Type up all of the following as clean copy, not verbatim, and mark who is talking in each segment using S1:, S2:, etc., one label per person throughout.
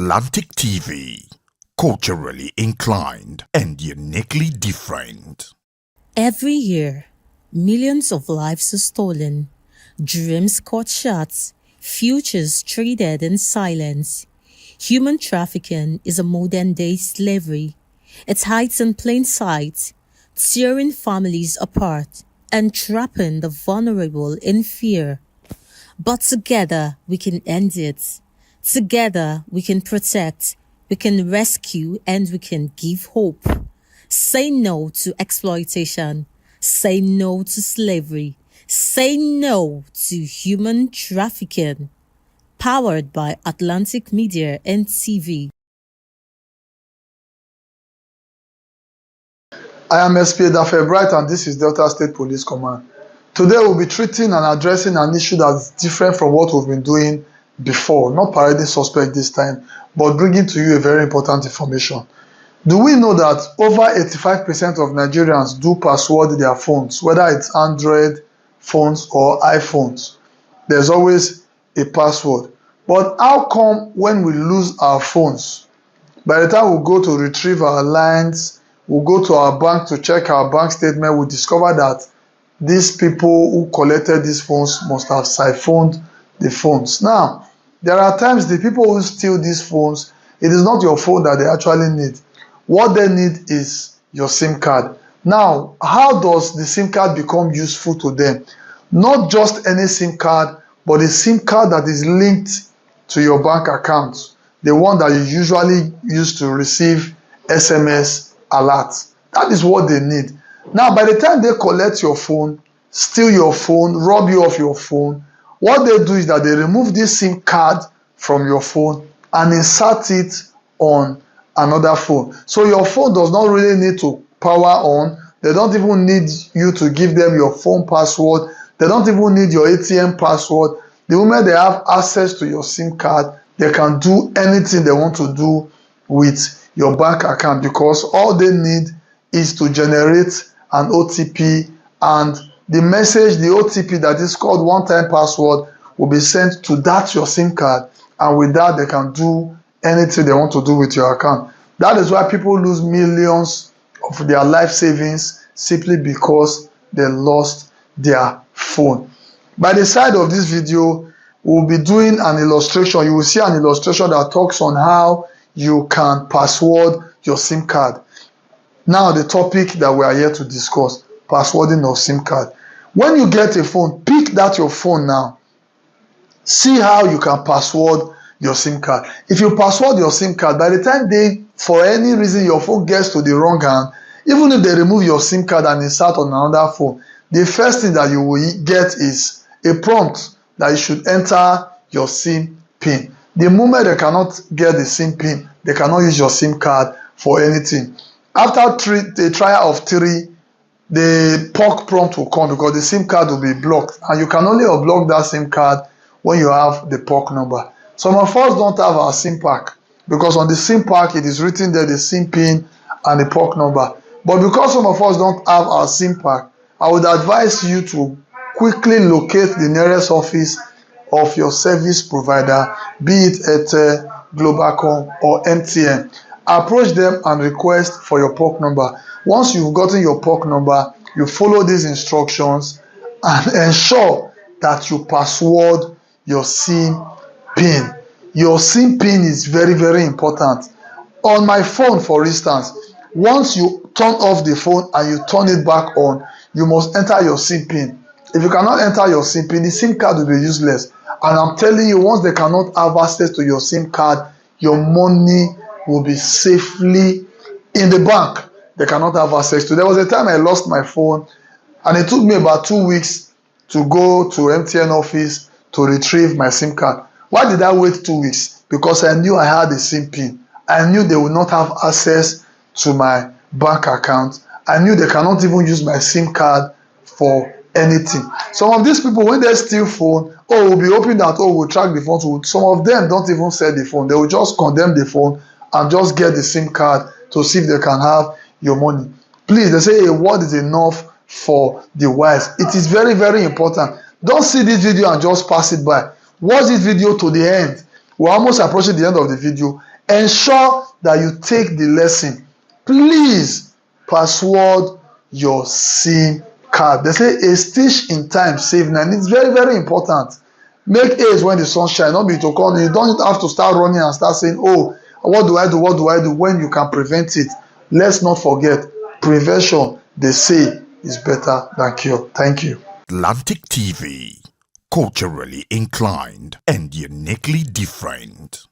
S1: Atlantic TV, culturally inclined and uniquely different.
S2: Every year, millions of lives are stolen, dreams cut short, futures traded in silence. Human trafficking is a modern-day slavery. It hides in plain sight, tearing families apart and trapping the vulnerable in fear. But together we can end it. Together we can protect, we can rescue, and we can give hope. Say no to exploitation. Say no to slavery. Say no to human trafficking. Powered by Atlantic Media and TV.
S3: I am SP Bright, and this is Delta State Police Command. Today we'll be treating and addressing an issue that's different from what we've been doing before. Not parading suspect this time, but bringing to you a very important information. Do we know that over 85% of Nigerians do password their phones, whether it's Android phones or iPhones? There's always a password. But how come when we lose our phones, by the time we go to retrieve our lines, we go to our bank to check our bank statement, we discover that these people who collected these phones must have siphoned the phones. Now, there are times the people who steal these phones, it is not your phone that they actually need. What they need is your SIM card. Now, how does the SIM card become useful to them? Not just any SIM card, but a SIM card that is linked to your bank account, the one that you usually use to receive SMS alerts. That is what they need. Now, by the time they collect your phone, steal your phone, rob you of your phone, what they do is that they remove this SIM card from your phone and insert it on another phone. So your phone does not really need to power on. They don't even need you to give them your phone password. They don't even need your ATM password. The moment they have access to your SIM card, they can do anything they want to do with your bank account, because all they need is to generate an OTP, and the message, the OTP that is called one-time password, will be sent to that your SIM card, and with that they can do anything they want to do with your account. That is why people lose millions of their life savings simply because they lost their phone. By the side of this video, we'll be doing an illustration. You will see an illustration that talks on how you can password your SIM card. Now, the topic that we are here to discuss, passwording of SIM card. When you get a phone, pick that your phone now. See how you can password your SIM card. If you password your SIM card, by the time for any reason your phone gets to the wrong hand, even if they remove your SIM card and insert on another phone, the first thing that you will get is a prompt that you should enter your SIM PIN. The moment they cannot get the SIM PIN, they cannot use your SIM card for anything. After the trial of 3, the POC prompt will come because the SIM card will be blocked, and you can only unblock that SIM card when you have the POC number. Some of us don't have our SIM pack, because on the SIM pack it is written there the SIM PIN and the POC number. But because some of us don't have our SIM pack, I would advise you to quickly locate the nearest office of your service provider, be it Airtel, Globalcom or MTN. Approach them and request for your POC number. Once you've gotten your POC number, you follow these instructions and ensure that you password your SIM PIN. Your SIM PIN is very, very important. On my phone, for instance, once you turn off the phone and you turn it back on, you must enter your SIM PIN. If you cannot enter your SIM PIN, the SIM card will be useless. And I'm telling you, once they cannot have access to your SIM card, your money will be safely in the bank. They cannot have access to. There was a time I lost my phone, and it took me about 2 weeks to go to MTN office to retrieve my SIM card. Why did I wait 2 weeks? Because I knew I had a SIM PIN. I knew they would not have access to my bank account. I knew they cannot even use my SIM card for anything. Some of these people, when they steal phone, we'll be hoping that, we'll track the phone. Some of them don't even sell the phone. They will just condemn the phone and just get the SIM card to see if they can have your money. Please, they say a word is enough for the wise. It is very, very important. Don't see this video and just pass it by. Watch this video to the end. We're almost approaching the end of the video. Ensure that you take the lesson. Please password your SIM card. They say a stitch in time save nine. It's very, very important. Make haste when the sun shine, not be to come. You don't have to start running and start saying, oh, what do I do? What do I do? When you can prevent it. Let's not forget, prevention, they say, is better than cure. Thank you.
S1: Atlantic TV, culturally inclined and uniquely different.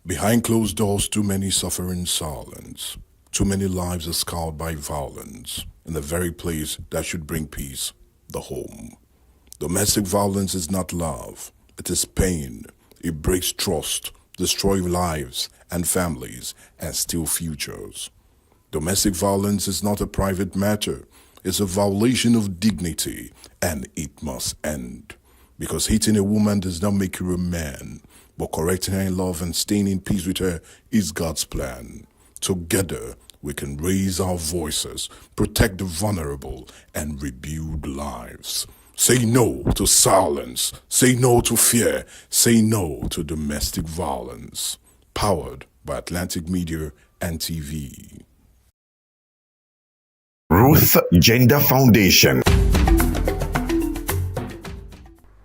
S4: Behind closed doors, too many suffer in silence. Too many lives are scarred by violence in the very place that should bring peace, the home. Domestic violence is not love, it is pain. It breaks trust, destroys lives and families, and steals futures. Domestic violence is not a private matter. It's a violation of dignity, and it must end. Because hitting a woman does not make you a man, but correcting her in love and staying in peace with her is God's plan. Together, we can raise our voices, protect the vulnerable, and rebuild lives. Say no to silence. Say no to fear. Say no to domestic violence. Powered by Atlantic Media and TV.
S1: Ruth Gender Foundation.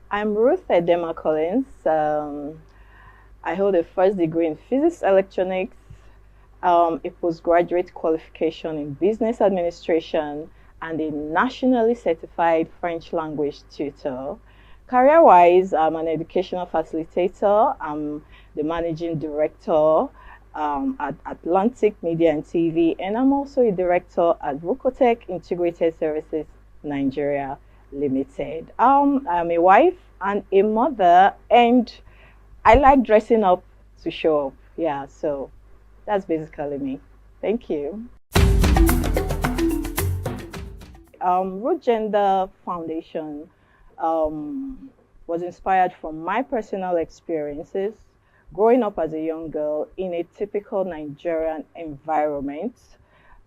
S5: I'm Ruth Edema Collins. I hold a first degree in physics electronics, a postgraduate qualification in business administration, and a nationally certified French language tutor. Career-wise, I'm an educational facilitator. I'm the managing director at Atlantic Media and TV, and I'm also a director at Vocotech Integrated Services Nigeria Limited. I'm a wife and a mother, and I like dressing up to show up. Yeah, so that's basically me. Thank you. Root Gender Foundation was inspired from my personal experiences growing up as a young girl in a typical Nigerian environment.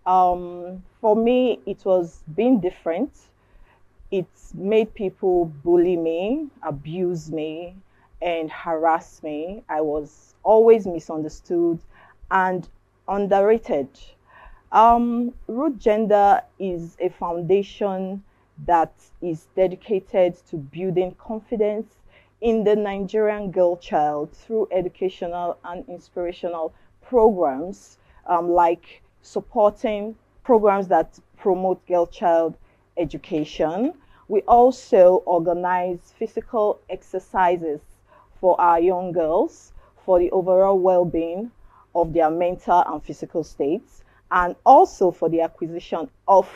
S5: For me, it was being different. It made people bully me, abuse me, and harass me. I was always misunderstood and underrated. Root Gender is a foundation that is dedicated to building confidence in the Nigerian girl child through educational and inspirational programs, like supporting programs that promote girl child education. We also organize physical exercises for our young girls for the overall well-being of their mental and physical states, and also for the acquisition of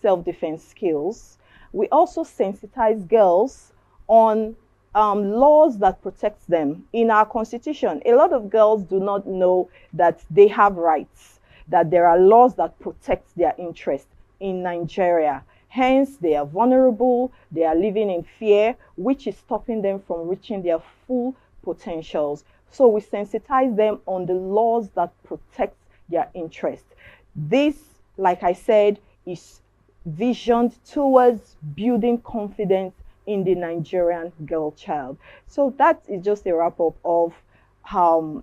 S5: self-defense skills. We also sensitize girls on laws that protect them. In our constitution, a lot of girls do not know that they have rights, that there are laws that protect their interests in Nigeria. Hence, they are vulnerable, they are living in fear, which is stopping them from reaching their full potentials. So we sensitize them on the laws that protect their interests. This, like I said, is visioned towards building confidence in the Nigerian girl child. So that is just a wrap up of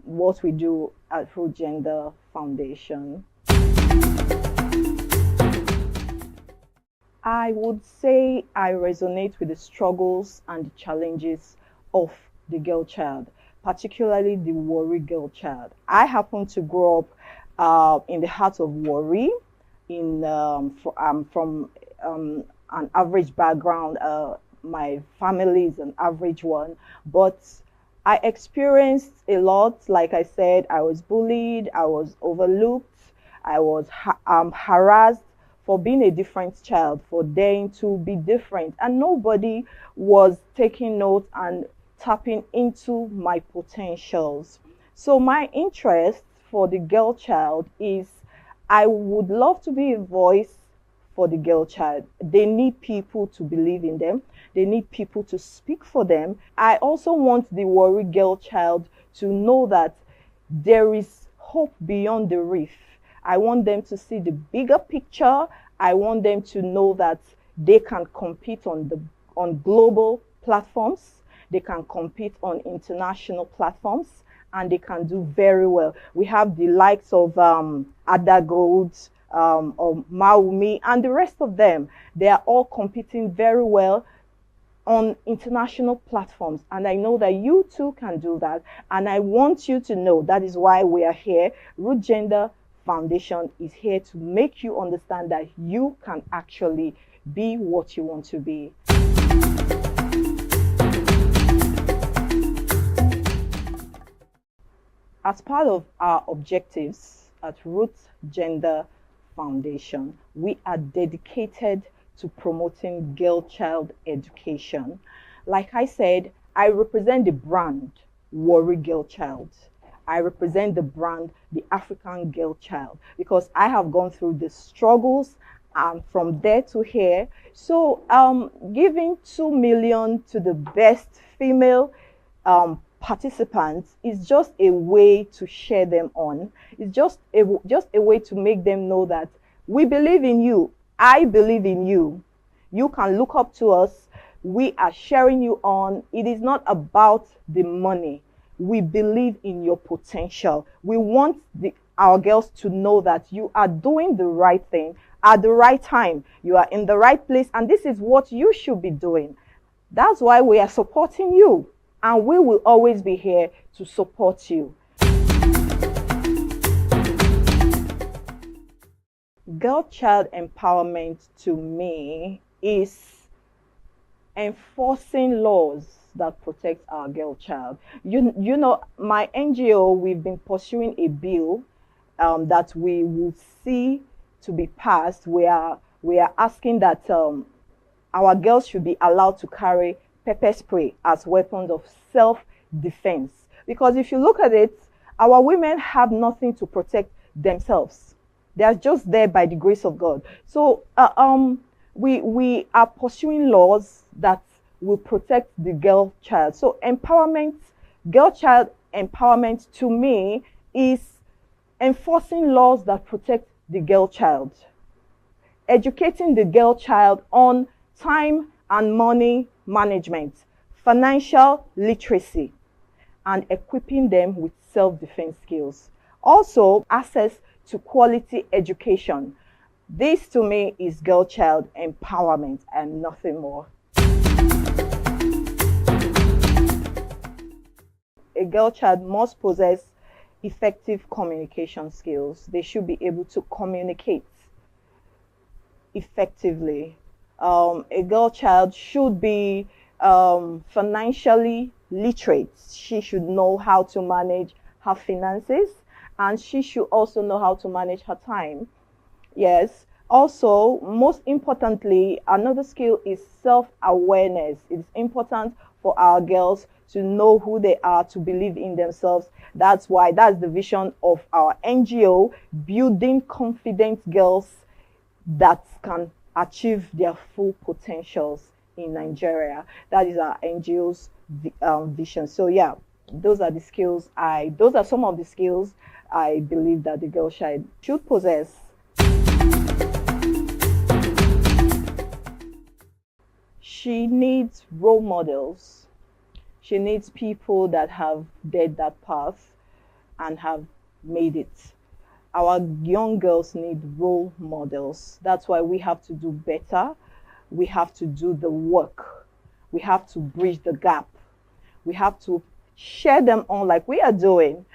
S5: what we do at Root Gender Foundation. I would say I resonate with the struggles and the challenges of the girl child, particularly the Warri girl child. I happen to grow up in the heart of Warri. I'm from an average background. My family is an average one, but I experienced a lot. Like I said, I was bullied, I was overlooked, I was harassed for being a different child, for daring to be different, and nobody was taking note and tapping into my potentials. So my interest for the girl child is I would love to be a voice for the girl child. They need people to believe in them. They need people to speak for them. I also want the Warri girl child to know that there is hope beyond the reef. I want them to see the bigger picture. I want them to know that they can compete on global platforms. They can compete on international platforms. and they can do very well. We have the likes of Ada Gold, or Maumi, and the rest of them. They are all competing very well on international platforms, and I know that you too can do that, and I want you to know that is why we are here. Root Gender Foundation is here to make you understand that you can actually be what you want to be. As part of our objectives at Root Gender Foundation, we are dedicated to promoting girl-child education. Like I said, I represent the brand Warri Girl Child. I represent the brand the African Girl Child, because I have gone through the struggles and from there to here. So giving 2 million to the best female participants is just a way to share them on. It's just a way to make them know that we believe in you. I believe in you. You can look up to us. We are sharing you on. It is not about the money. We believe in your potential. We want our girls to know that you are doing the right thing at the right time. You are in the right place, and this is what you should be doing. That's why we are supporting you, and we will always be here to support you. Girl-child empowerment to me is enforcing laws that protect our girl child. You know, my NGO, we've been pursuing a bill that we will see to be passed. We are asking that our girls should be allowed to carry pepper spray as weapons of self-defense. Because if you look at it, our women have nothing to protect themselves. They are just there by the grace of God. So we are pursuing laws that will protect the girl child. So empowerment, girl child empowerment to me is enforcing laws that protect the girl child, educating the girl child on time and money management, financial literacy, and equipping them with self-defense skills. Also, access to quality education. This to me is girl child empowerment and nothing more. A girl child must possess effective communication skills. They should be able to communicate effectively. A girl child should be financially literate. She should know how to manage her finances, and she should also know how to manage her time. Yes. Also, most importantly, another skill is self-awareness. It's important for our girls to know who they are, to believe in themselves. That's the vision of our NGO, building confident girls that can achieve their full potentials in Nigeria. That is our NGO's vision. So yeah, those are some of the skills I believe that the girl child should possess. She needs role models. She needs people that have dared that path and have made it. Our young girls need role models. That's why we have to do better. We have to do the work. We have to bridge the gap. We have to share them on like we are doing.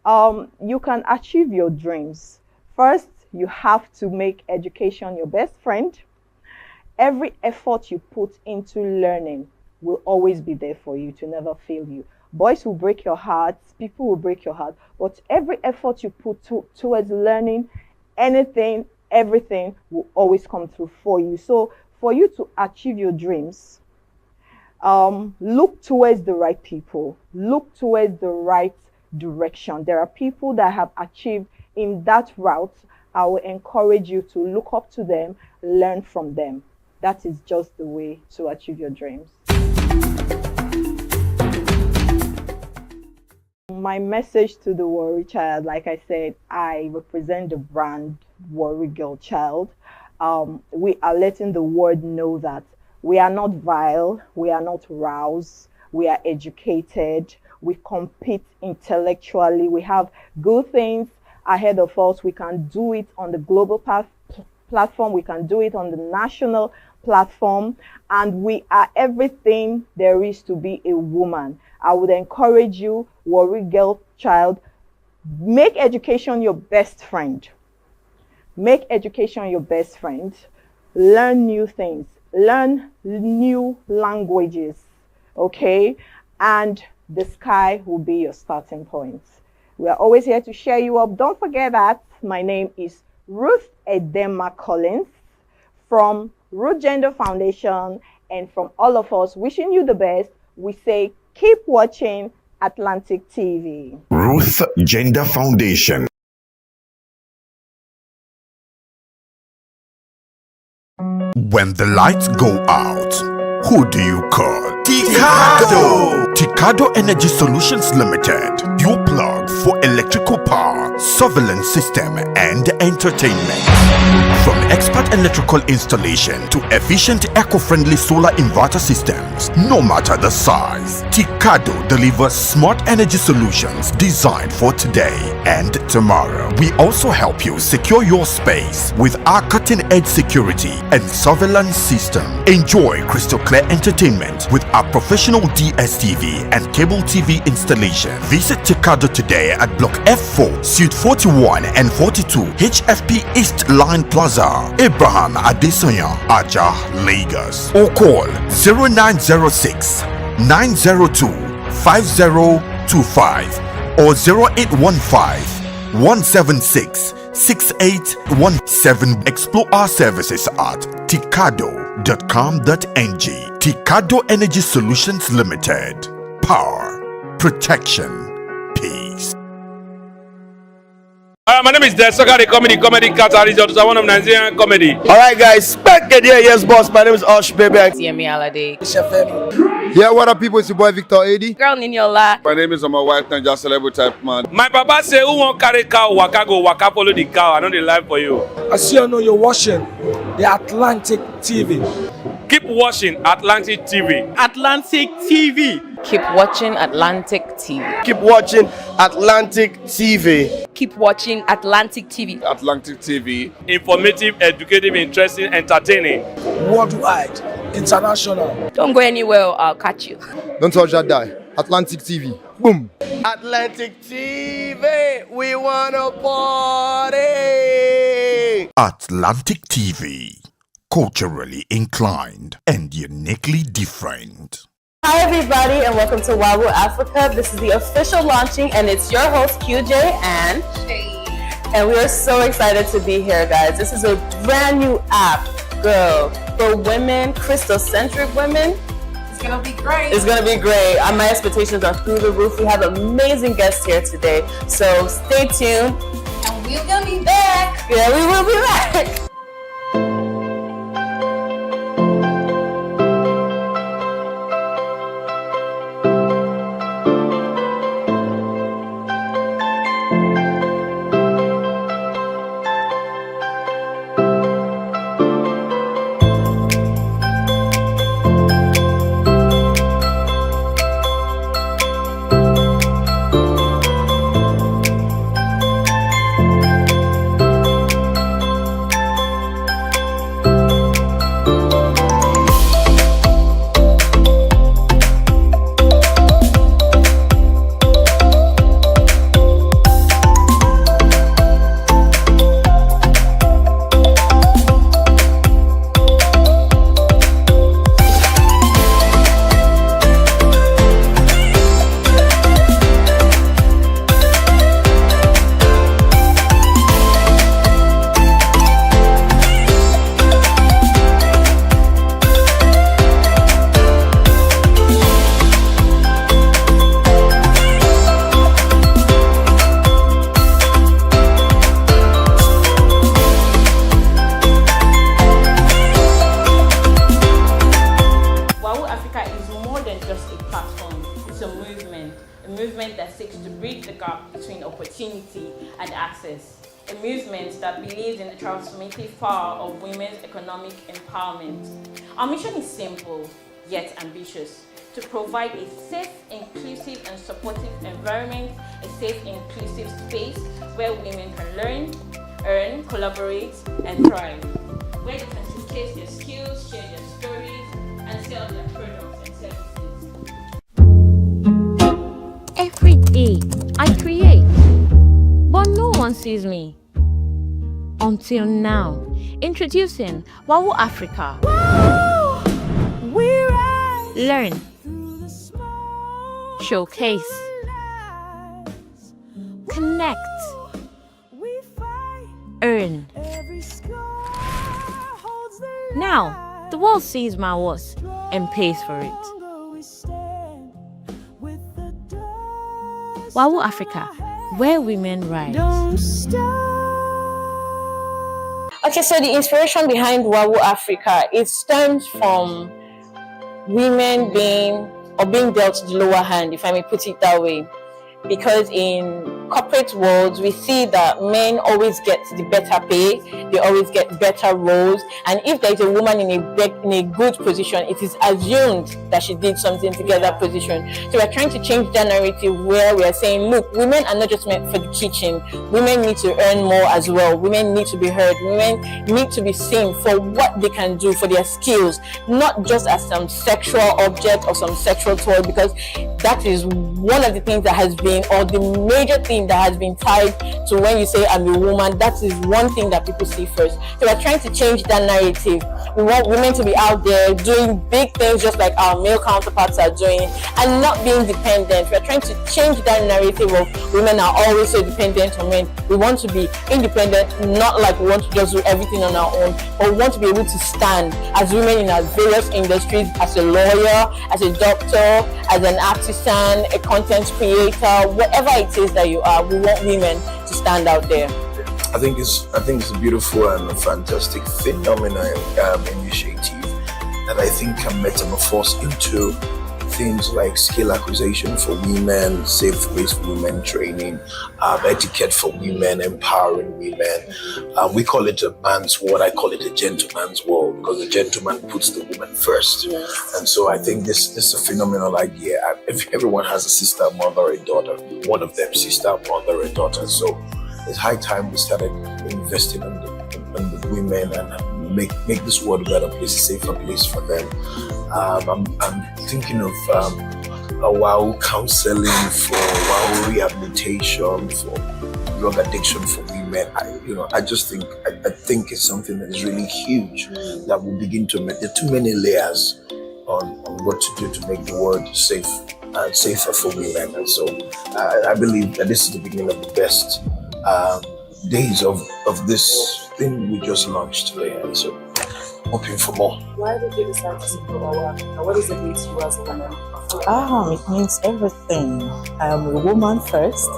S5: You can achieve your dreams. First, you have to make education your best friend. Every effort you put into learning will always be there for you, to never fail you. Boys will break your heart, people will break your heart, but every effort you put towards learning anything, everything will always come through for you. So for you to achieve your dreams, look towards the right people, look towards the right direction. There are people that have achieved in that route. I will encourage you to look up to them, learn from them. That is just the way to achieve your dreams. My message to the Warri child, like I said, I represent the brand Warri Girl Child. We are letting the world know that we are not vile, we are not roused, we are educated, We compete intellectually. We have good things ahead of us. We can do it on the global platform. We can do it on the national platform. And we are everything there is to be a woman. I would encourage you, Warri girl child, make education your best friend. Make education your best friend. Learn new things. Learn new languages. Okay? And the sky will be your starting point. We are always here to cheer you up. Don't forget that my name is Ruth Edema Collins from Root Gender Foundation, and from all of us wishing you the best, we say keep watching Atlantic TV.
S1: Ruth Gender Foundation. When the lights go out, who do you call? Ticado! Ticado Energy Solutions Limited, your plug for electrical power, surveillance system, and entertainment. From expert electrical installation to efficient eco-friendly solar inverter systems, no matter the size, Ticado delivers smart energy solutions designed for today and tomorrow. We also help you secure your space with our cutting-edge security and surveillance system. Enjoy crystal clear entertainment with our professional DSTV and cable TV installation. Visit Ticado today at Block F4, Suite 41 and 42, HFP East Line Plaza, Abraham Adesanya, Ajah, Lagos. Or call 0906 902 5025 or 0815 176 6817. Explore our services at ticado.com.ng. Ticado Energy Solutions Limited. Power, protection, peace.
S6: My name is Desoka, the comedy catalyst of one of Nigerian comedy.
S7: Alright guys, back again, yes boss, my name is Osh Baby.
S8: Yemi Alade.
S9: Yeah, what up people, it's your boy Victor AD.
S8: Girl Ninyola.
S10: My name is my wife, Naija Celebrity type man.
S6: My papa say, who won't carry cow, waka go, waka follow the cow. I know the life for you.
S11: I see you know you're watching the Atlantic TV.
S6: Keep watching Atlantic TV.
S8: Atlantic TV. Keep watching Atlantic TV.
S7: Keep watching Atlantic TV.
S8: Keep watching Atlantic TV.
S10: Atlantic TV.
S6: Informative, educative, interesting, entertaining.
S11: Worldwide, international.
S8: Don't go anywhere, I'll catch you.
S9: Don't touch that die. Atlantic TV. Boom.
S7: Atlantic TV, we wanna party.
S1: Atlantic TV. Culturally inclined and uniquely different.
S12: Hi everybody and welcome to Wawu Africa. This is the official launching and it's your host QJ and And we are so excited to be here, guys. This is a brand new app, girl, for women, Christocentric women.
S8: It's gonna be great.
S12: It's gonna be great. My expectations are through the roof. We have amazing guests here today. So stay tuned.
S8: And we're gonna be back.
S12: Yeah, we will be back.
S13: Power of women's economic empowerment. Our mission is simple yet ambitious: to provide a safe, inclusive and supportive environment, a safe, inclusive space where women can learn, earn, collaborate and thrive, where they can showcase their skills, share their stories and sell their products and services.
S14: Every day I create, but no one sees me. Until now. Introducing Wow Africa. Learn, showcase, connect, earn. Now, the world sees my worth and pays for it. Wow Africa, where women rise.
S12: Okay, so the inspiration behind Wawu Africa, it stems from women being dealt the lower hand, if I may put it that way. Because in corporate worlds, we see that men always get the better pay, they always get better roles, and if there is a woman in a good position, it is assumed that she did something to get that position. So we're trying to change that narrative where we are saying, look, women are not just meant for the kitchen. Women need to earn more as well. Women need to be heard. Women need to be seen for what they can do, for their skills, not just as some sexual object or some sexual toy, because that is one of the things that has been, or the major thing that has been tied to when you say I'm a woman. That is one thing that people see first. So we're trying to change that narrative. We want women to be out there doing big things just like our male counterparts are doing and not being dependent. We're trying to change that narrative of women are always so dependent on men. We want to be independent, not like we want to just do everything on our own, but we want to be able to stand as women in our various industries, as a lawyer, as a doctor, as an artisan, a content creator, whatever it is that you are. We want women to stand out there.
S15: I think it's a beautiful and a fantastic phenomenon initiative that I think can metamorphose into things like skill acquisition for women, safe place for women training, etiquette for women, empowering women. We call it a man's world. I call it a gentleman's world because the gentleman puts the woman first. Yes. And so I think this is a phenomenal idea. If everyone has a sister, mother, a daughter, one of them sister, mother, a daughter. So it's high time we started investing in the women and make this world a better place, a safer place for them. I'm thinking of a WOW counseling, for WOW rehabilitation, for drug addiction for women. I think it's something that is really huge that will begin to make. There are too many layers on what to do to make the world safe and safer for women. And so I believe that this is the beginning of the best days of this thing we just launched today. And so hoping for more.
S16: Why did you decide to support Wow Africa? What does it mean to you as a woman?
S17: It means everything. I am a woman first,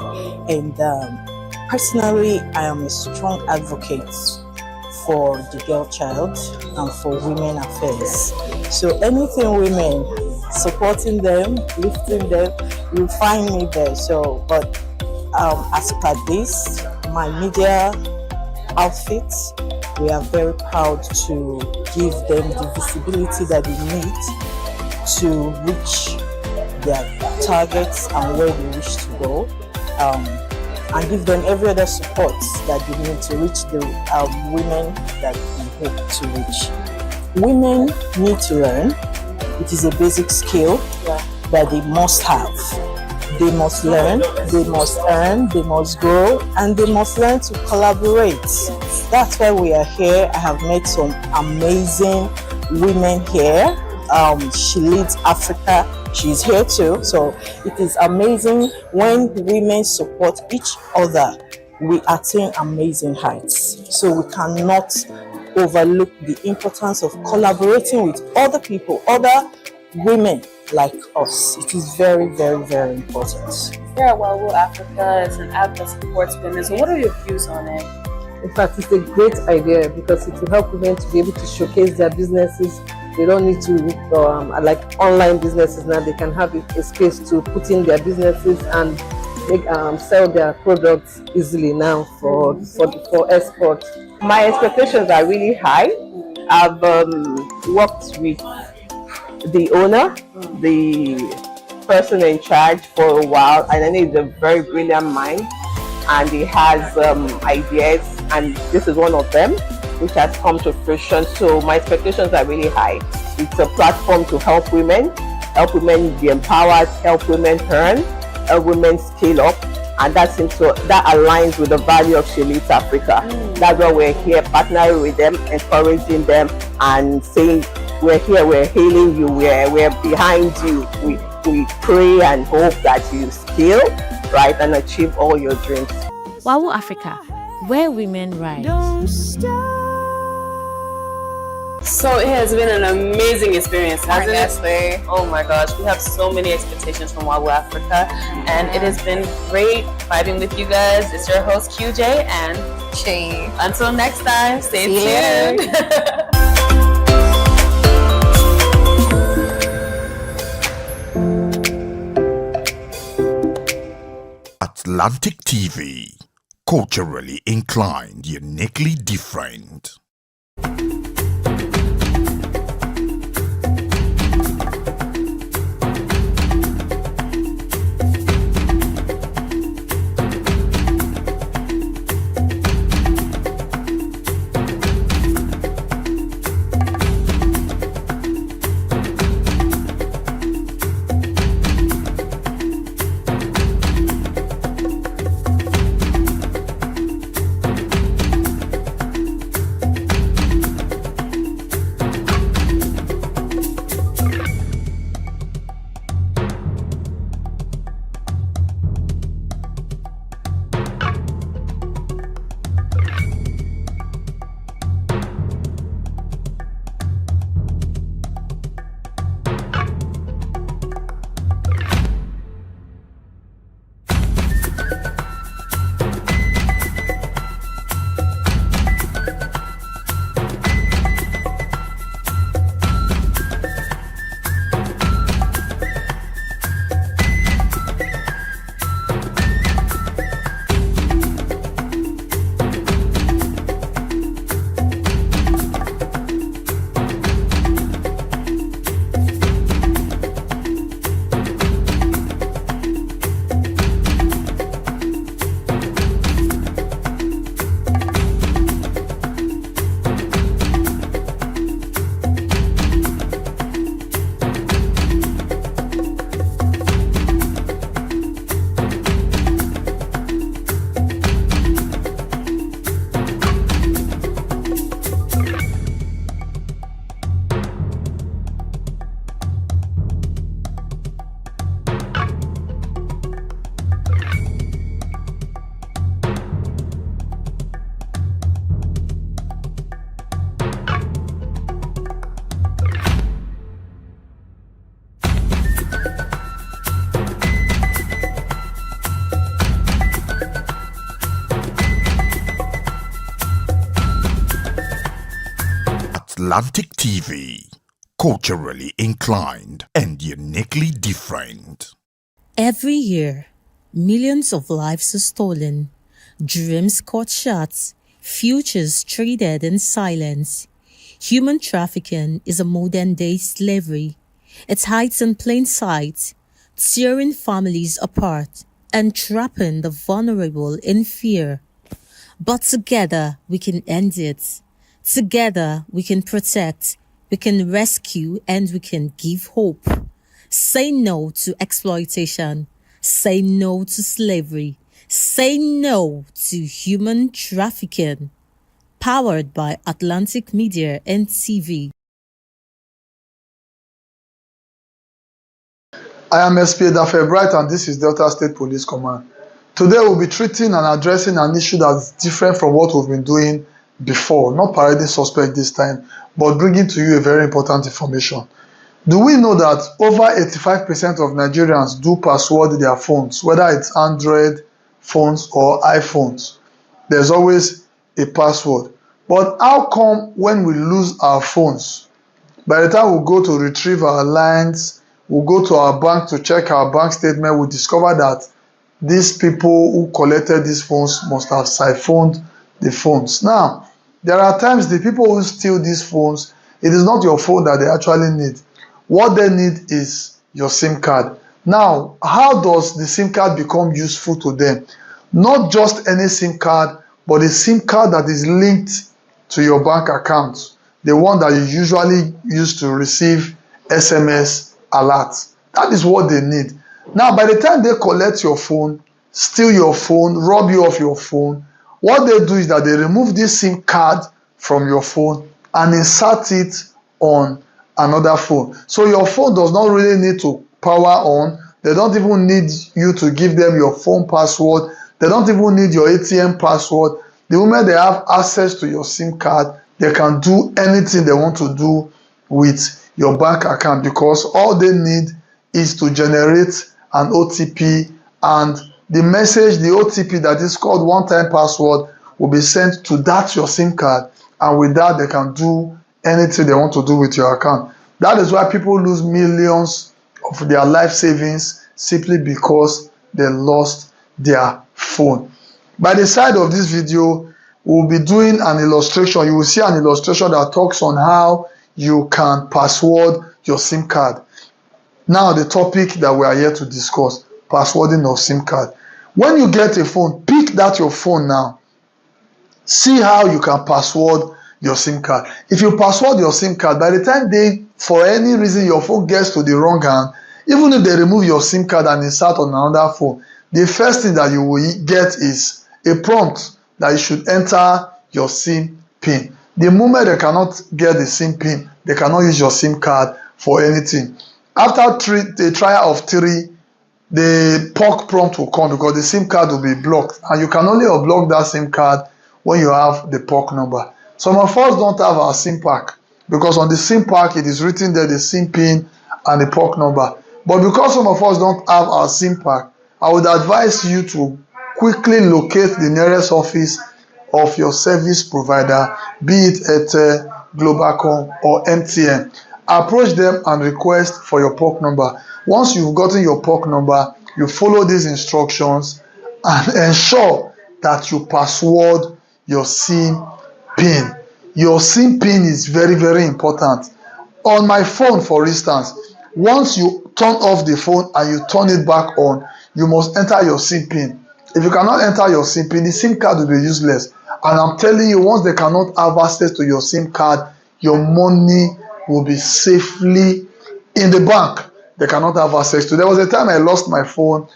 S17: and personally, I am a strong advocate for the girl child and for women affairs. So anything women, supporting them, lifting them, you'll find me there. So, but as per this, my media outfits, we are very proud to give them the visibility that they need to reach their targets and where they wish to go, and give them every other support that they need to reach the women that we hope to reach. Women need to learn. It is a basic skill that they must have. They must learn, they must earn, they must grow, and they must learn to collaborate. That's why we are here. I have met some amazing women here. She leads Africa. She's here too. So it is amazing when women support each other. We attain amazing heights. So we cannot overlook the importance of collaborating with other people, other women like us. It is very, very, very important.
S16: Yeah, Wow Africa is an app that supports women. So what are your views on it?
S18: In fact, it's a great idea because it will help women to be able to showcase their businesses. They don't need to, like online businesses now, they can have a space to put in their businesses and make, sell their products easily now for export. My expectations are really high. I've worked with
S12: the owner, the person in charge for a while, and then he's a very brilliant mind, and he has ideas, and this is one of them which has come to fruition. So my expectations are really high. It's a platform to help women be empowered, help women earn, help women scale up, and that aligns with the value of She Leads Africa. That's why we're here partnering with them, encouraging them, and saying we're here, we're hailing you, we're behind you. We pray and hope that you scale, right, and achieve all your dreams.
S14: Wawu Africa, where women rise.
S16: So it has been an amazing experience, hasn't it? Oh my gosh, we have so many expectations from Wawu Africa, and it has been great vibing with you guys. It's your host QJ and Shay. Until next time, stay tuned.
S1: Atlantic TV, culturally inclined, uniquely different. Atlantic TV, culturally inclined and uniquely different.
S2: Every year, millions of lives are stolen, dreams cut short, futures traded in silence. Human trafficking is a modern-day slavery. It hides in plain sight, tearing families apart and trapping the vulnerable in fear. But together we can end it. Together we can protect, we can rescue, and we can give hope. Say no to exploitation. Say no to slavery. Say no to human trafficking. Powered by Atlantic Media and TV.
S3: I am SP Dafe Bright, and this is Delta State Police Command. Today we'll be treating and addressing an issue that's different from what we've been doing before. Not parading suspect this time, but bringing to you a very important information. Do we know that over 85% of Nigerians do password their phones, whether it's Android phones or iPhones? There's always a password. But how come when we lose our phones, by the time we go to retrieve our lines, we go to our bank to check our bank statement, we discover that these people who collected these phones must have siphoned the phones. Now, there are times the people who steal these phones, it is not your phone that they actually need. What they need is your SIM card. Now, how does the SIM card become useful to them? Not just any SIM card, but a SIM card that is linked to your bank account, the one that you usually use to receive SMS alerts. That is what they need. Now, by the time they collect your phone, steal your phone, rob you of your phone, what they do is that they remove this SIM card from your phone and insert it on another phone. So your phone does not really need to power on. They don't even need you to give them your phone password. They don't even need your ATM password. The moment they have access to your SIM card, they can do anything they want to do with your bank account, because all they need is to generate an OTP, and the message, the OTP that is called one-time password, will be sent to that your SIM card, and with that they can do anything they want to do with your account. That is why people lose millions of their life savings simply because they lost their phone. By the side of this video, we'll be doing an illustration. You will see an illustration that talks on how you can password your SIM card. Now, the topic that we are here to discuss, passwording of SIM card. When you get a phone, pick that your phone now. See how you can password your SIM card. If you password your SIM card, by the time for any reason, your phone gets to the wrong hand, even if they remove your SIM card and insert on another phone, the first thing that you will get is a prompt that you should enter your SIM PIN. The moment they cannot get the SIM PIN, they cannot use your SIM card for anything. After the trial of 3, the POC prompt will come because the SIM card will be blocked, and you can only unblock that SIM card when you have the POC number. Some of us don't have our SIM pack, because on the SIM pack it is written there the SIM PIN and the POC number. But because some of us don't have our SIM pack, I would advise you to quickly locate the nearest office of your service provider, be it Airtel, Globalcom or MTN. Approach them and request for your POC number. Once you've gotten your POC number, you follow these instructions and ensure that you password your SIM PIN. Your SIM PIN is very, very important. On my phone, for instance, once you turn off the phone and you turn it back on, you must enter your SIM PIN. If you cannot enter your SIM PIN, the SIM card will be useless. And I'm telling you, once they cannot have access to your SIM card, your money will be safely in the bank. They cannot have access to. There was a time I lost my phone,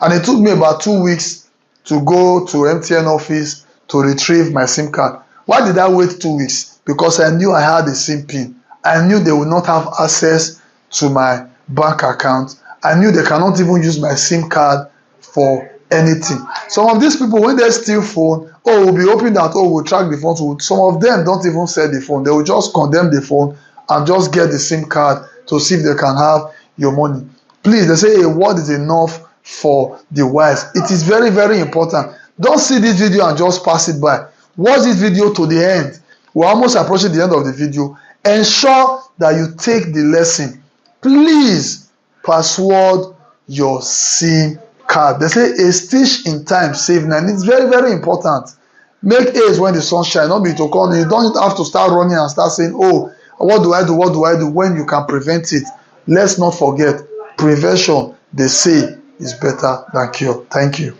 S3: and it took me about 2 weeks to go to MTN office to retrieve my SIM card. Why did I wait 2 weeks? Because I knew I had a SIM PIN. I knew they would not have access to my bank account. I knew they cannot even use my SIM card for anything. Some of these people, when they steal phone, we'll be hoping that, we'll track the phone. Some of them don't even sell the phone. They will just condemn the phone and just get the SIM card to see if they can have your money. Please, they say a word is enough for the wise. It is very, very important. Don't see this video and just pass it by. Watch this video to the end. We're almost approaching the end of the video. Ensure that you take the lesson. Please password your SIM card. They say a stitch in time save 9. It's very, very important. Make haste when the sun shines. Not be to come. You don't have to start running and start saying, what do I do? What do I do? When you can prevent it. Let's not forget, prevention, they say, is better than cure. Thank you.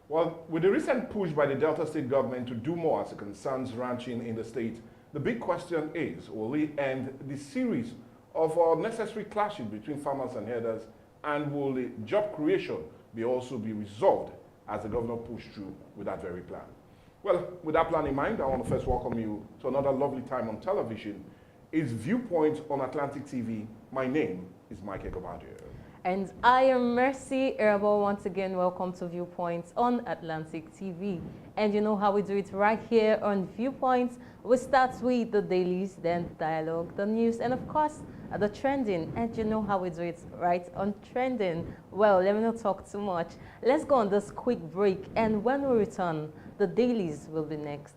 S4: Well, with the recent push by the Delta State government to do more as it concerns ranching in the state, the big question is, will it end the series of unnecessary clashes between farmers and herders, and will the job creation also be resolved as the governor pushed through with that very plan? Well, with that plan in mind, I want to first welcome you to another lovely time on television. It's Viewpoint on Atlantic TV. My name is Mike Ekobadio.
S19: And I am Mercy Erabo. Once again, welcome to Viewpoint on Atlantic TV. And you know how we do it right here on Viewpoint. We start with the dailies, then dialogue, the news, and of course, the trending. And you know how we do it right on trending. Well, let me not talk too much. Let's go on this quick break. And when we return, the dailies will be next.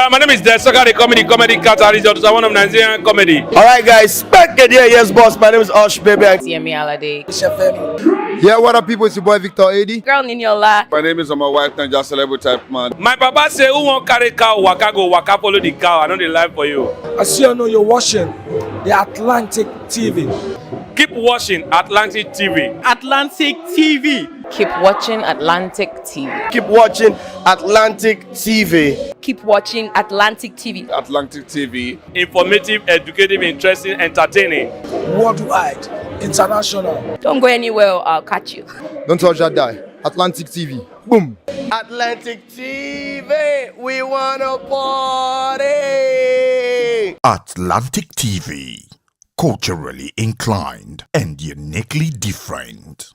S6: My name is Desoka, the comedy catalyst, one of Nigerian comedy.
S7: All right, guys, back again. Yes, boss. My name is Baby.
S8: Yemi Alade.
S9: Yeah, what up, people? It's your boy Victor 80.
S16: Girl Niniola.
S10: My name is my wife Naija celebrity type man.
S6: My papa say, who won't carry cow, waka go, waka follow the cow. I know the life for you.
S11: I see you know you're watching the Atlantic TV.
S6: Keep watching Atlantic TV.
S8: Atlantic TV. Keep watching Atlantic TV.
S7: Keep watching Atlantic TV.
S16: Keep watching Atlantic TV.
S10: Atlantic TV.
S6: Informative, educative, interesting, entertaining.
S11: Worldwide, international.
S16: Don't go anywhere, I'll catch you.
S9: Don't touch that die. Atlantic TV. Boom.
S7: Atlantic TV. We wanna party.
S1: Atlantic TV. Culturally inclined and uniquely different.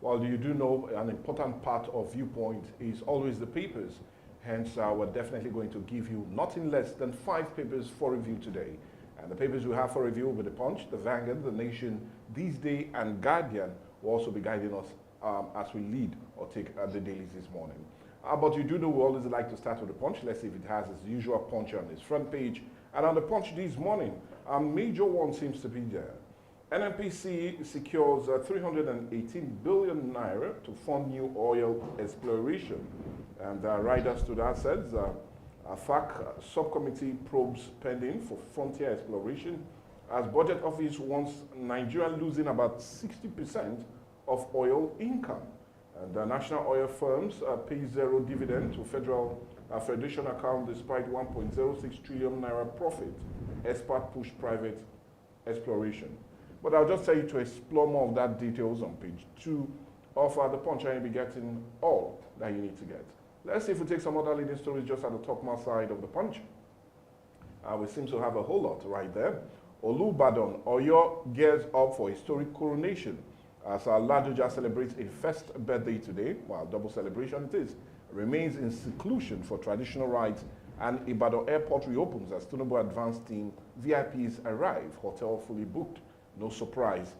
S4: Well, you do know an important part of Viewpoint is always the papers. Hence, we're definitely going to give you nothing less than 5 papers for review today. And the papers we have for review will be The Punch, The Vanguard, The Nation, This Day, and Guardian will also be guiding us as we lead or take the dailies this morning. But you do know we always like to start with The Punch. Let's see if it has its usual punch on its front page. And on The Punch this morning, a major one seems to be there. NNPC secures 318 billion naira to fund new oil exploration. And riders to that says, FAC subcommittee probes pending for frontier exploration as budget office wants Nigeria losing about 60% of oil income. And the national oil firms pay zero dividend to federal federation account despite 1.06 trillion naira profit. Expert push private exploration. But I'll just tell you to explore more of that details on page 2 of The Punch, and you'll be getting all that you need to get. Let's see if we take some other leading stories just at the topmost side of The Punch. We seem to have a whole lot right there. Olubadan, Oyo gears up for historic coronation as Ladoja celebrates a first birthday today. Well, double celebration it is. Remains in seclusion for traditional rites, and Ibadan Airport reopens as Tinubu advance team VIPs arrive. Hotel fully booked. No surprise.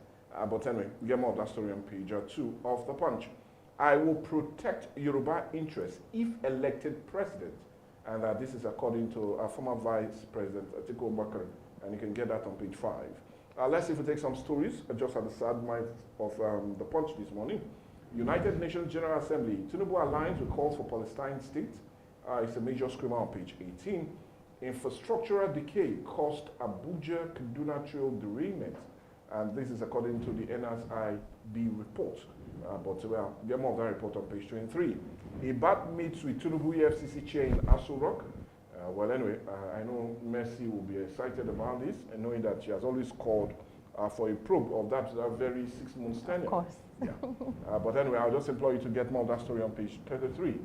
S4: But anyway, we get more of that story on page 2 of The Punch. I will protect Yoruba interests if elected president. And this is according to former Vice President Atiku Abubakar. And you can get that on page 5. Let's see if we take some stories just at the side of The Punch this morning. United Nations General Assembly. Tinubu aligns with calls for Palestine state. It's a major screamer on page 18. Infrastructural decay caused Abuja Kaduna Trail derailment. And this is according to the NSIB report. But we'll get more of that report on page 23. Ibat meets with Tinubu EFCC chair in Aso Rock. Well, anyway, I know Mercy will be excited about this, and knowing that she has always called for a probe of that very 6 months tenure.
S19: Of course.
S4: Yeah. But anyway, I'll just implore you to get more of that story on page 33.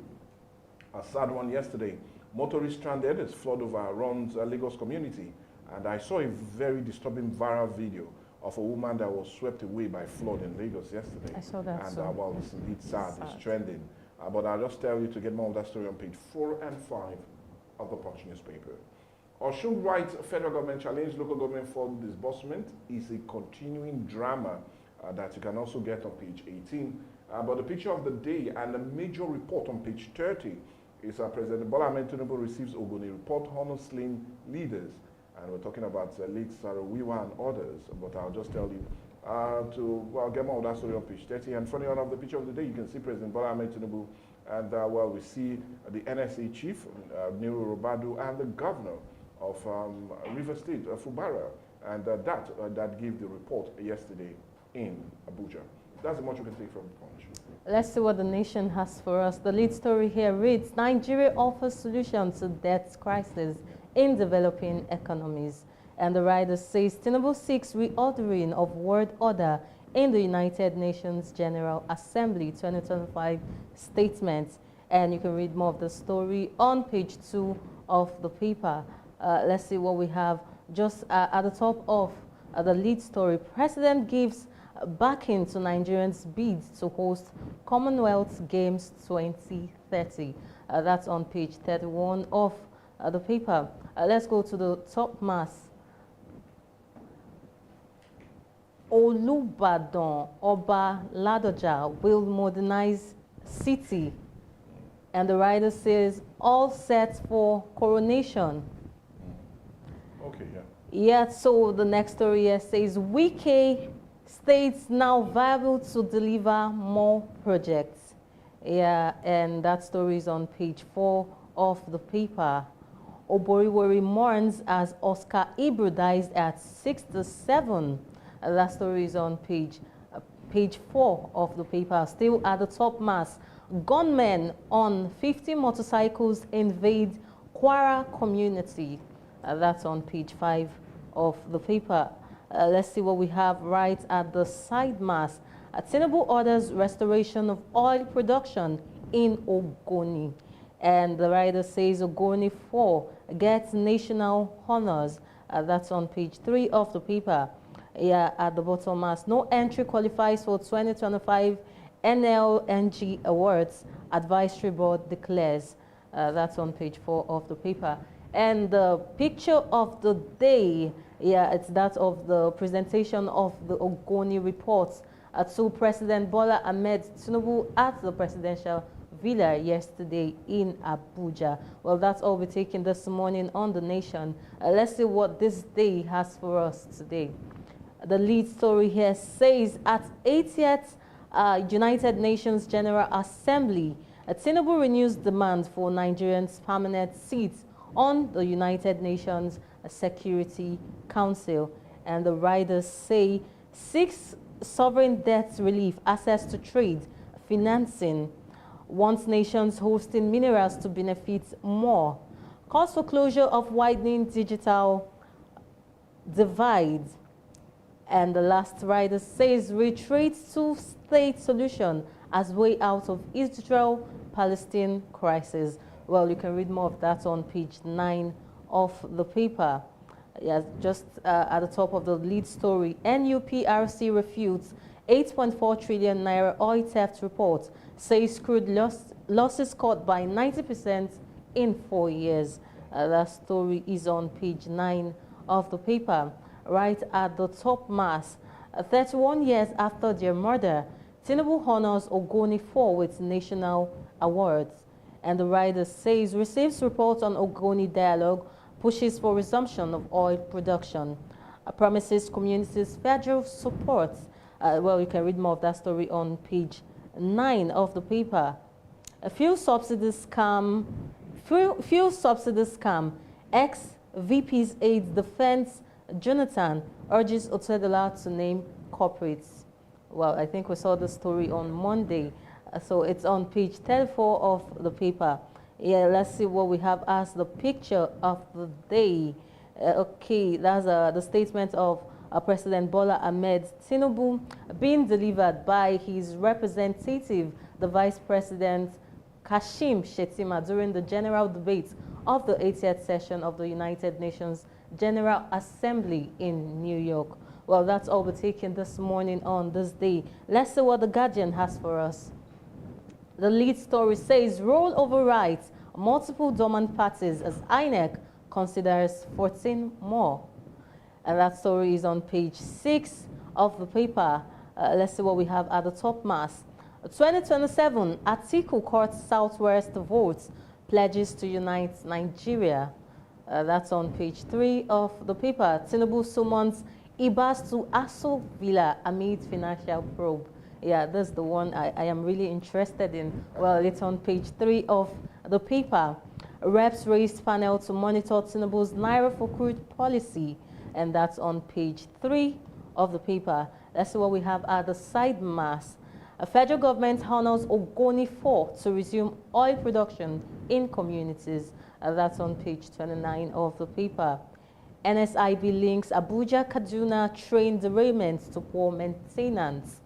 S4: A sad one yesterday. Motorists stranded as flood overruns Lagos community. And I saw a very disturbing viral video of a woman that was swept away by flood in Lagos yesterday.
S19: I saw that.
S4: And well, it's indeed sad. It's trending. But I'll just tell you to get more of that story on page 4 and 5 of the Punch newspaper. Osun writes, federal government challenge local government fund disbursement is a continuing drama that you can also get on page 18. But the picture of the day and the major report on page 30 is President Bola Ahmed Tinubu receives Ogoni report, honor slain leaders. And we're talking about late Sarawiwa and others. But I'll just tell you to get more of that story on page 30. And funny enough, the picture of the day, you can see President Bola Ahmed Tinubu. And well, we see the NSA chief, Nero Robadu, and the governor of River State, Fubara. And that gave the report yesterday in Abuja. That's the much you can take from the Punch.
S19: Let's see what the nation has for us. The lead story here reads, Nigeria offers solution to debt crisis in developing economies. And the writer says, Tinubu seeks reordering of world order in the United Nations General Assembly 2025 statement. And you can read more of the story on page 2 of the paper. Let's see what we have just at the top of the lead story. President gives backing to Nigerians' bid to host Commonwealth Games 2030. That's on page 31 of the paper. Let's go to the top mass. Olubadan Oba Ladoja will modernize city. And the writer says, all set for coronation.
S4: Okay, yeah.
S19: Yeah, so the next story here says, Wike states now viable to deliver more projects. Yeah, and that story is on page 4 of the paper. Oboriwori mourns as Oscar Ibru dies at 67. That story is on page 4 of the paper. Still at the top mass, gunmen on 50 motorcycles invade Kwara community. That's on page 5 of the paper. Let's see what we have right at the side mass. Tinubu orders restoration of oil production in Ogoni. And the writer says Ogoni 4 gets national honors. That's on page 3 of the paper. Yeah, at the bottom mass, no entry qualifies for 2025 NLNG Awards, Advisory Board declares. That's on page 4 of the paper. And the picture of the day, yeah, it's that of the presentation of the Ogoni reports to President Bola Ahmed Tinubu at the presidential villa yesterday in Abuja. Well, that's all we're taking this morning on The Nation. Let's see what this day has for us today. The lead story here says, at 80th United Nations General Assembly, Tinubu renews demand for Nigerians' permanent seats on the United Nations Security Council. And the writers say, 6 sovereign debt relief, access to trade, financing, wants nations hosting minerals to benefit more, calls for closure of widening digital divide. And the last writer says, retreat two-state solution as way out of Israel-Palestine crisis. Well, you can read more of that on page 9 of the paper. Yes, just at the top of the lead story, NUPRC refutes 8.4 trillion naira oil theft report, says crude losses cut by 90% in 4 years. That story is on page 9 of the paper. Right at the top mass, 31 years after their murder, Tinubu honors Ogoni 4 with national awards. And the writer says, receives reports on Ogoni dialogue, pushes for resumption of oil production, promises communities federal support. Well, you can read more of that story on page 9 of the paper. Fuel subsidies scam, ex-VP's aides defense Jonathan urges Otedola to name corporates. Well, I think we saw the story on Monday. So it's on page 34 of the paper. Yeah, let's see what we have as the picture of the day. Okay, that's the statement of President Bola Ahmed Tinubu being delivered by his representative, the Vice President Kashim Shettima, during the general debate of the 80th session of the United Nations General Assembly in New York. Well, that's all we're taking this morning on this day. Let's see what The Guardian has for us. The lead story says, roll overrides multiple dormant parties as INEC considers 14 more. And that story is on page 6 of the paper. Let's see what we have at the top mass. 2027, Atiku courts Southwest votes, pledges to unite Nigeria. That's on page 3 of the paper. Tinubu summons Ibas to Aso Villa amid financial probe. Yeah, that's the one I am really interested in. Well, it's on page 3 of the paper. Reps raised panel to monitor Tinubu's Naira for crude policy. and that's on page 3 of the paper. That's what we have at the side mass. A federal government honors Ogoni 4 to resume oil production in communities. That's on page 29 of the paper. NSIB links Abuja Kaduna train derailment to poor maintenance.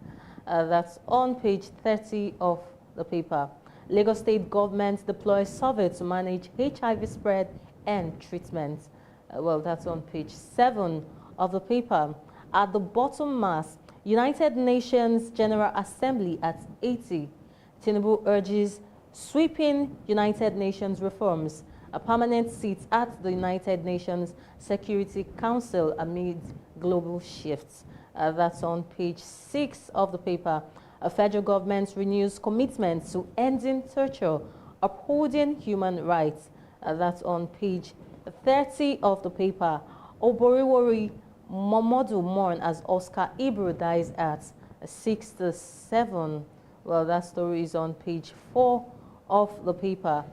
S19: That's on page 30 of the paper. Lagos State government deploys survey to manage HIV spread and treatment. Well, that's on page 7 of the paper. At the bottom mass, United Nations General Assembly at 80. Tinubu urges sweeping United Nations reforms. A permanent seat at the United Nations Security Council amid global shifts. That's on page 6 of the paper. A federal government renews commitment to ending torture, upholding human rights. That's on page 30 of the paper. Oboriwori Momodu mourn as Oscar Ibro dies at 67. Well, that story is on page 4 of the paper.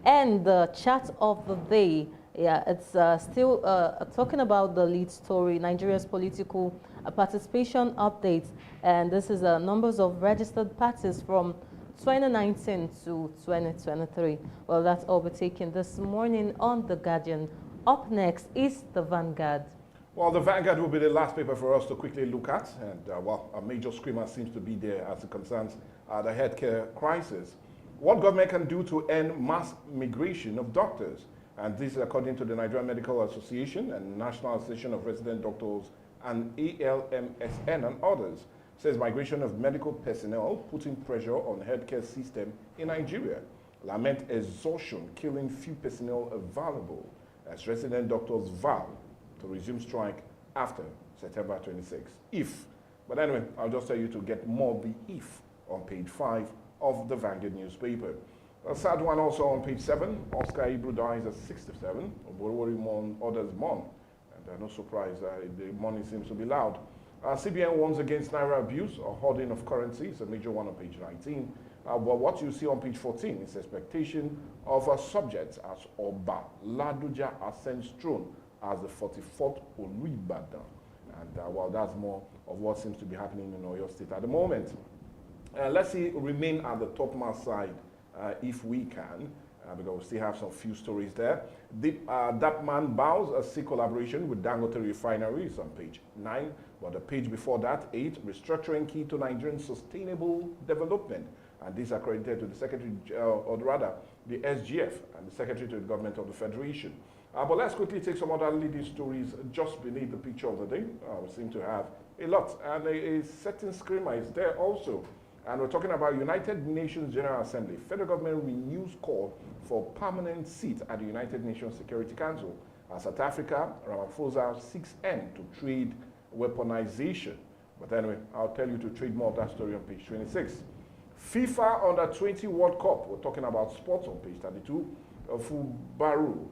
S19: And the chat of the day, yeah, it's still talking about the lead story, Nigeria's political participation update. And this is numbers of registered parties from 2019 to 2023. Well, that's all we're taking this morning on The Guardian. Up next is The Vanguard.
S4: Well, The Vanguard will be the last paper for us to quickly look at. And, well, a major screamer seems to be there as it concerns the healthcare crisis. What government can do to end mass migration of doctors. And this is according to the Nigerian Medical Association and National Association of Resident Doctors and ALMSN and others. Says migration of medical personnel putting pressure on the healthcare system in Nigeria. Lament exhaustion killing few personnel available as resident doctors vow to resume strike after September 26. If. But anyway, I'll just tell you to get more the if on page 5 of the Vanguard newspaper. A sad one also on page 7. Oscar Ibro dies at 67. Oborowori mourn, others mourn. And no surprise, the money seems to be loud. CBN warns against Naira abuse or hoarding of currency. It's a major one on page 19. But what you see on page 14 is expectation of subjects as Oba Ladoja ascends throne as the 44th Olubadan. And well, that's more of what seems to be happening in Oyo State at the moment. Let's see, remain at the topmost side if we can, because we still have some few stories there. That man bows a sea collaboration with Dangote Refineries on page 9, but the page before that, 8, restructuring key to Nigerian sustainable development. And these are credited to the Secretary, or rather, the SGF and the Secretary to the Government of the Federation. But let's quickly take some other leading stories just beneath the picture of the day. We seem to have a lot, and a certain screamer is there also. And we're talking about United Nations General Assembly. Federal government renews call for permanent seat at the United Nations Security Council. South Africa, Ramaphosa seeks end to trade weaponization. But anyway, I'll tell you to trade more of that story on page 26. FIFA Under-20 World Cup. We're talking about sports on page 32. Fubaru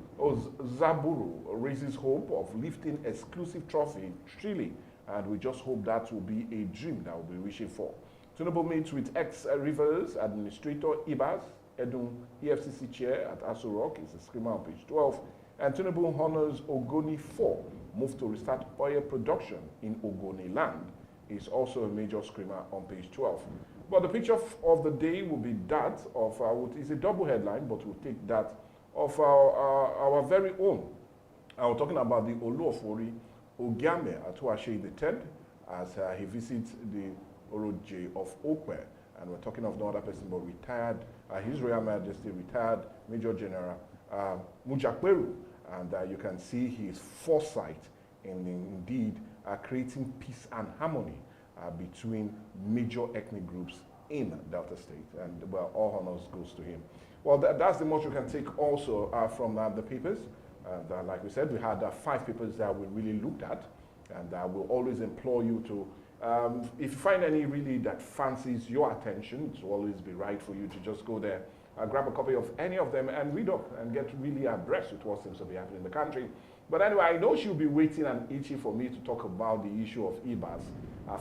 S4: Zaburu raises hope of lifting exclusive trophy in Chile. And we just hope that will be a dream that we'll be wishing for. Tinubu meets with ex-Rivers Administrator Ibas, Edun EFCC Chair at Aso Rock, is a screamer on page 12. And Tinubu honors Ogoni 4, move to restart oil production in Ogoni land, is also a major screamer on page 12. But the picture of the day will be that of, it's a double headline, but we'll take that of our very own. We're talking about the Oluofori Ogiame at Tuashe III as he visits the Oroje of Okwe, and we're talking of no other person but retired, His Royal Majesty retired Major General Mujakweru, and you can see his foresight in indeed creating peace and harmony between major ethnic groups in Delta State, and well, all honors goes to him. Well, that's the most you can take also from the papers. Like we said, we had 5 papers that we really looked at, and we'll always implore you to if you find any really that fancies your attention, it will always be right for you to just go there, grab a copy of any of them and read up and get really abreast with what seems to be happening in the country. But anyway, I know she'll be waiting and itching for me to talk about the issue of IBAS.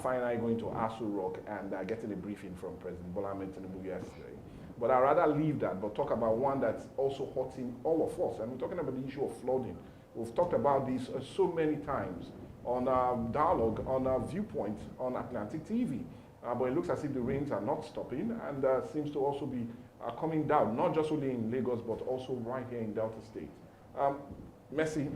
S4: Finally going to Aso Rock and getting a briefing from President Bola Ahmed Tinubu yesterday. But I'd rather leave that, but talk about one that's also hurting all of us. And we're talking about the issue of flooding We've talked about this so many times on our dialogue, on our Viewpoint, on Atlantic TV. But it looks as if the rains are not stopping and seems to also be coming down, not just only in Lagos, but also right here in Delta State. Mercy,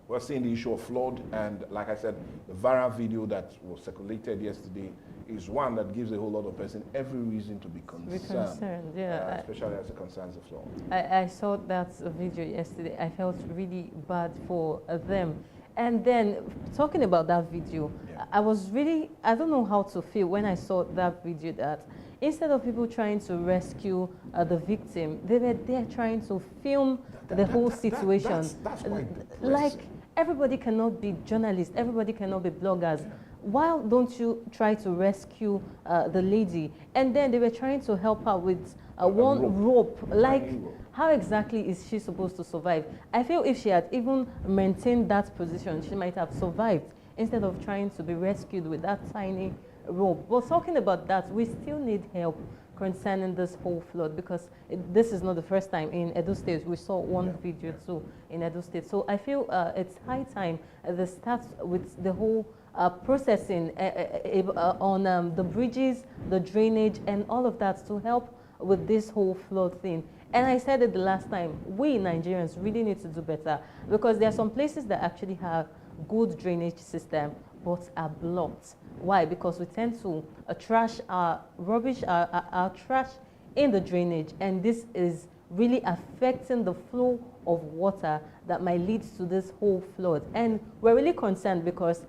S4: we're seeing the issue of flood, and like I said, the viral video that was circulated yesterday is one that gives a whole lot of person every reason to be concerned.
S19: Yeah.
S4: Especially as it concerns the flood.
S19: I saw that video yesterday. I felt really bad for them. And then talking about that video, I was really, I don't know how to feel when I saw that video, that instead of people trying to rescue the victim, they were there trying to film the whole situation.
S4: That's why
S19: like, everybody cannot be journalists, everybody cannot be bloggers. Why don't you try to rescue the lady? And then they were trying to help her with one rope. Like, how exactly is she supposed to survive? I feel if she had even maintained that position, she might have survived instead of trying to be rescued with that tiny rope. But talking about that, we still need help concerning this whole flood, because this is not the first time in Edo State. We saw one video too in Edo State. So I feel it's high time they start with the whole processing on the bridges, the drainage, and all of that to help with this whole flood thing. And I said it the last time, we Nigerians really need to do better, because there are some places that actually have good drainage system but are blocked. Why? Because we tend to trash our rubbish, our trash in the drainage, and this is really affecting the flow of water that might lead to this whole flood. And we're really concerned because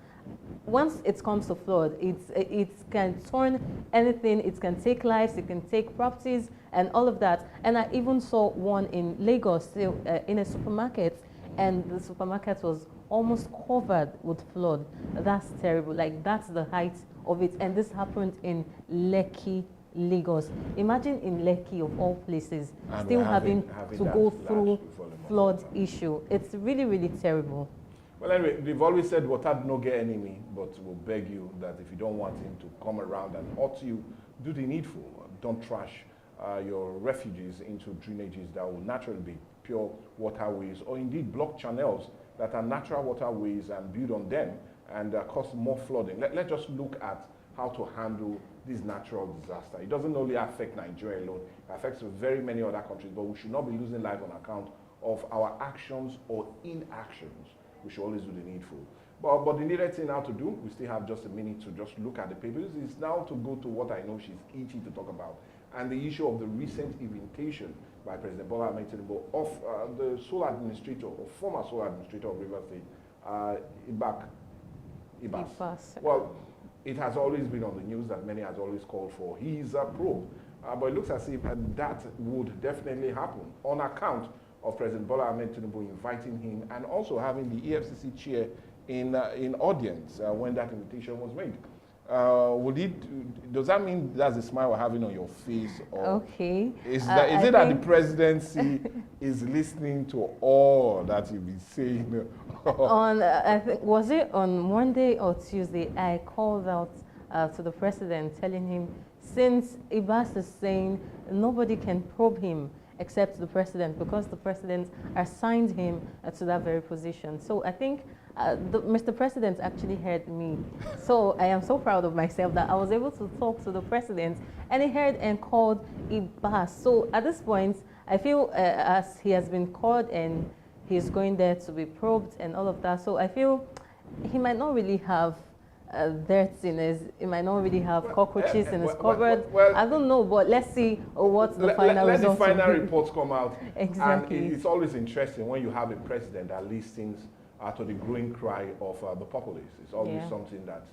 S19: once it comes to flood, it can turn anything. It can take lives, it can take properties, and all of that. And I even saw one in Lagos, still in a supermarket, and the supermarket was almost covered with flood. That's terrible. Like, that's the height of it. And this happened in Lekki, Lagos. Imagine in Lekki, of all places, and still having to go through flood issue. It's really, really terrible.
S4: Well, anyway, they've always said water no get enemy, but we'll beg you that if you don't want him to come around and hurt you, do the needful. Don't trash your refuges into drainages that will naturally be pure waterways, or indeed block channels that are natural waterways and build on them and cause more flooding. Let's just look at how to handle this natural disaster. It doesn't only affect Nigeria alone, it affects very many other countries, but we should not be losing life on account of our actions or inactions. We should always do the needful. But the needed thing now to do, we still have just a minute to just look at the papers, is now to go to what I know she's itching to talk about, and the issue of the recent invitation by President Bola Ahmed Tinubu of the sole administrator, or former sole administrator of Rivers State, Ibas. Well, it has always been on the news that many has always called for his probe, but it looks as if that would definitely happen on account of President Bola Ahmed Tinubu inviting him, and also having the EFCC chair in audience when that invitation was made. Does that mean that's the smile we're having on your face? Or
S19: okay.
S4: Is it that the presidency is listening to all that you've been saying?
S19: On, I think, was it on Monday or Tuesday, I called out to the president telling him, since Ibas is saying nobody can probe him except the president, because the president assigned him to that very position. So I think Mr. President actually heard me. So I am so proud of myself that I was able to talk to the president, and he heard and called Ibas. So at this point, I feel as he has been called and he's going there to be probed and all of that. So I feel he might not really have dirt in his, he might not really have cockroaches in his cupboard. I don't know, but let's see what the final results
S4: let the final reports come out.
S19: Exactly.
S4: And it's always interesting when you have a president that listens to the growing cry of the populace. It's always something that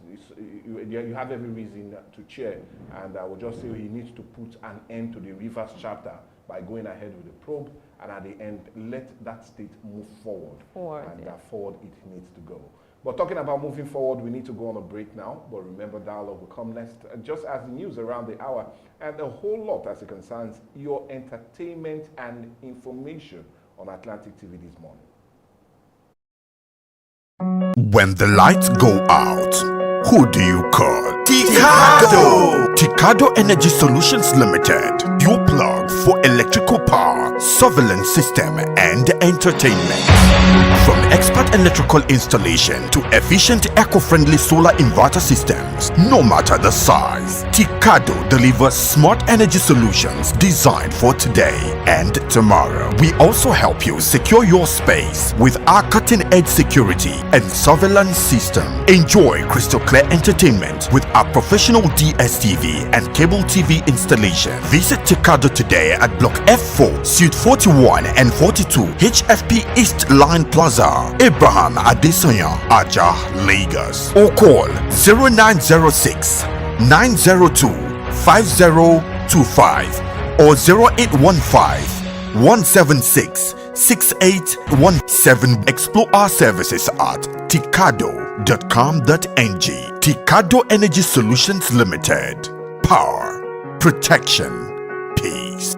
S4: you have every reason to cheer. And I will just say he needs to put an end to the Rivers chapter by going ahead with the probe, and at the end, let that state move forward. And forward it needs to go. But talking about moving forward, we need to go on a break now. But remember, dialogue will come next, just as the news around the hour, and a whole lot as it concerns your entertainment and information on Atlantic TV this morning.
S1: When the lights go out, who do you call? Tikado! Tikado Energy Solutions Limited, your plug for electrical power, surveillance system, and entertainment. smart electrical installation to efficient eco-friendly solar inverter systems, no matter the size. Ticado delivers smart energy solutions designed for today and tomorrow. We also help you secure your space with our cutting-edge security and surveillance system. Enjoy crystal clear entertainment with our professional DSTV and cable TV installation. Visit Ticado today at Block F4, Suite 41 and 42, HFP East Line Plaza, Abraham Adesanya, Aja, Lagos. Or call 0906 902 5025 or 0815 176 6817. Explore our services at ticado.com.ng. Ticado Energy Solutions Limited. Power, protection, peace.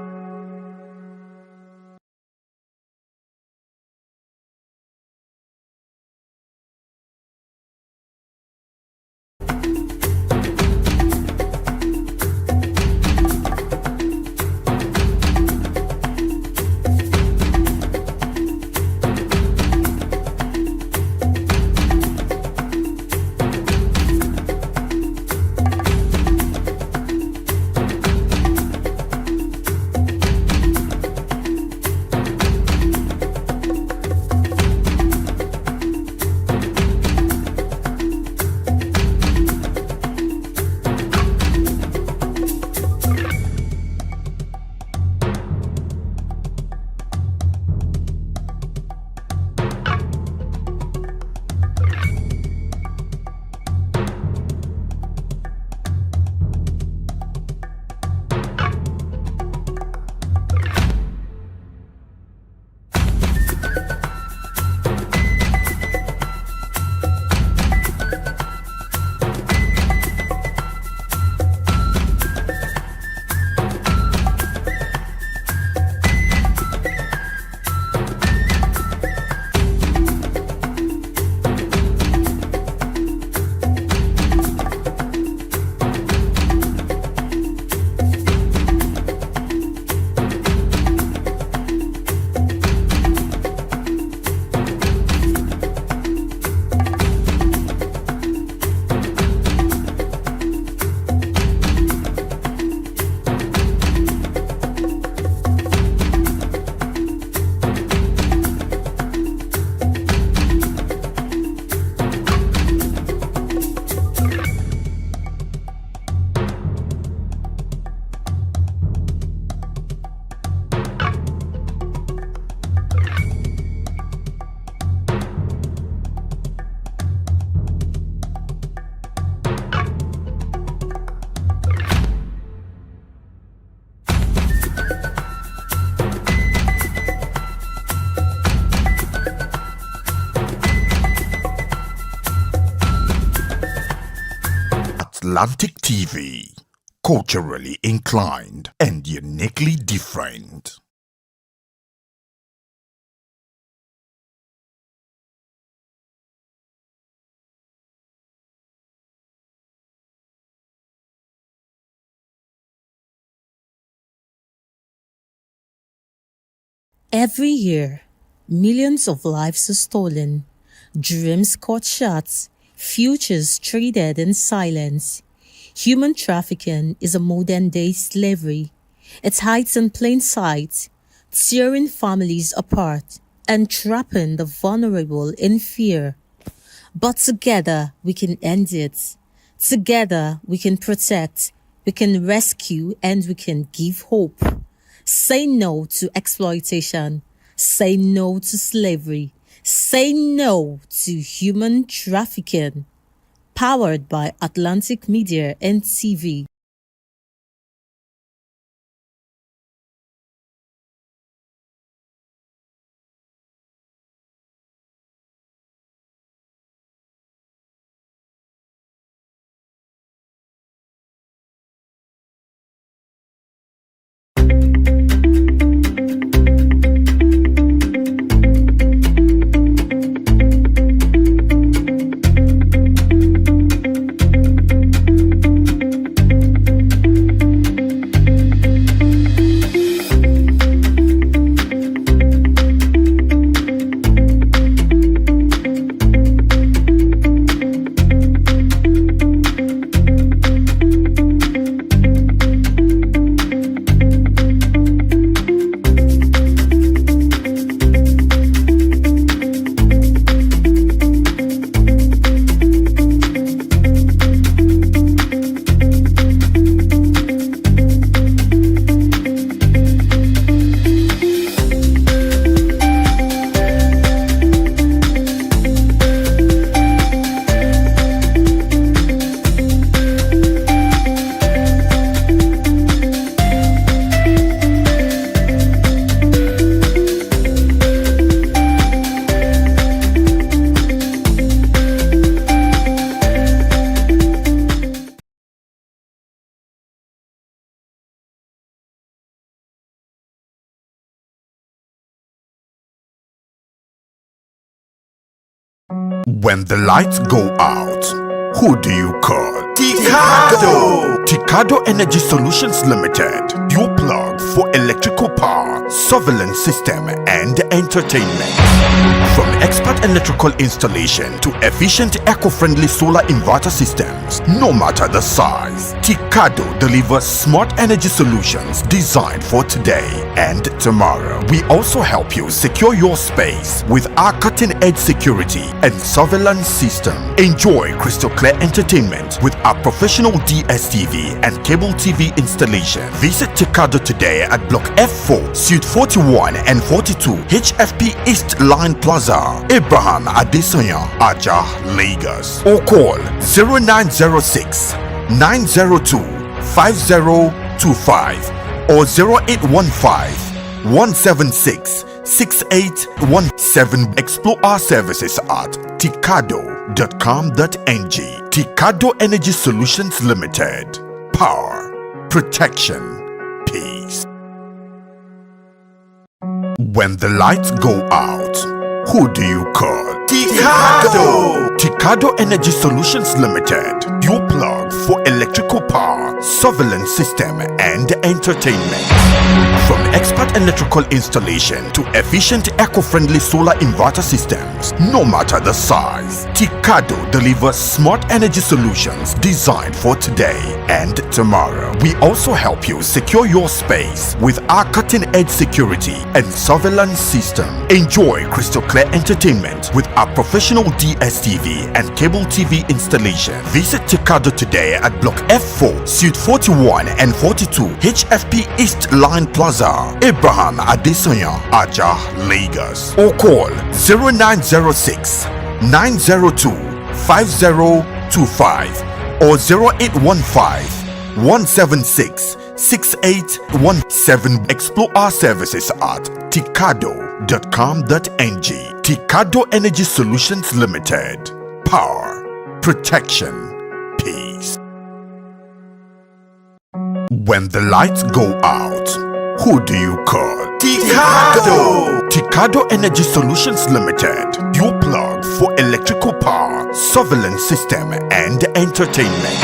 S1: Atlantic TV, culturally inclined and uniquely different.
S2: Every year, millions of lives are stolen, dreams cut short, futures traded in silence. Human trafficking is a modern-day slavery. It hides in plain sight, tearing families apart and trapping the vulnerable in fear. But together we can end it. Together we can protect, we can rescue, and we can give hope. Say no to exploitation. Say no to slavery. Say no to human trafficking. Powered by Atlantic Media and TV.
S1: When the lights go out, who do you call? Tikado! Tikado Energy Solutions Limited, your plug for electrical power, surveillance system, and entertainment. From expert electrical installation to efficient eco-friendly solar inverter systems, no matter the size, Tikado delivers smart energy solutions designed for today and tomorrow. We also help you secure your space with our cutting-edge security and surveillance system. Enjoy crystal clear entertainment with our professional DSTV and cable TV installation. Visit Tikado today at Block F4, Suite 41 and 42, HFP East Line Plaza, Abraham Adesanya, Aja, Lagos. Or call 0906 902 5025 or 0815 176 6817. Explore our services at tikado.com.ng. Tikado Energy Solutions Limited. Power, protection, peace. When the lights go out, who do you call? Tikado! Tikado Energy Solutions Limited, your plug for electrical power, surveillance system, and entertainment. From expert electrical installation to efficient eco-friendly solar inverter systems, no matter the size, Tikado delivers smart energy solutions designed for today and tomorrow. We also help you secure your space with our cutting-edge security and surveillance system. Enjoy crystal clear entertainment with our professional DSTV and cable TV installation. Visit Tikado today at Block F4, Suite 41 and 42, HFP East Line Plaza, Abraham Adesanya, Aja, Lagos. Or call 0906 902 5025 or 0815 176 6817. Explore our services at tikado.com.ng. Tikado Energy Solutions Limited. Power, protection, peace. When the lights go out, who do you call? Tikado! Tikado Energy Solutions Limited, your plug for electrical power, surveillance system, and entertainment.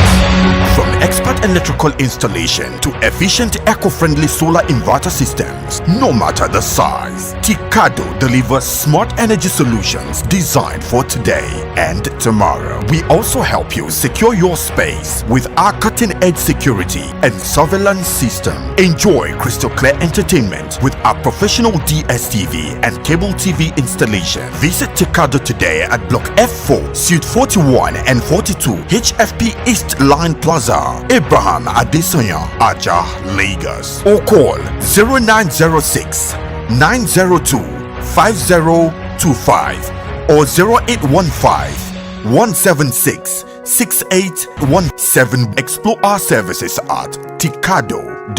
S1: From expert electrical installation to efficient eco-friendly solar inverter systems, no matter the size, Tikado delivers smart energy solutions designed for today and tomorrow. We also help you secure your space with our cutting-edge security and surveillance system. Enjoy crystal clear entertainment with our professional DSTV and cable TV installation. Visit Tikado today at Block F4, Suite 41 and 42, HFP East Line Plaza, Abraham Adesanya, Aja, Lagos. Or call 0906 902 5025 or 0815 176 6817. Explore our services at tikado.com.ng.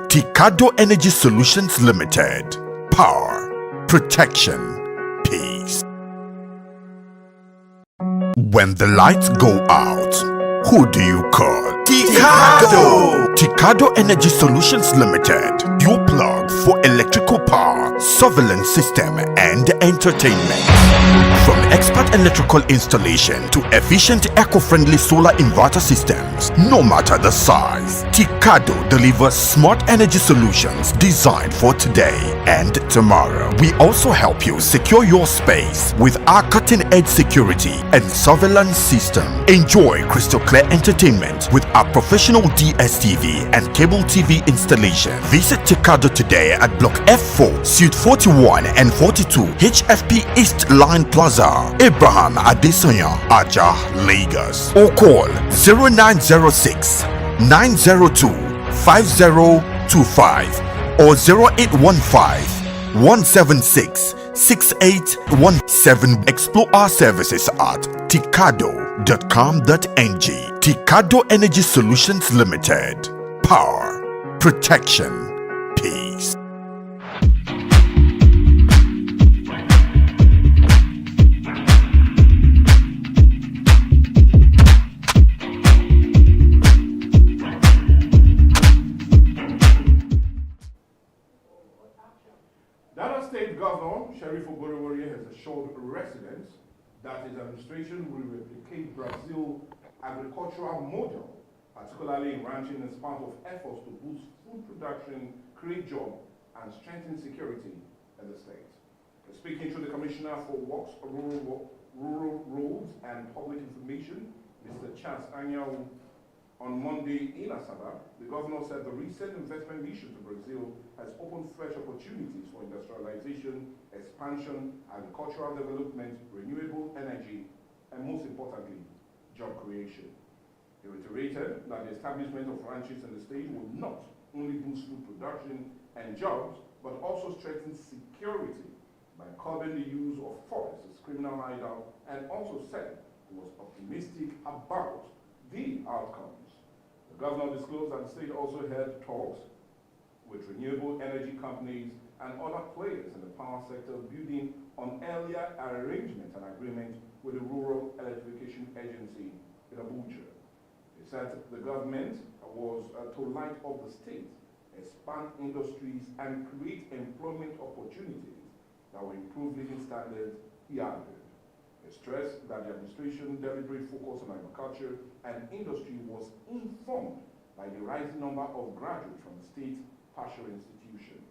S1: Tikado Energy Solutions Limited. Power, protection, peace. When the lights go out, who do you call? Tikado! Tikado Energy Solutions Limited, your plug for electrical power, surveillance system, and entertainment. From expert electrical installation to efficient eco-friendly solar inverter systems, no matter the size, Tikado delivers smart energy solutions designed for today and tomorrow. We also help you secure your space with our cutting-edge security and surveillance system. Enjoy crystal clear entertainment with our professional DSTV and cable TV installation. Visit Tikado today at Block F4, Suite 41 and 42, HFP East Line Plaza, Abraham Adesanya, Aja, Lagos. Or call 0906 902 5025 or 0815 176 6817. Explore our services at tikado.com.ng. Tikado Energy Solutions Limited. Power, protection, peace.
S4: Delta State Governor Sheriff Oborowori has assured residents that his administration will replicate Brazil's agricultural model, particularly in ranching, as part of efforts to boost food production, create jobs, and strengthen security in the state. Speaking to the Commissioner for Works, Rural Roads and Public Information, Mr. Charles Anyao, on Monday in Asaba, the governor said the recent investment mission to Brazil has opened fresh opportunities for industrialization, expansion, agricultural development, renewable energy, and most importantly, job creation. He reiterated that the establishment of ranches in the state will not only boost food production and jobs, but also strengthen security by curbing the use of forests as criminal hideout, and also said he was optimistic about the outcomes. The governor disclosed that the state also held talks with renewable energy companies and other players in the power sector, building on earlier arrangement and agreement with the Rural Electrification Agency in Abuja. He said the government was to light up the state, expand industries, and create employment opportunities that will improve living standards, he added. He stressed that the administration's deliberate focus on agriculture and industry was informed by the rising number of graduates from the state tertiary institutions.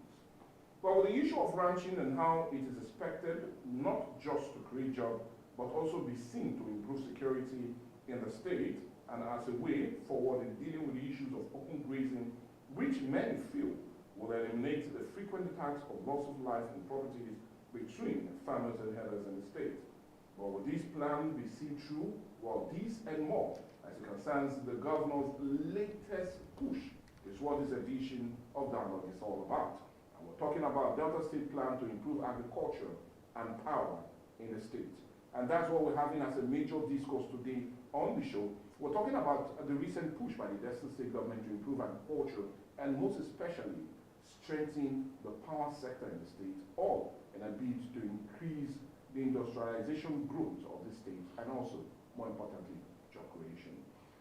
S4: But with the issue of ranching and how it is expected not just to create jobs, but also be seen to improve security in the state, and as a way forward in dealing with the issues of open grazing, which many feel will eliminate the frequent attacks of loss of life and properties between farmers and herders in the state. But will this plan be seen through? Well, this and more, as it concerns the governor's latest push, is what this edition of Dialogue is all about. And we're talking about Delta State plan to improve agriculture and power in the state. And that's what we're having as a major discourse today on the show. We're talking about the recent push by the Delta State government to improve agriculture and most especially strengthen the power sector in the state, all in a bid to increase the industrialization growth of the state and also, more importantly, job creation.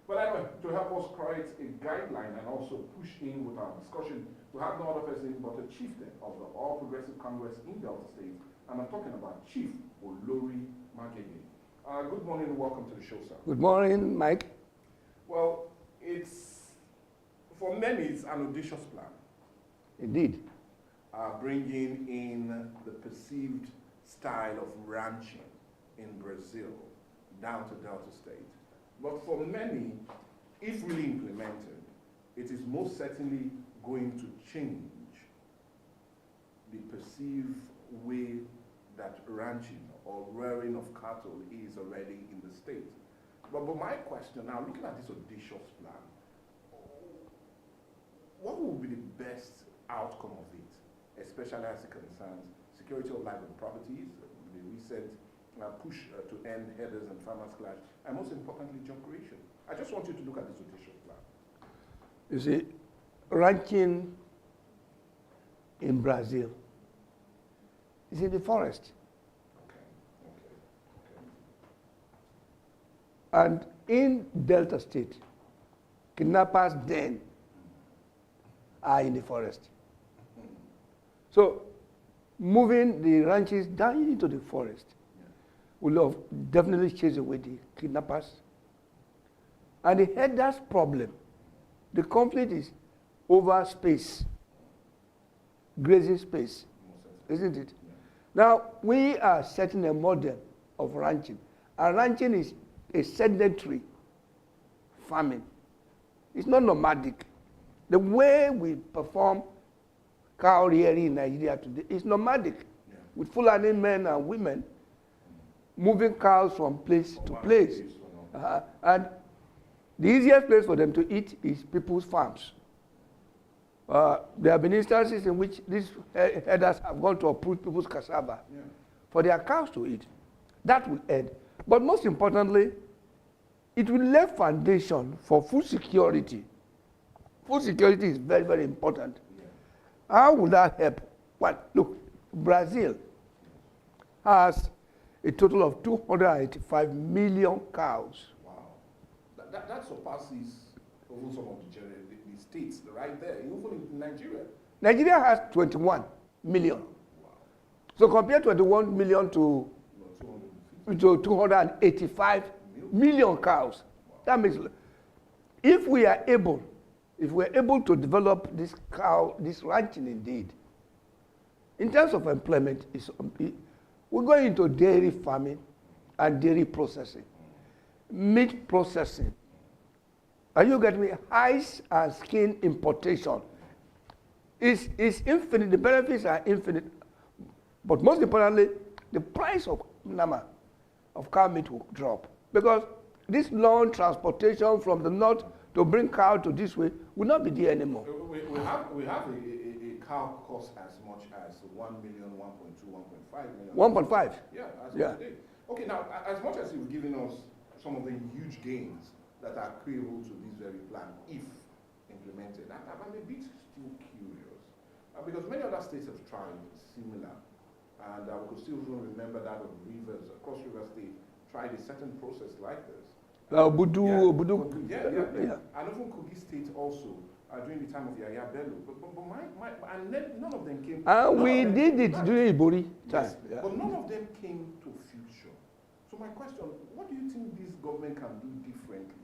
S4: But anyway, to help us create a guideline and also push in with our discussion, we have no other person but a chieftain of the All Progressive Congress in Delta State, and I'm talking about Chief Olori Magege. Good morning and welcome to the show, sir.
S20: Good morning, Mike.
S4: Well, for many, it's an audacious plan.
S20: Indeed.
S4: Bringing in the perceived style of ranching in Brazil down to Delta State. But for many, if really implemented, it is most certainly going to change the perceived way that ranching or rearing of cattle is already in the state. But my question now, looking at this audacious plan, what will be the best outcome of it, especially as it concerns security of life and properties, the recent push to end herders and farmers clash, and most importantly, job creation? I just want you to look at this audacious plan.
S20: You see, ranching in Brazil is in the forest. And in Delta State, kidnappers then are in the forest. So moving the ranches down into the forest will have definitely chase away the kidnappers. And the herders' problem, the conflict is over space, grazing space, isn't it? Now, we are setting a model of ranching, and ranching is a sedentary farming. It's not nomadic. The way we perform cow rearing in Nigeria today is nomadic, with Fulani men and women moving cows from place to place. And the easiest place for them to eat is people's farms. There have been instances in which these herders have gone to uproot people's cassava for their cows to eat. That will end. But most importantly, it will lay foundation for food security. Food security is very, very important. How will that help? Well, look, Brazil has a total of 285 million cows.
S4: Wow. That surpasses even some of the states right there, even in Nigeria.
S20: Nigeria has 21 million. Wow. So compare 21 million to to 285 million cows. That means if we are able to develop this ranching indeed, in terms of employment, we're going into dairy farming and dairy processing, meat processing. Are you getting me? Hides and skin importation. It's infinite. The benefits are infinite. But most importantly, the price of nama, of cow meat will drop. Because this long transportation from the north to bring cow to this way will not be there anymore.
S4: We have a cow cost as much as 1 million, 1.2, 1.5 million.
S20: 1.5?
S4: Yeah, as of today. Okay, now, as much as you've given us some of the huge gains that are credible to this very plan, if implemented, I'm a bit still curious. Because many other states have tried similar, and we could still remember that of Rivers, Cross River State, tried a certain process like this.
S20: Obudu.
S4: Yeah. And even Kogi State also, during the time of Yaya Bello. But and then none of them came.
S20: And we did it during Ibori time.
S4: Yes, yeah. But none of them came to future. So my question, what do you think this government can do differently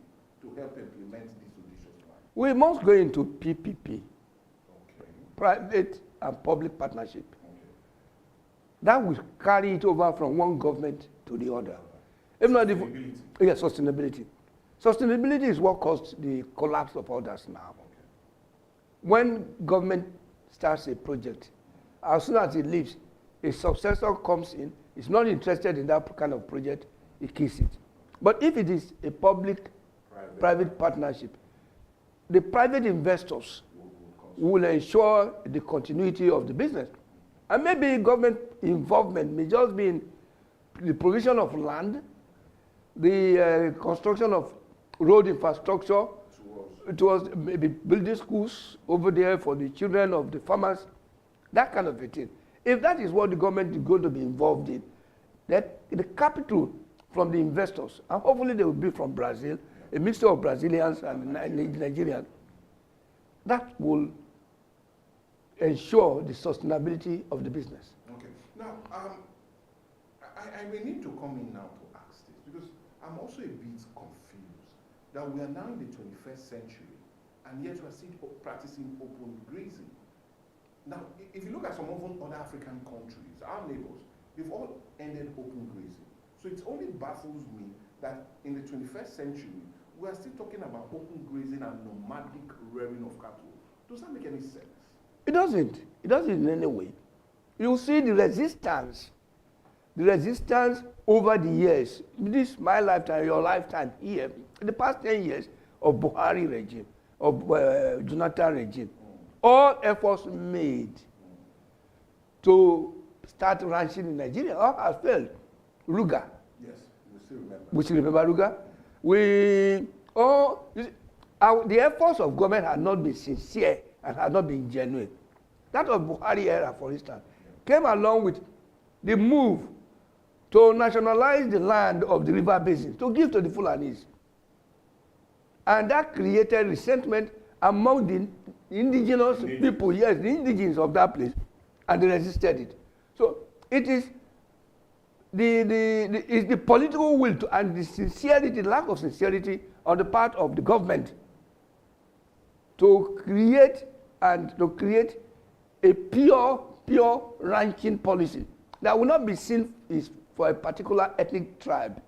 S4: to help implement this audacious plan?
S20: We must go into PPP, private and public partnership. That will carry it over from one government to the other. If not, sustainability. Sustainability is what caused the collapse of others now. When government starts a project, as soon as it leaves, a successor comes in, is not interested in that kind of project, he kills it. But if it is a public-private partnership, the private investors will ensure the continuity of the business. And maybe government involvement may just be in the provision of land, the construction of road infrastructure, towards maybe building schools over there for the children of the farmers, that kind of a thing. If that is what the government is going to be involved in, that the capital from the investors, and hopefully they will be from Brazil, a mixture of Brazilians and Nigerians, that will ensure the sustainability of the business.
S4: Okay. Now, I may need to come in now to ask this, because I'm also a bit confused that we are now in the 21st century, and yet we are still practicing open grazing. Now, if you look at some of other African countries, our neighbors, they've all ended open grazing. So it only baffles me that in the 21st century, we are still talking about open grazing and nomadic rearing of cattle. Does that make any sense?
S20: It doesn't. It doesn't in any way. You see the resistance over the years, this my lifetime, your lifetime here, in the past 10 years of Buhari regime, of Jonathan regime, all efforts made to start ranching in Nigeria all has failed. Ruga.
S4: Yes, we still remember.
S20: We still remember Ruga. The efforts of government had not been sincere and had not been genuine. That of Buhari era, for instance, came along with the move to nationalize the land of the river basin, to give to the Fulanis. And that created resentment among the indigenous people, yes, the indigenes of that place, and they resisted it. So it is the political will to, and the sincerity, lack of sincerity on the part of the government to create a pure ranching policy that will not be seen is for a particular ethnic tribe,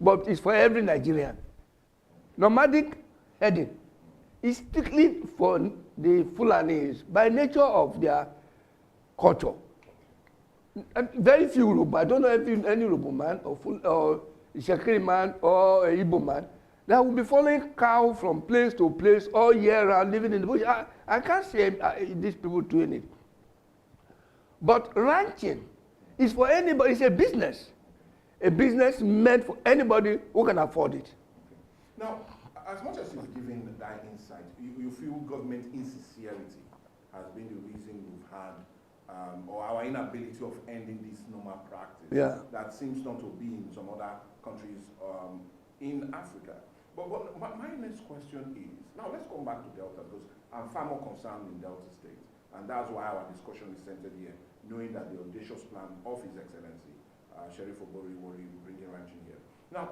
S20: but it's for every Nigerian. Nomadic heading is strictly for the Fulanis by nature of their culture. Very few Yoruba, I don't know if any Yoruba man or Shekiri man or a Igbo man that will be following cow from place to place all year round, living in the bush. I can't say these people doing it. But ranching is for anybody. It's a business meant for anybody who can afford it.
S4: Now, as much as you've given that insight, you feel government insincerity has been the reason we've had, or our inability of ending this normal practice that seems not to be in some other countries in Africa. But my next question is, now let's come back to Delta, because I'm far more concerned in Delta State, and that's why our discussion is centered here, knowing that the audacious plan of His Excellency, Sheriff Obori Wori bringing ranching here. Now,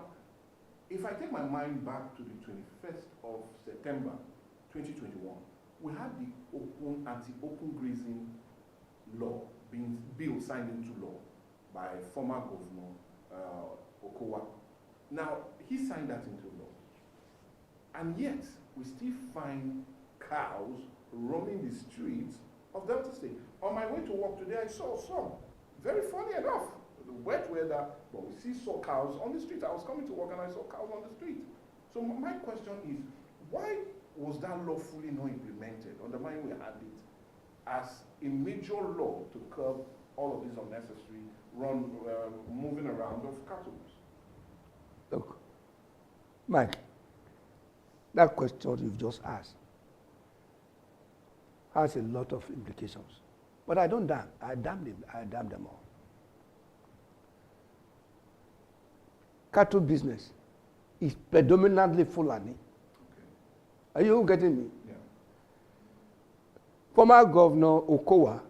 S4: if I take my mind back to the 21st of September 2021, we had the anti-open grazing law bill signed into law by former Governor Okowa. Now, he signed that into law. And yet, we still find cows roaming the streets of Delta State. On my way to work today, I saw some. Very funny enough. The wet weather, but we saw cows on the street. I was coming to work and I saw cows on the street. So my question is, why was that law fully not implemented on the mind we had it as a major law to curb all of these unnecessary moving around of cattle?
S20: Look, Mike, that question you've just asked has a lot of implications. But I don't damn. I damn them all. Cattle business is predominantly Fulani. Okay. Are you getting me? Yeah. Former Governor Okowa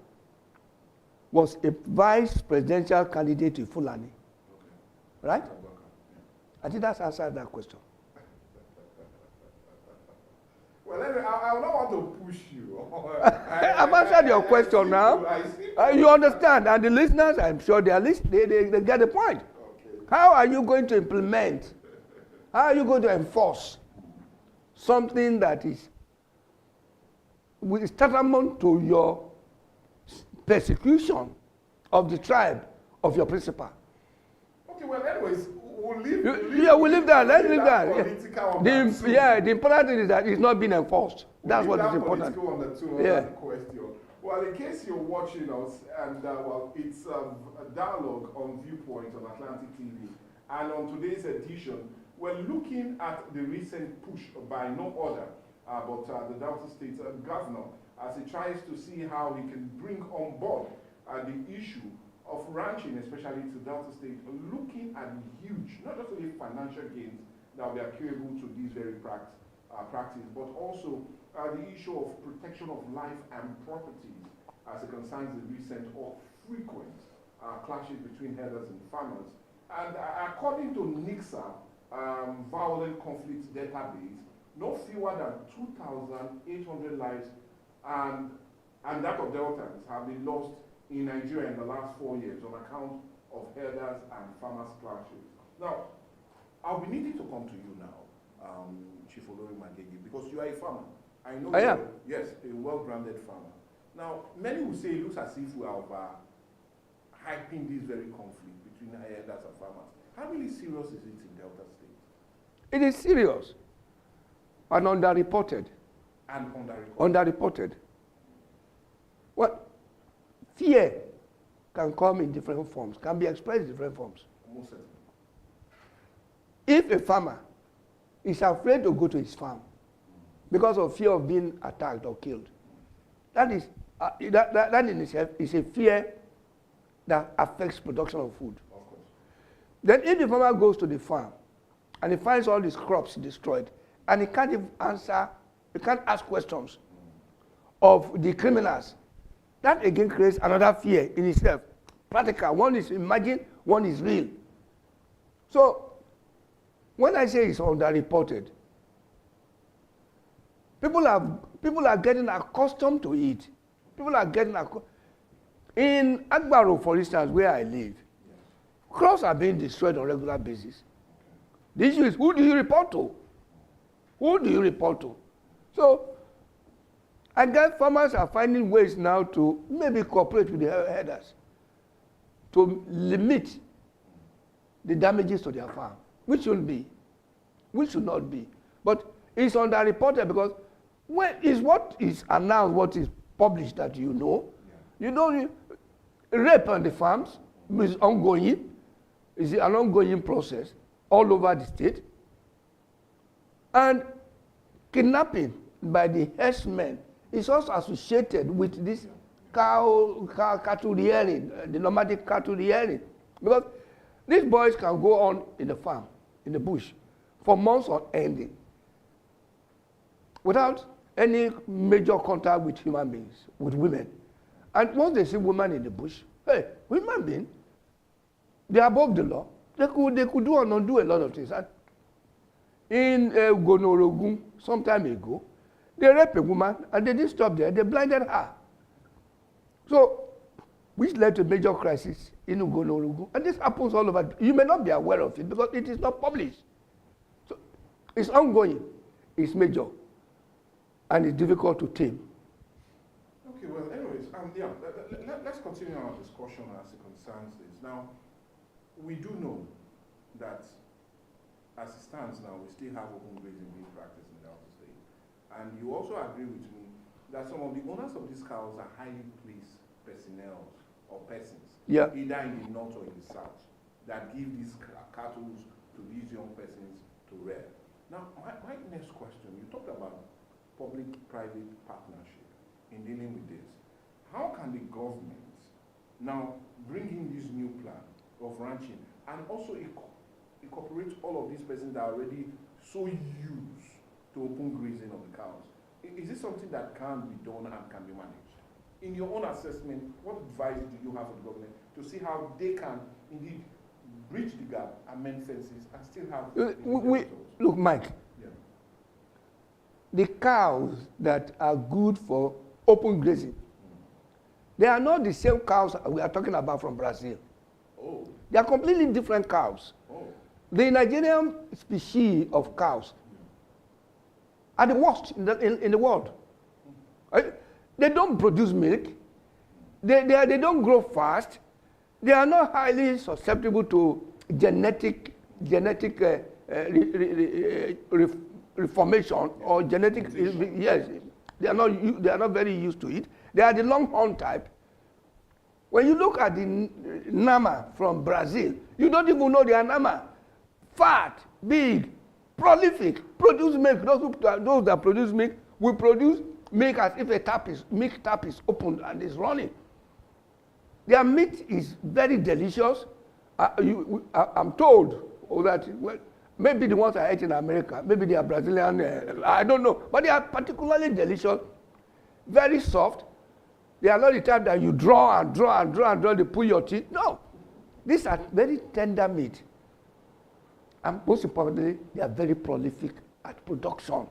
S20: was a vice presidential candidate to Fulani. Okay. Right? I think that's answered that question.
S4: Well, I don't want to push you.
S20: I've answered your question now. You understand, and the listeners, I'm sure they get the point. Okay. How are you going to implement? How are you going to enforce something that is tantamount to your persecution of the tribe of your principal?
S4: Okay, well, anyways, we'll leave
S20: that. Let's leave that. The important thing is that it's not being enforced. That's what is important.
S4: Question. Well, in case you're watching us, and it's a dialogue on Viewpoint on Atlantic TV, and on today's edition, we're looking at the recent push by no other but the Delta State governor, as he tries to see how he can bring on board the issue of ranching, especially to Delta State, looking at the huge, not just only financial gains that will be accruable to these very practice, but also the issue of protection of life and properties as it concerns the recent or frequent clashes between herders and farmers. And according to NICSA, Violent Conflict Database, no fewer than 2,800 lives and that of Deltans have been lost in Nigeria in the last 4 years on account of herders and farmers clashes. Now, I'll be needing to come to you now, Chief Olori Magegi, because you are a farmer. I know
S20: I am.
S4: Yes, a well-grounded farmer. Now, many will say it looks as if we are hyping this very conflict between herders and farmers. How really serious is it in Delta State?
S20: It is serious and underreported.
S4: And underreported?
S20: Underreported. Well, fear can come in different forms, can be expressed in different forms.
S4: Most certainly.
S20: If a farmer is afraid to go to his farm because of fear of being attacked or killed, that is that in itself is a fear that affects production of food.
S4: Of course.
S20: Then if the farmer goes to the farm and he finds all his crops destroyed and he can't even answer, he can't ask questions of the criminals, that again creates another fear in itself. Practical. One is imagined, one is real. So when I say it's underreported, people are getting accustomed to it. People are getting in Agbaro, for instance, where I live, crops are being destroyed on a regular basis. The issue is, who do you report to? Who do you report to? So, I guess farmers are finding ways now to maybe cooperate with the herders to limit the damages to their farm, which should not be. But it's underreported because when is what is announced, what is published that you know. You know, rape on the farms is ongoing. It's an ongoing process all over the state. And kidnapping by the herdsmen is also associated with this cattle rearing, the nomadic cattle rearing. Because these boys can go on in the farm, in the bush, for months on ending, without any major contact with human beings, with women. And once they see women in the bush, hey, human being, They are above the law. They could do and undo a lot of things. And in Gonorogun, some time ago, they raped a woman and they didn't stop there. They blinded her. So, which led to a major crisis in Gonorogun. And this happens all over. You may not be aware of it because it is not published. So, it's ongoing. It's major. And it's difficult to tame.
S4: Okay, well, anyways, let's continue our discussion as it concerns this. Now, we do know that as it stands now, we still have open grazing being practiced in Delta State. And you also agree with me that some of the owners of these cows are highly placed personnel or persons, either in the north or in the south, that give these cattle to these young persons to rear. Now, my next question, you talked about public-private partnership in dealing with this. How can the government now bring in this new plan of ranching and also incorporate all of these persons that are already so used to open grazing of the cows? Is this something that can be done and can be managed? In your own assessment, what advice do you have for the government to see how they can indeed bridge the gap, amend fences, and still have...
S20: Look, Mike, the cows that are good for open grazing, they are not the same cows we are talking about from Brazil.
S4: Oh.
S20: They are completely different cows.
S4: Oh.
S20: The Nigerian species of cows are the worst in the world. They don't produce milk. They don't grow fast. They are not highly susceptible to genetic reformation or genetic. Yes, they are not very used to it. They are the longhorn type. When you look at the Nama from Brazil, you don't even know they are Nama. Fat, big, prolific, produce milk. Those that produce milk will produce milk as if milk tap is opened and is running. Their meat is very delicious. I'm told that maybe the ones I ate in America, maybe they are Brazilian, I don't know, but they are particularly delicious, very soft. They are not the type that you draw, they pull your teeth. No, these are very tender meat. And most importantly, they are very prolific at production.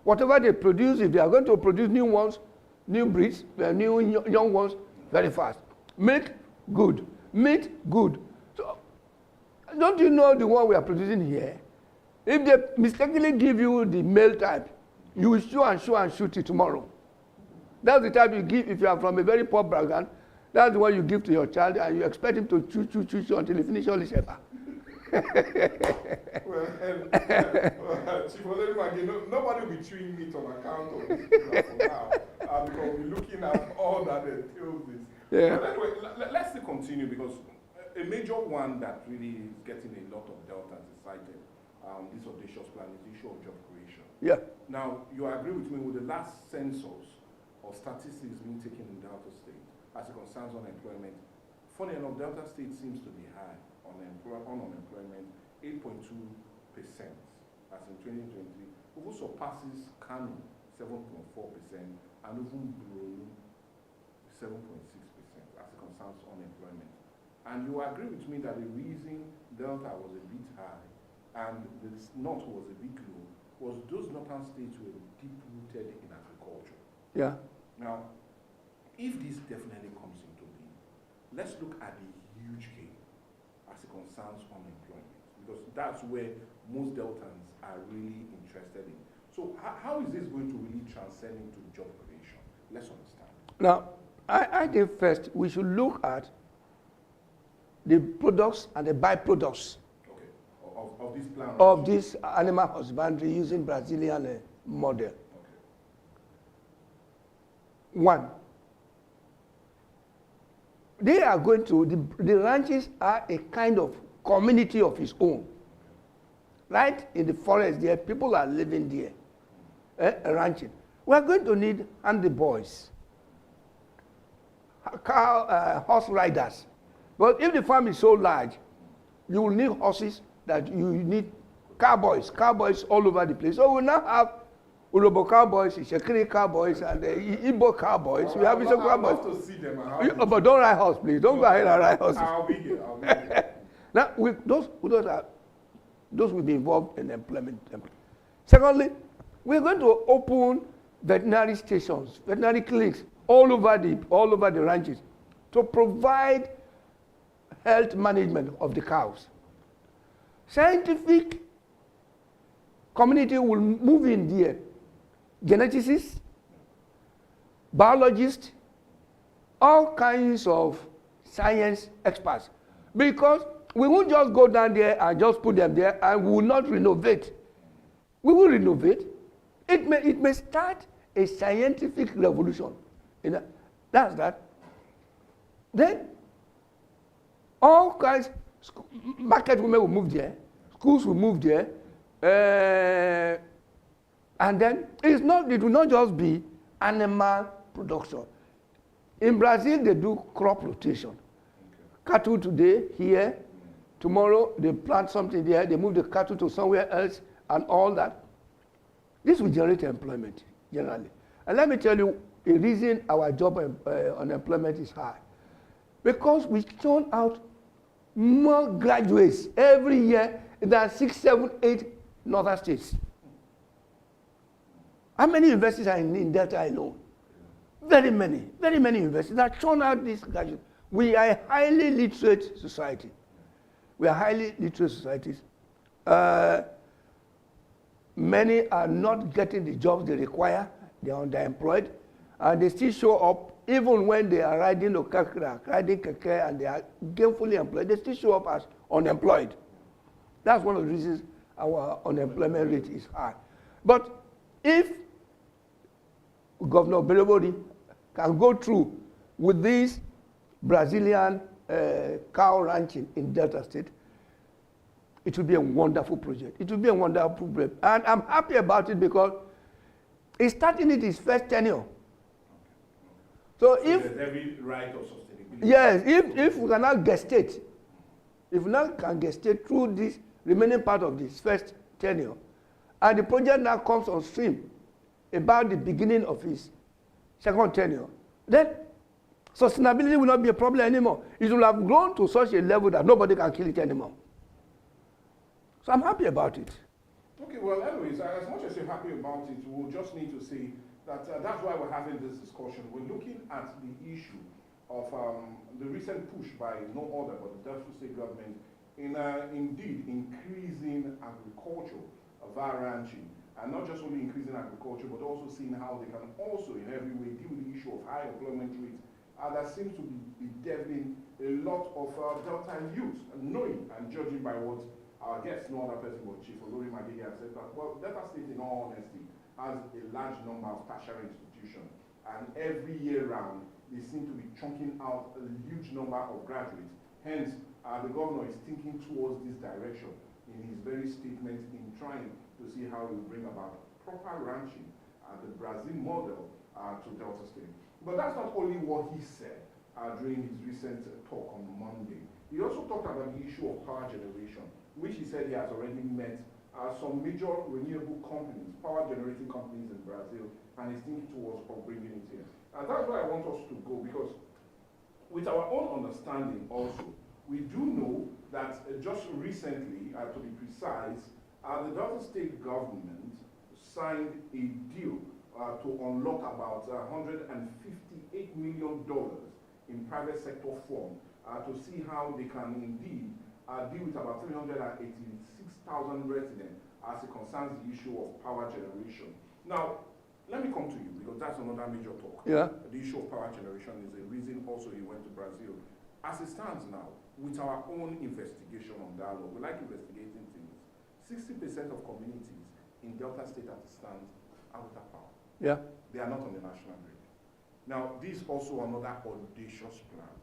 S20: Whatever they produce, if they are going to produce new ones, new breeds, new young ones, very fast. Milk, good. Meat, good. So, don't you know the one we are producing here? If they mistakenly give you the male type, you will shoot it tomorrow. That's the type you give if you are from a very poor background. That's the one you give to your child, and you expect him to chew until he finishes all his paper.
S4: Chief Olorunmagi, nobody will be chewing meat on account of this for now, because we're looking at all that entails this.
S20: Yeah.
S4: But anyway, let's still continue, because a major one that really is getting a lot of Deltans excited, this audacious plan, is the issue of job creation.
S20: Yeah.
S4: Now, you agree with me with the last census or statistics being taken in Delta State as it concerns unemployment. Funny enough, Delta State seems to be high on unemployment, 8.2% as in 2023. Who surpasses Kano, 7.4%, and even Borno, 7.6% as it concerns unemployment. And you agree with me that the reason Delta was a bit high and the North was a bit low was those northern states were deep-rooted in agriculture.
S20: Yeah.
S4: Now, if this definitely comes into being, let's look at the huge game as it concerns unemployment, because that's where most Deltans are really interested in. So how is this going to really transcend into job creation? Let's understand.
S20: Now, I think first we should look at the products and the byproducts
S4: of this plan.
S20: Of this animal husbandry using Brazilian model. Okay. One, they are going to, the ranches are a kind of community of its own. Right in the forest there, people are living there, ranching. We are going to need handy boys, horse riders. But if the farm is so large, you will need horses, that you need cowboys all over the place. So we now have Urobo cowboys, Ishekiri cowboys, and Igbo cowboys. We have Iso cowboys.
S4: I'd love to see them.
S20: But don't ride horse, please. Don't go ahead and ride horses.
S4: I'll be here.
S20: Now, those will be involved in employment. Secondly, we're going to open veterinary stations, veterinary clinics all over the ranches to provide health management of the cows. Scientific community will move in there. Geneticists, biologists, all kinds of science experts. Because we won't just go down there and just put them there and we will not renovate. We will renovate. It may start a scientific revolution. That's that. Then all kinds, market women will move there, schools will move there, and then it will not just be animal production. In Brazil, they do crop rotation. Cattle today, here, tomorrow they plant something there, they move the cattle to somewhere else, and all that. This will generate employment, generally. And let me tell you a reason our job unemployment is high. Because we churn out more graduates every year than 6, 7, 8 northern states. How many universities are in Delta alone? Very many universities that churn out these graduates. We are a highly literate society. We are highly literate societies. Many are not getting the jobs they require. They are underemployed. And they still show up even when they are riding keke and they are gainfully employed. They still show up as unemployed. That's one of the reasons our unemployment rate is high. But if Governor Belobodi can go through with this Brazilian cow ranching in Delta State, it will be a wonderful project. It will be a wonderful project. And I'm happy about it because he's starting it his first tenure. So if
S4: there's every right of sustainability.
S20: Yes, if we cannot gestate, if we not can gestate through this remaining part of this first tenure, and the project now comes on stream about the beginning of his second tenure, then sustainability will not be a problem anymore. It will have grown to such a level that nobody can kill it anymore. So I'm happy about it.
S4: Okay, well, anyways, as much as you're happy about it, we'll just need to say that that's why we're having this discussion. We're looking at the issue of the recent push by no other but the Delta State government in indeed increasing agriculture via ranching. And not just only increasing agriculture, but also seeing how they can also in every way deal with the issue of high employment rates. That seems to be deviling a lot of Delta youth, knowing and judging by what our guest, no other person but Chief Olori Magigi, has said that, well, Delta State, in all honesty, has a large number of tertiary institutions. And every year round, they seem to be chunking out a huge number of graduates. Hence, the governor is thinking towards this direction in his very statement in trying to see how he will bring about proper ranching, the Brazil model, to Delta State. But that's not only what he said during his recent talk on Monday. He also talked about the issue of power generation, which he said he has already met some major renewable companies, power generating companies in Brazil, and is thinking towards bringing it here. And that's where I want us to go, because with our own understanding also, we do know that just recently, to be precise, the Delta State government signed a deal to unlock about $158 million in private sector funds to see how they can indeed deal with about 386,000 residents as it concerns the issue of power generation. Now, let me come to you, because that's another major talk.
S20: Yeah.
S4: The issue of power generation is a reason also you went to Brazil. As it stands now, with our own investigation on dialogue, we like investigating things. 60% of communities in Delta State as it stands are without power.
S20: Yeah.
S4: They are not on the national grid. Now, this is also another audacious plan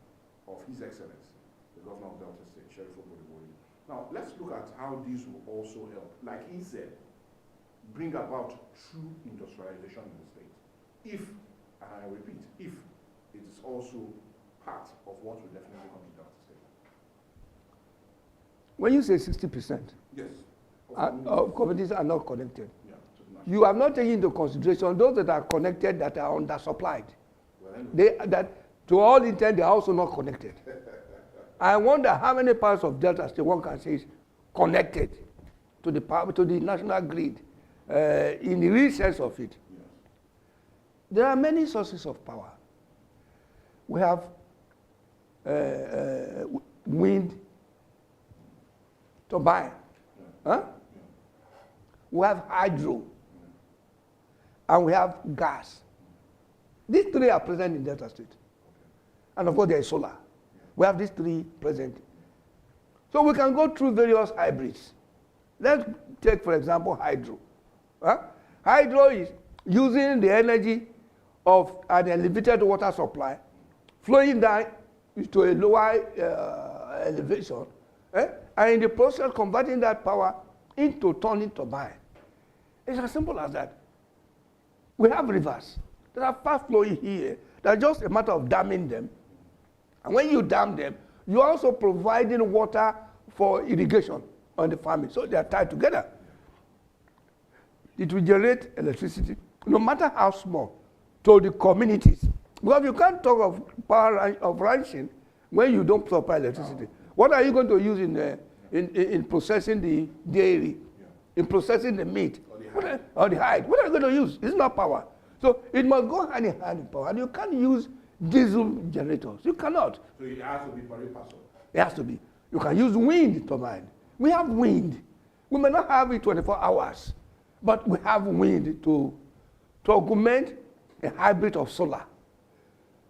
S4: of His Excellency, the Governor of Delta State, Sheriff Oboribori. Now, let's look at how this will also help, like he said, bring about true industrialization in the state. If, and I repeat, if it is also part of what will definitely come to Delta State.
S20: When you say 60%,
S4: yes,
S20: communities are not connected.
S4: Yeah,
S20: you have not taken into consideration those that are connected that are undersupplied. Well, anyway. That, to all intent, they are also not connected. I wonder how many parts of Delta State one can say is connected to the power, to the national grid in the real sense of it. Yes. There are many sources of power. We have wind turbine. Yeah. Huh? Yeah. We have hydro. And we have gas. These three are present in Delta State. Okay. And of course, there is solar. We have these three present. So we can go through various hybrids. Let's take, for example, hydro. Huh? Hydro is using the energy of an elevated water supply, flowing down to a lower elevation, and in the process converting that power into turning turbine. It's as simple as that. We have rivers that are fast flowing here. That's just a matter of damming them. And when you dam them, you're also providing water for irrigation on the farming. So they are tied together. It will generate electricity, no matter how small, to the communities. Because you can't talk of power of ranching when you don't supply electricity. What are you going to use in processing the dairy, in processing the meat, or the hide? What are you going to use? It's not power. So it must go hand in hand with power. And you can't use diesel generators. You cannot.
S4: So it has to be pari passu.
S20: It has to be. You can use wind turbine. We have wind. We may not have it 24 hours, but we have wind to augment a hybrid of solar.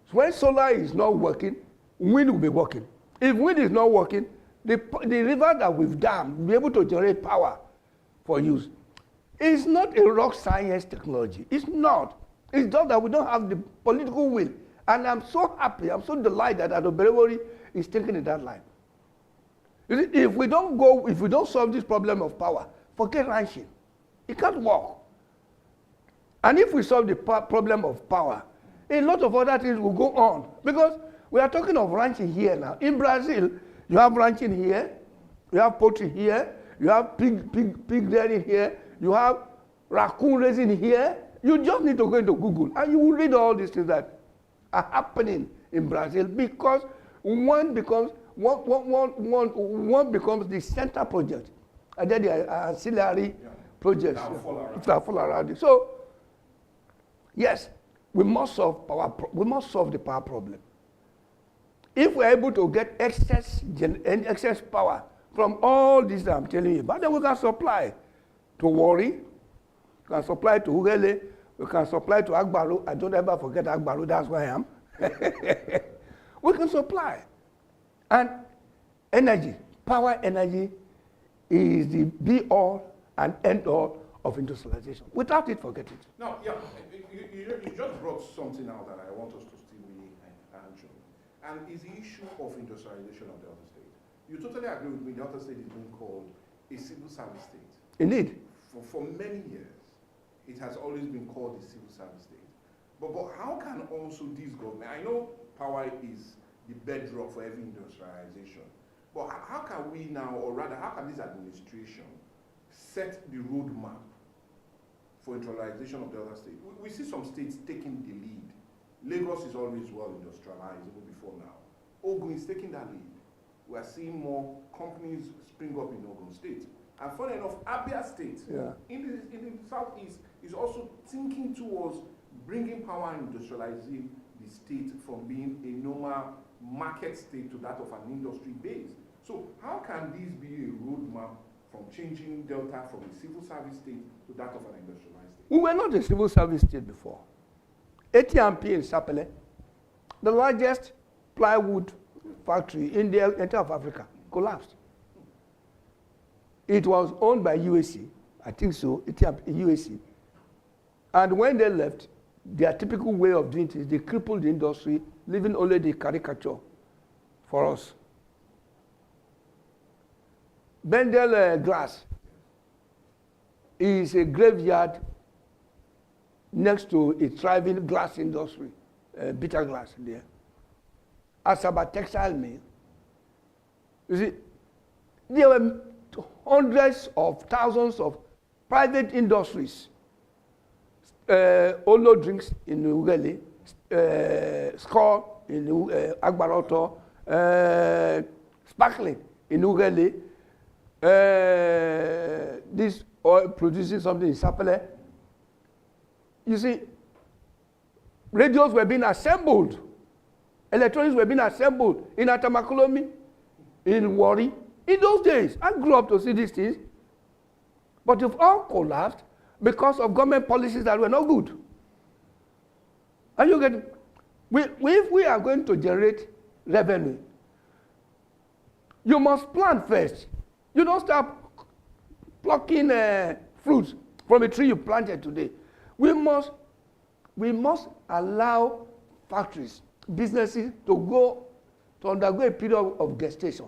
S20: So when solar is not working, wind will be working. If wind is not working, the river that we've dammed will be able to generate power for use. It's not a rock science technology. It's not. It's just that we don't have the political will. And I'm so happy, I'm so delighted that Oberewori is taking in that line. If we don't solve this problem of power, forget ranching. It can't work. And if we solve the problem of power, a lot of other things will go on. Because we are talking of ranching here now. In Brazil, you have ranching here, you have poultry here, you have pig rearing here, you have raccoon raising here. You just need to go into Google and you will read all these things that are happening in Brazil because one becomes the center project, and then the ancillary projects that fall around it. So, yes, we must solve the power problem. If we're able to get excess power from all this that I'm telling you about, then we can supply to Warri, we can supply to Ugele, we can supply to Agbaru. I don't ever forget Agbaru, that's where I am. We can supply. And energy, power energy, is the be-all and end-all of industrialization. Without it, forget it.
S4: Now, yeah, you just brought something out that I want us to still really answer. And it's the issue of industrialization of Delta State. You totally agree with me, Delta State is being called a civil service state.
S20: Indeed.
S4: For many years, it has always been called a civil service state. But how can also this government, I know power is the bedrock for every industrialization, but how can we now, or rather, how can this administration set the roadmap for industrialization of Delta State? We see some states taking the lead. Lagos is always well industrialized, even before now. Ogun is taking that lead. We are seeing more companies spring up in Ogun State. And funny enough, Abia State, in the southeast, is also thinking towards bringing power and industrializing the state from being a normal market state to that of an industry base. So how can this be a roadmap from changing Delta from a civil service state to that of an industrialized state?
S20: We were not a civil service state before. AT&P in Sapele, the largest plywood factory in the entire of Africa, collapsed. It was owned by UAC, I think so, UAC. And when they left, their typical way of doing it is they crippled the industry, leaving only the caricature for us. Bendel Glass is a graveyard next to a thriving glass industry, bitter glass there. Asaba Textile Mill. You see, there were hundreds of thousands of private industries. Olo Drinks in Ugele, Skol in Agbaroto, sparkling in Ugele, this oil producing something in Sapele. You see, radios were being assembled, electronics were being assembled in Atamakulomi, in Wari. In those days, I grew up to see these things, but they've all collapsed because of government policies that were not good. Are you getting? If we are going to generate revenue, you must plant first. You don't start plucking fruits from a tree you planted today. We must allow factories, businesses to undergo a period of gestation.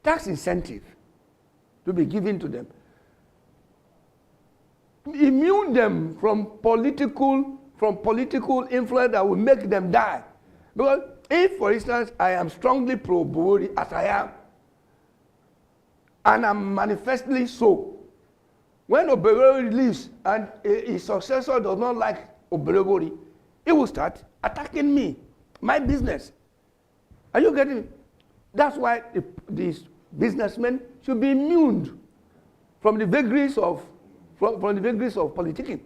S20: Tax incentive to be given to them. Immune them from political influence that will make them die. Because if, for instance, I am strongly pro-Buhari, as I am, and I'm manifestly so, when Oberori leaves and his successor does not like Oberori, he will start attacking me, my business. Are you getting it? That's why these businessmen should be immune from the vagaries of politicking.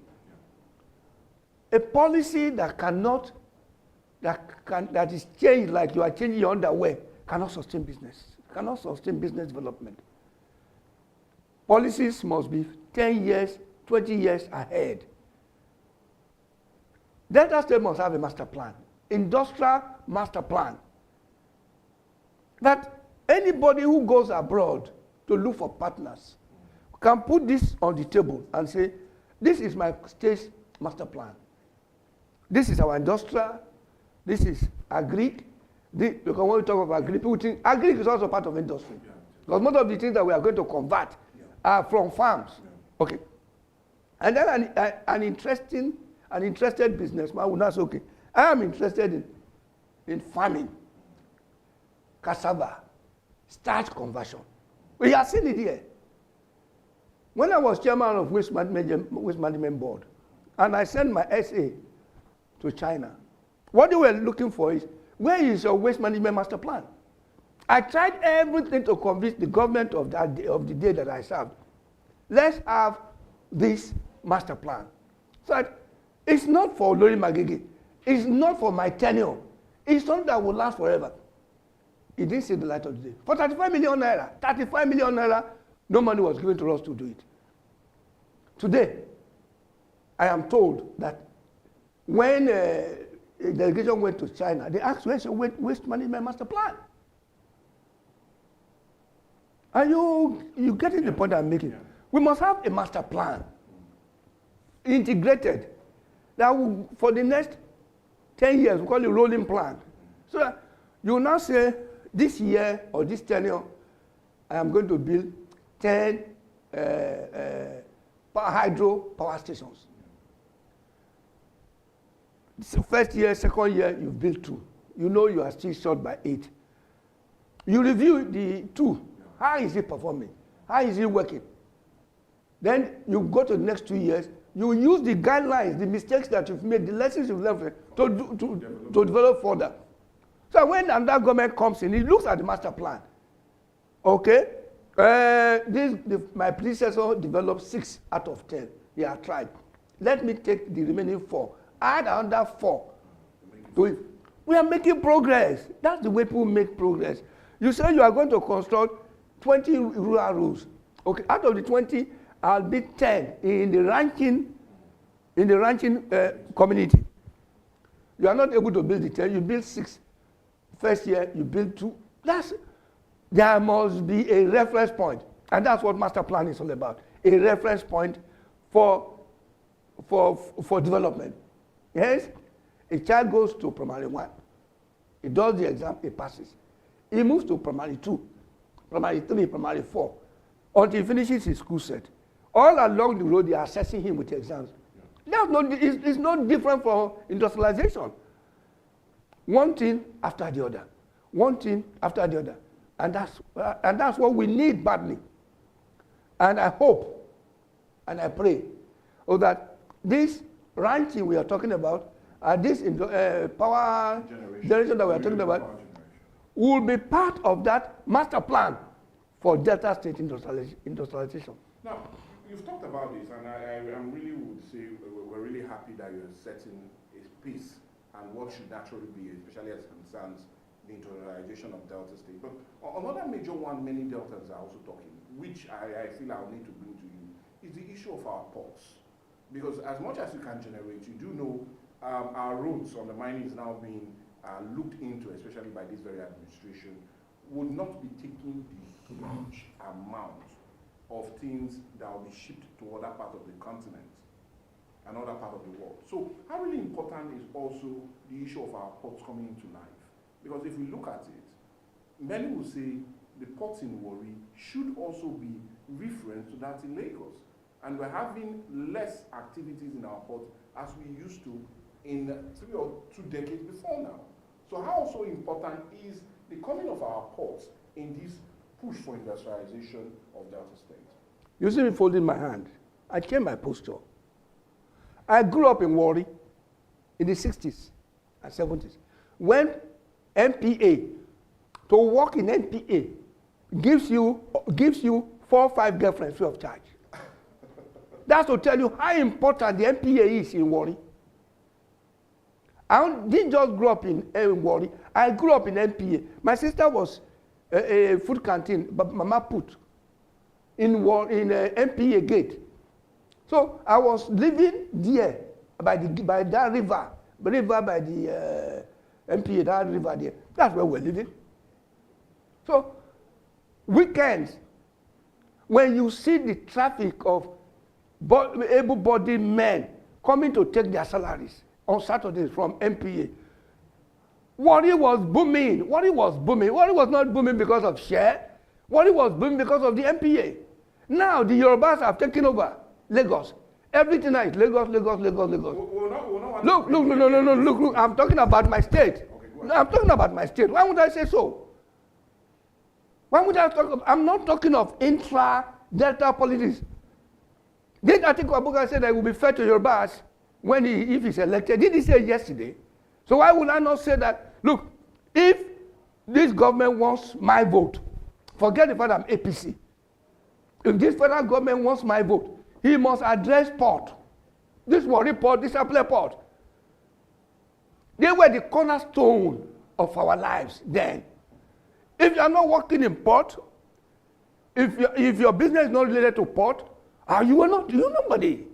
S20: A policy that is changed like you are changing your underwear cannot sustain business, cannot sustain business development. Policies must be 10 years, 20 years ahead. Delta State must have a master plan, industrial master plan, that anybody who goes abroad to look for partners can put this on the table and say, this is my state's master plan. This is our industrial, this is agri. Because when we talk about agri, people think agri is also part of industry. Because most of the things that we are going to convert are from farms. Okay. And then an interested businessman will not say, okay, I am interested in farming, cassava, starch conversion. We have seen it here. When I was chairman of Waste Management Board, and I sent my essay to China, what they were looking for is, where is your waste management master plan? I tried everything to convince the government of the day that I served. Let's have this master plan. So it's not for Lori Magigi. It's not for my tenure. It's something that will last forever. It didn't see the light of the day. For 35 million naira, no money was given to us to do it. Today, I am told that when a delegation went to China, they asked, where's your waste management master plan? Are you getting the point I'm making? We must have a master plan, integrated, that will, for the next 10 years, we call it rolling plan. So that you will now say, this year or this tenure, I am going to build 10 hydro power stations. First year, second year, you build 2. You know you are still short by 8. You review the 2. How is it performing? How is it working? Then you go to the next 2 years, you use the guidelines, the mistakes that you've made, the lessons you've learned to develop further. So when another government comes in, it looks at the master plan. Okay, my predecessor developed 6 out of 10. They are tried. Let me take the remaining 4. Add another 4 to it. We are making progress. That's the way people make progress. You say you are going to construct 20 rural roads. Okay, out of the 20, I'll be 10 in the ranking community. You are not able to build the 10, you build 6. First year, you build 2. There must be a reference point. And that's what master plan is all about. A reference point for development. Yes? A child goes to primary 1. He does the exam, he passes. He moves to primary 2, primary 3, primary 4, until he finishes his school set. All along the road, they are assessing him with exams. It's not different from industrialization. One thing after the other. One thing after the other. And that's what we need badly. And I hope and I pray that this ranching we are talking about, this power generation that we are talking about, will be part of that master plan for Delta State industrialization.
S4: Now, you've talked about this, and I really would say we're really happy that you're setting a pace and what should naturally be, especially as concerns the industrialization of Delta State. But another major one many Deltans are also talking, which I feel I'll need to bring to you, is the issue of our ports. Because as much as you can generate, you do know our roads on the mining is now being looked into, especially by this very administration, would not be taking the huge amount of things that will be shipped to other parts of the continent and other part of the world. So how really important is also the issue of our ports coming into life? Because if we look at it, many will say the ports in Warri should also be referenced to that in Lagos. And we're having less activities in our ports as we used to in 3 or 2 decades before now. So how also important is the coming of our ports in this push for industrialization of Delta State?
S20: You see me folding my hand. I changed my posture. I grew up in Warri in the 60s and 70s. When NPA, to work in NPA, gives you 4 or 5 girlfriends free of charge. That's to tell you how important the NPA is in Warri. I didn't just grow up in Warri. I grew up in NPA. My sister was a food canteen, but Mama put in NPA gate. So I was living there by that river by the NPA, that river there. That's where we're living. So weekends, when you see the traffic of able-bodied men coming to take their salaries on Saturdays from NPA, Warri was booming. Warri was booming. Warri was not booming because of share. Warri was booming because of the NPA. Now the Yorubas have taken over Lagos. Everything now is Lagos. Look, I'm talking about my state. Okay, I'm talking about my state. Why would I say so? Why would I talk? I'm not talking of intra-Delta politics. Did Atiku Abubakar say that it will be fair to Yorubas if he's elected? Did he say yesterday? So why would I not say that, look, if this government wants my vote, forget the fact I'm APC. If this federal government wants my vote, he must address port. This Warri port, this Apple port. They were the cornerstone of our lives then. If you are not working in port, if your business is not related to port, you are nobody.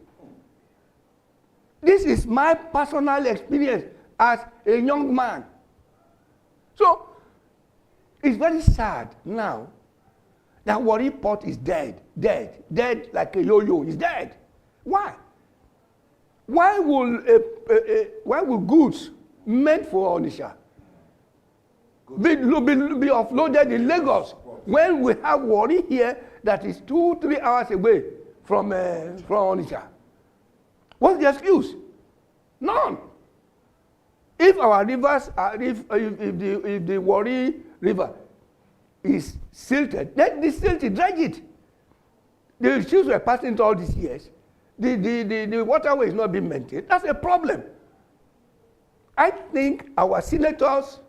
S20: This is my personal experience as a young man. So it's very sad now that Warri port is dead like a yo-yo. It's dead. Why? Why will goods meant for Onitsha be offloaded in Lagos when we have Warri here that is 2-3 hours away from Onitsha? What's the excuse? None. If our rivers are, if the Warri River is silted, let the silt dredge it. The issues we're passing into all these years, the waterway is not being maintained. That's a problem. I think our senators,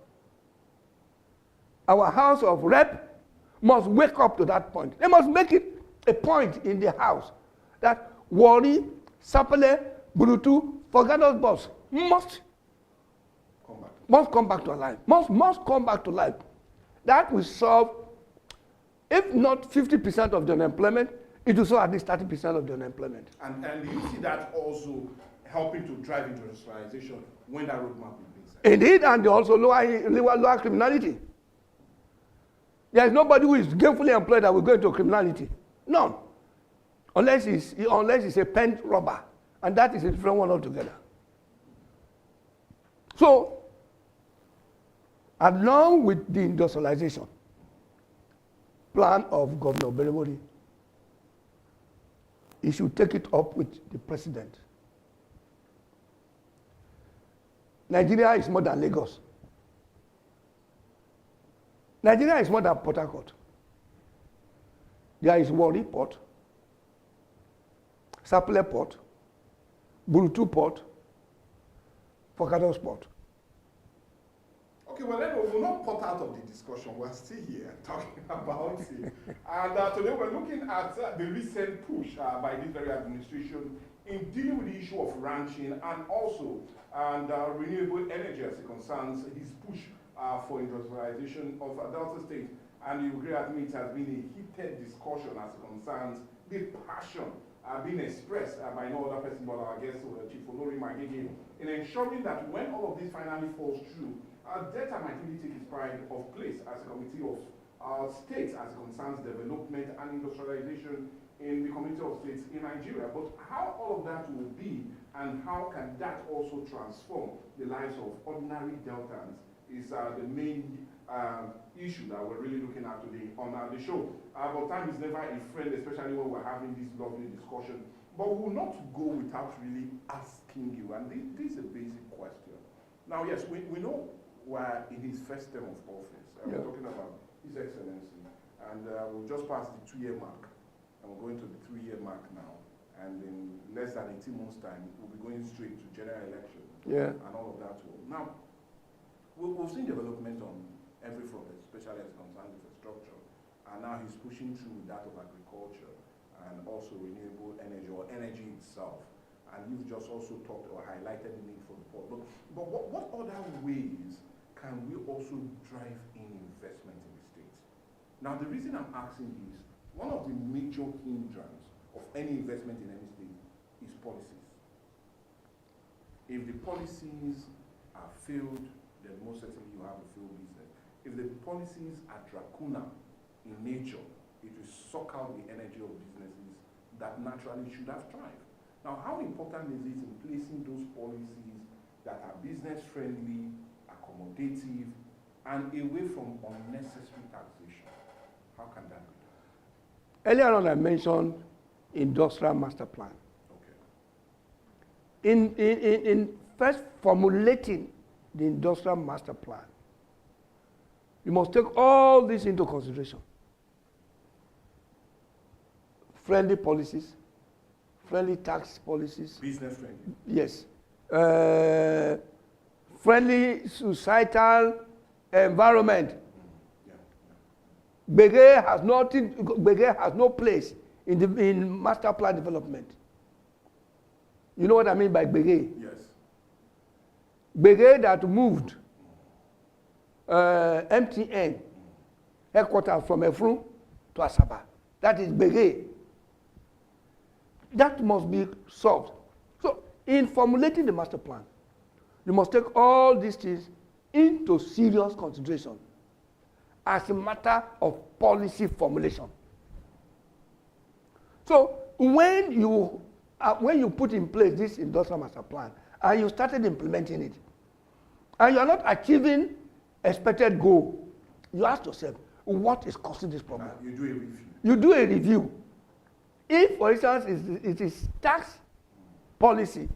S20: our House of Rep, must wake up to that point. They must make it a point in the House that Warri, Sapele, Burutu, Forgados Boss must come back to life. Must come back to life. That will solve, if not 50% of the unemployment, it will solve at least 30% of the unemployment.
S4: And you see that also helping to drive industrialization when that roadmap is being set.
S20: Indeed, and they also lower criminality. There is nobody who is gainfully employed that will go into criminality. None. Unless he's a pen robber. And that is a different one altogether. So, along with the industrialization plan of Governor Bellemori, he should take it up with the president. Nigeria is more than Lagos. Nigeria is more than Port Harcourt. There is Warri Port, Sapele Port, Burutu Port, Forgados Port.
S21: Okay, well, then we'll not put out of the discussion. We're still here talking about it. And today we're looking at the recent push by this very administration in dealing with the issue of ranching and also renewable energy as it concerns his push for industrialization of Delta State. And you agree with me, it has been a heated discussion as it concerns the passion being expressed by no other person but our guest, Chief Olori Magege, in ensuring that when all of this finally falls through, Delta might really take its pride of place as a committee of states as it concerns development and industrialization in the community of states in Nigeria. But how all of that will be and how can that also transform the lives of ordinary Deltans is the main issue that we're really looking at today on the show. But time is never a friend, especially when we're having this lovely discussion. But we will not go without really asking you, and this is a basic question. Now, yes, we know we're in his first term of office. We're talking about His Excellency, and we've just passed the 2-year mark, and we're going to the 3-year mark now. And in less than 18 months' time, we'll be going straight to general election and all of that. Now, we've seen development on every front, especially as it concerns infrastructure, and now he's pushing through that of agriculture and also renewable energy or energy itself. And you've just also talked or highlighted the need for the port. But what other ways can we also drive in investment in the states? Now, the reason I'm asking is one of the major hindrance of any investment in any state is policies. If the policies are failed, then most certainly you have a failed business. If the policies are draconian in nature, it will suck out the energy of businesses that naturally should have thrived. Now, how important is it in placing those policies that are business-friendly, accommodative, and away from unnecessary taxation? How can that be done?
S20: Earlier on, I mentioned industrial master plan. Okay. In first formulating the industrial master plan, you must take all this into consideration. Friendly policies, friendly tax policies.
S21: Business friendly.
S20: Yes. Friendly societal environment. Bege has no place in master plan development. You know what I mean by Bege?
S21: Yes.
S20: Bege that moved MTN headquarters from Efrun to Asaba. That is Bege. That must be solved. So, in formulating the master plan, you must take all these things into serious consideration as a matter of policy formulation. So, when you put in place this industrial master plan and you started implementing it, and you are not achieving expected goal, you ask yourself, what is causing this problem?
S21: You do a review.
S20: You do a review. If, for instance, it is tax policy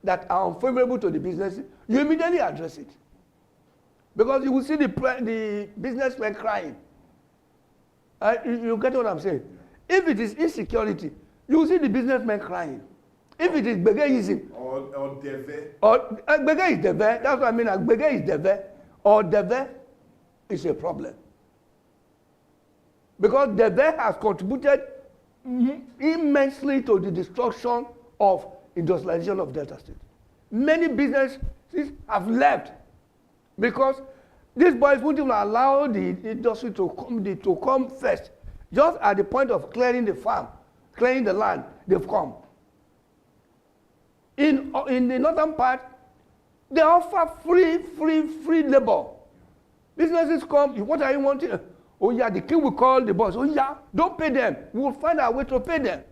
S20: that are unfavorable to the business, you immediately address it. Because you will see the businessmen crying. You get what I'm saying? If it is insecurity, you will see the businessmen crying. If it is begeism,
S21: or deve.
S20: Or bege is deve, that's what I mean. Bege is deve, or deve is a problem. Because deve has contributed immensely to the destruction of industrialization of Delta State. Many businesses have left because these boys wouldn't even allow the industry to come first. Just at the point of clearing the farm, clearing the land, they've come. In the northern part, they offer free labor. Businesses come, what are you wanting? Oh yeah, the king will call the boss. Oh yeah, don't pay them. We will find a way to pay them.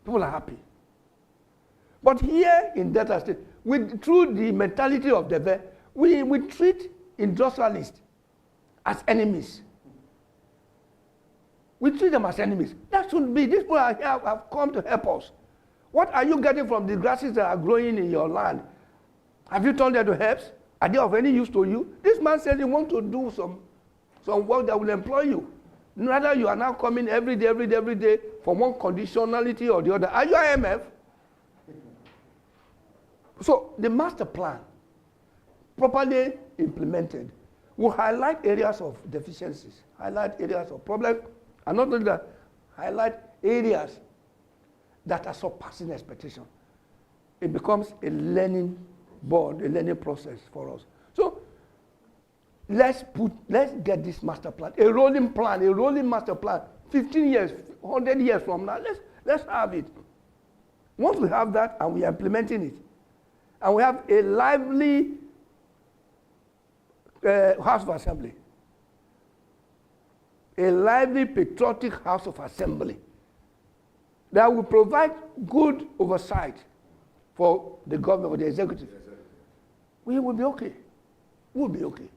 S20: People are happy. But here in Delta State, through the mentality of the vet, we treat industrialists as enemies. We treat them as enemies. That shouldn't be. These people are here, have come to help us. What are you getting from the grasses that are growing in your land? Have you turned them to herbs? Are they of any use to you? This man said he wants to do some work that will employ you. Rather, you are now coming every day for one conditionality or the other. Are you IMF? So the master plan, properly implemented, will highlight areas of deficiencies, highlight areas of problems, and not only that, highlight areas that are surpassing expectation. It becomes a learning board, a learning process for us. So let's get this master plan, a rolling master plan, 15 years, 100 years from now, let's have it. Once we have that and we are implementing it, and we have a lively House of Assembly, a lively patriotic House of Assembly that will provide good oversight for the government, for the executive, we will be okay. We'll be okay.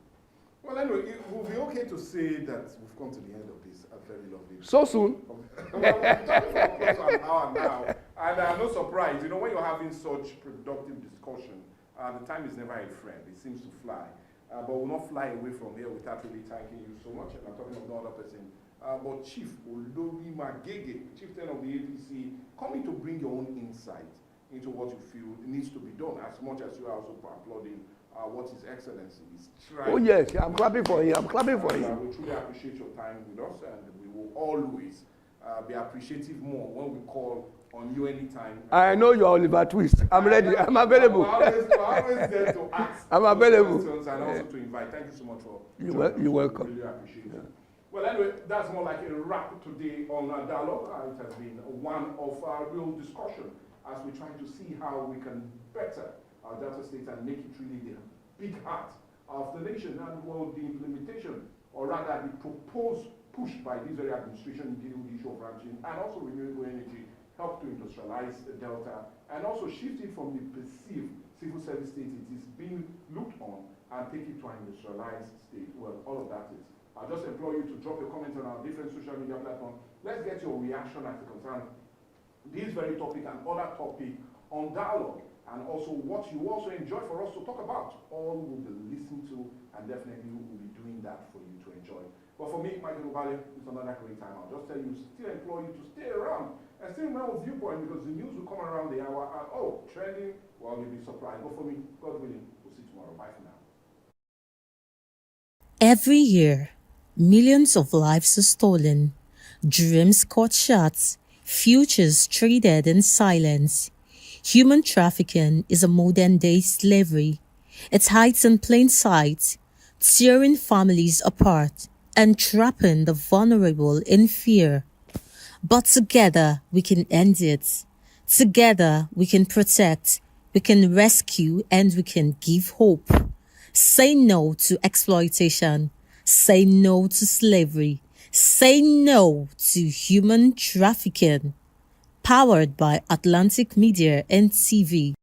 S21: Well, anyway, it will be okay to say that we've come to the end of this very lovely.
S20: So soon?
S21: Well, we've talked for close to an hour now, and I'm not surprised. You know, when you're having such productive discussion, the time is never a friend. It seems to fly. But we'll not fly away from here without really thanking you so much. And I'm talking of no other person. But Chief Olori Magege, Chieftain of the APC, coming to bring your own insight into what you feel needs to be done, as much as you are also applauding what His Excellency is trying.
S20: Oh yes, I'm clapping for him. I'm clapping for him.
S21: We truly appreciate your time with us, and we will always be appreciative more when we call on you anytime.
S20: I know you're Oliver Twist. I'm ready. I'm available.
S21: We're always there to ask.
S20: I'm available.
S21: Questions and also to invite. Thank you so much for
S20: You're welcome.
S21: Really appreciate it. Well, anyway, that's more like a wrap today on our dialogue. It has been one of our real discussion as we try to see how we can better our Delta State and make it really the big heart of the nation, and well, the implementation, or rather the proposed push by this very administration in dealing with the issue of ranching and also renewable energy help to industrialize the Delta and also shift it from the perceived civil service state it is being looked on and take it to an industrialized state. Well, all of that is. I'll just implore you to drop your comments on our different social media platforms. Let's get your reaction as it concerns this very topic and other topic on dialogue, and also what you also enjoy for us to talk about. All will be listened to, and definitely we will be doing that for you to enjoy. But for me, Michael Obale, it's another great time. I'll just tell you, still implore you to stay around and stay around with Viewpoint, because the news will come around the hour and trending, well, you'll be surprised. But for me, God willing, we'll see you tomorrow. Bye for now.
S2: Every year, millions of lives are stolen, dreams cut short, futures traded in silence. Human trafficking is a modern-day slavery. It hides in plain sight, tearing families apart and trapping the vulnerable in fear. But together we can end it. Together we can protect, we can rescue, and we can give hope. Say no to exploitation. Say no to slavery. Say no to human trafficking. Powered by Atlantic Media and TV.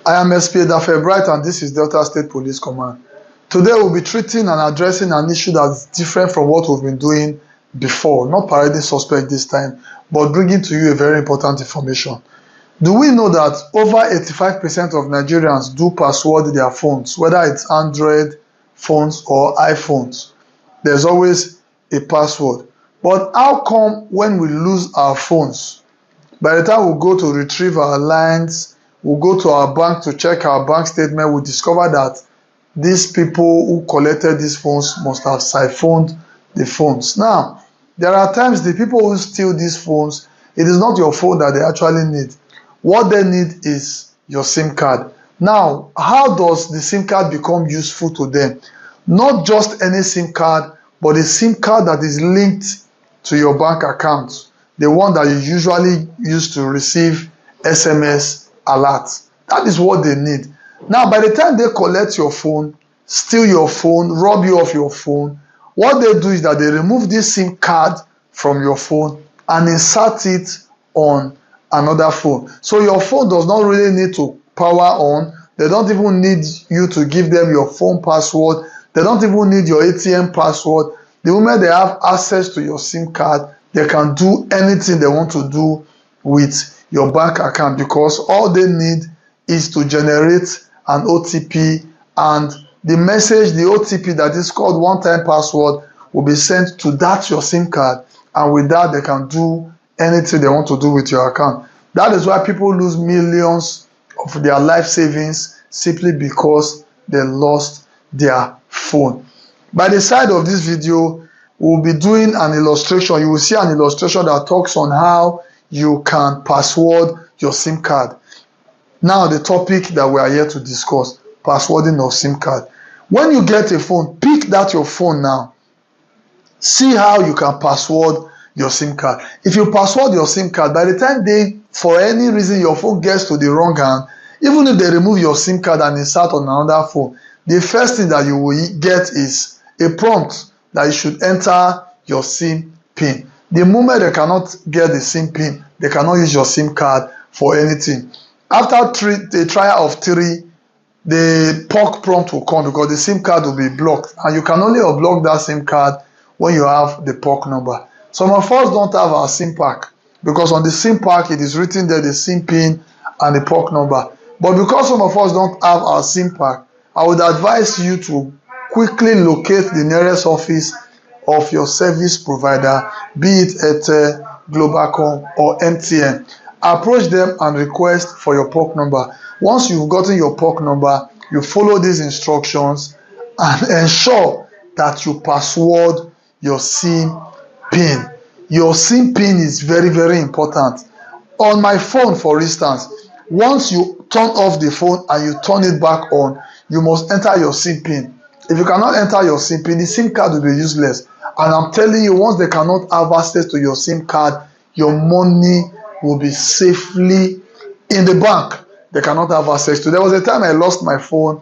S3: I am SP Dafebright, and this is Delta State Police Command. Today we'll be treating and addressing an issue that's different from what we've been doing before. Not parading suspect this time, but bringing to you a very important information. Do we know that over 85% of Nigerians do password their phones, whether it's Android phones or iPhones? There's always a password. But how come when we lose our phones, by the time we go to retrieve our lines, we go to our bank to check our bank statement, we discover that these people who collected these phones must have siphoned the phones. Now, there are times the people who steal these phones, it is not your phone that they actually need. What they need is your SIM card. Now, how does the SIM card become useful to them? Not just any SIM card, but a SIM card that is linked to your bank account, the one that you usually use to receive SMS alerts. That is what they need. Now, by the time they collect your phone, steal your phone, rob you of your phone, what they do is that they remove this SIM card from your phone and insert it on another phone. So your phone does not really need to power on. They don't even need you to give them your phone password. They don't even need your ATM password. The moment they have access to your SIM card, they can do anything they want to do with your bank account, because all they need is to generate an OTP and the message, the OTP that is called one-time password will be sent to that your SIM card, and with that they can do anything they want to do with your account. That is why people lose millions of their life savings simply because they lost their phone. By the side of this video, we'll be doing an illustration. You will see an illustration that talks on how you can password your SIM card. Now, the topic that we are here to discuss, passwording of SIM card. When you get a phone, pick that your phone now. See how you can password your SIM card. If you password your SIM card, by the time for any reason, your phone gets to the wrong hand, even if they remove your SIM card and insert on another phone, the first thing that you will get is a prompt that you should enter your SIM PIN. The moment they cannot get the SIM PIN, they cannot use your SIM card for anything. After the trial of 3, the POC prompt will come because the SIM card will be blocked, and you can only unblock that SIM card when you have the POC number. Some of us don't have our SIM pack because on the SIM pack it is written there the SIM PIN and the POC number. But because some of us don't have our SIM pack, I would advise you to quickly locate the nearest office of your service provider, be it Airtel, Globalcom or MTN. Approach them and request for your POC number. Once you've gotten your POC number, you follow these instructions and ensure that you password your SIM PIN. Your SIM PIN is very, very important. On my phone, for instance, once you turn off the phone and you turn it back on, you must enter your SIM PIN. If you cannot enter your SIM PIN, the SIM card will be useless. And I'm telling you, once they cannot have access to your SIM card, your money will be safely in the bank. They cannot have access to. There was a time I lost my phone,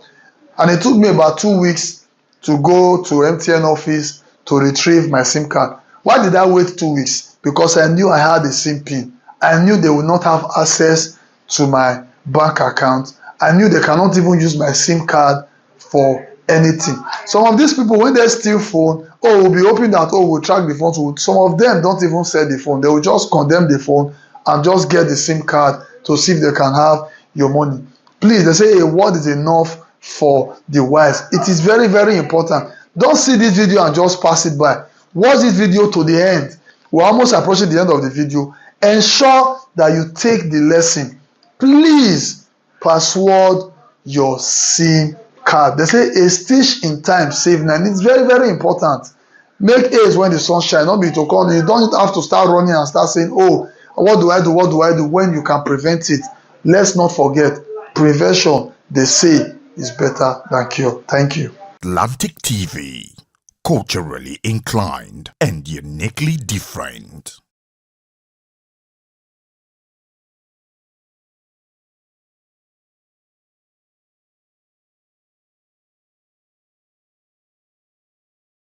S3: and it took me about 2 weeks to go to MTN office to retrieve my SIM card. Why did I wait 2 weeks? Because I knew I had a SIM PIN. I knew they would not have access to my bank account. I knew they cannot even use my SIM card for anything. Some of these people, when they steal phone, we'll be hoping that, we'll track the phone. Some of them don't even sell the phone. They will just condemn the phone and just get the SIM card to see if they can have your money. Please, they say a word is enough for the wise. It is very, very important. Don't see this video and just pass it by. Watch this video to the end. We're almost approaching the end of the video. Ensure that you take the lesson. Please password your SIM card. They say a stitch in time save 9. It's very, very important. Make haste when the sun shines. Not be to come. You don't have to start running and start saying, what do I do? What do I do? When you can prevent it. Let's not forget, prevention, they say, is better than cure. Thank you.
S1: Atlantic TV, culturally inclined and uniquely different.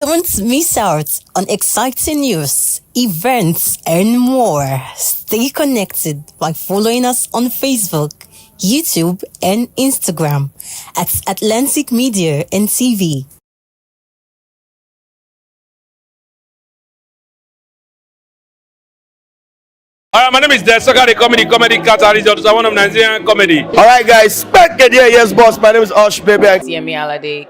S2: Don't miss out on exciting news, events, and more. Stay connected by following us on Facebook, YouTube, and Instagram at Atlantic Media and TV.
S6: Alright, my name is Desoka, the comedy catalyst, also one of Nigerian comedy.
S7: Alright, guys, back again, yes, boss. My name is Osh, baby.
S8: CME Alade.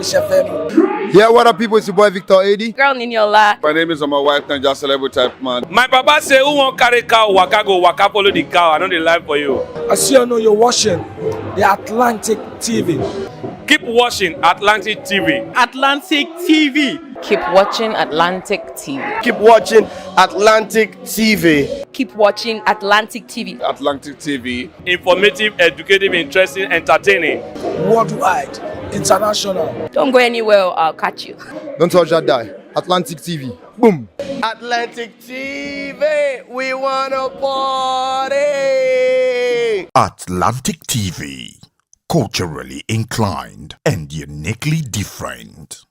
S9: Yeah, what up, people? It's your boy Victor 80.
S16: Girl Ninyola.
S10: My name is my wife, and just celebrity type man.
S6: My papa say, who won't carry cow, waka go, waka follow the cow. I know the life for you.
S11: I see you know you're watching the Atlantic TV.
S6: Keep watching Atlantic TV.
S8: Atlantic TV. Keep watching Atlantic TV.
S7: Keep watching Atlantic TV.
S16: Keep watching Atlantic TV.
S10: Atlantic TV.
S6: Informative, educative, interesting, entertaining.
S11: Worldwide, international.
S16: Don't go anywhere, I'll catch you.
S9: Don't touch that die. Atlantic TV. Boom.
S7: Atlantic TV, we wanna party.
S1: Atlantic TV, culturally inclined and uniquely different.